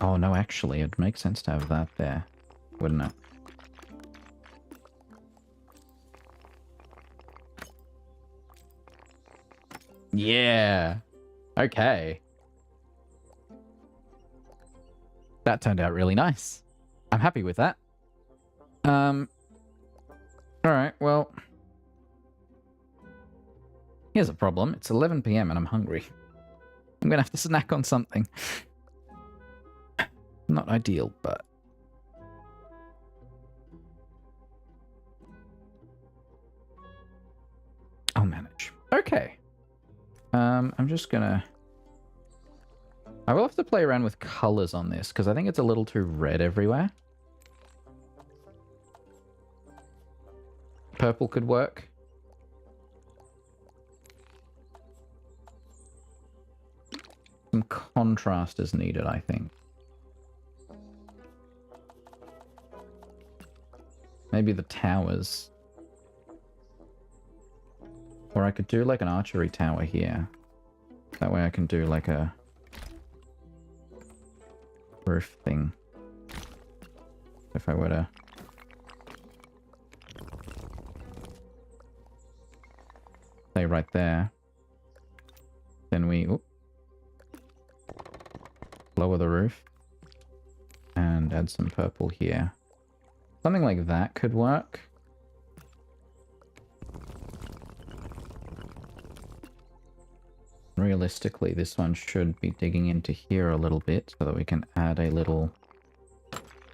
Oh, no, actually, it'd make sense to have that there, wouldn't it? Yeah. Okay. That turned out really nice. I'm happy with that. Alright, well... here's a problem. It's 11 PM and I'm hungry. I'm gonna have to snack on something. Not ideal, but... I'll manage. Okay. I'm just gonna... I will have to play around with colors on this, because I think it's a little too red everywhere. Purple could work. Some contrast is needed, I think. Maybe the towers. Or I could do like an archery tower here. That way I can do like a roof thing. If I were to... say right there. Then we lower the roof. And add some purple here. Something like that could work. Realistically, this one should be digging into here a little bit so that we can add a little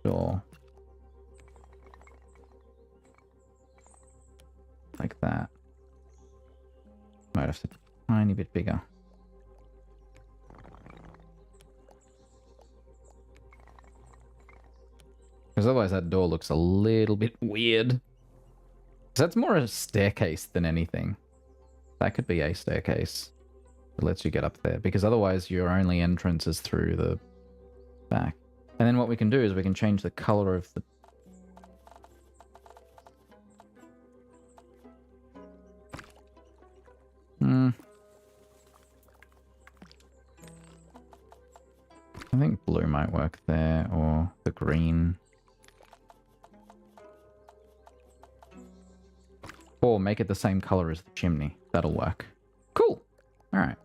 door. Like that. Might have to be a tiny bit bigger. Because otherwise that door looks a little bit weird. So that's more a staircase than anything. That could be a staircase. It lets you get up there. Because otherwise your only entrance is through the back. And then what we can do is we can change the color of the... I think blue might work there, or the green. Or make it the same color as the chimney. That'll work. Cool. Alright.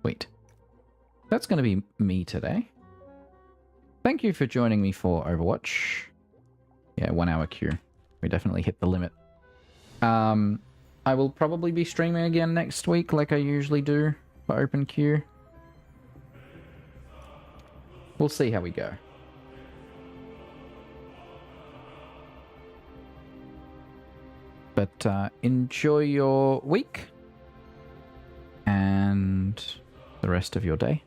Wait. That's going to be me today. Thank you for joining me for Overwatch. Yeah, 1 hour queue. We definitely hit the limit. I will probably be streaming again next week like I usually do for open queue. We'll see how we go. But enjoy your week and the rest of your day,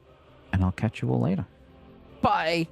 and I'll catch you all later. Bye!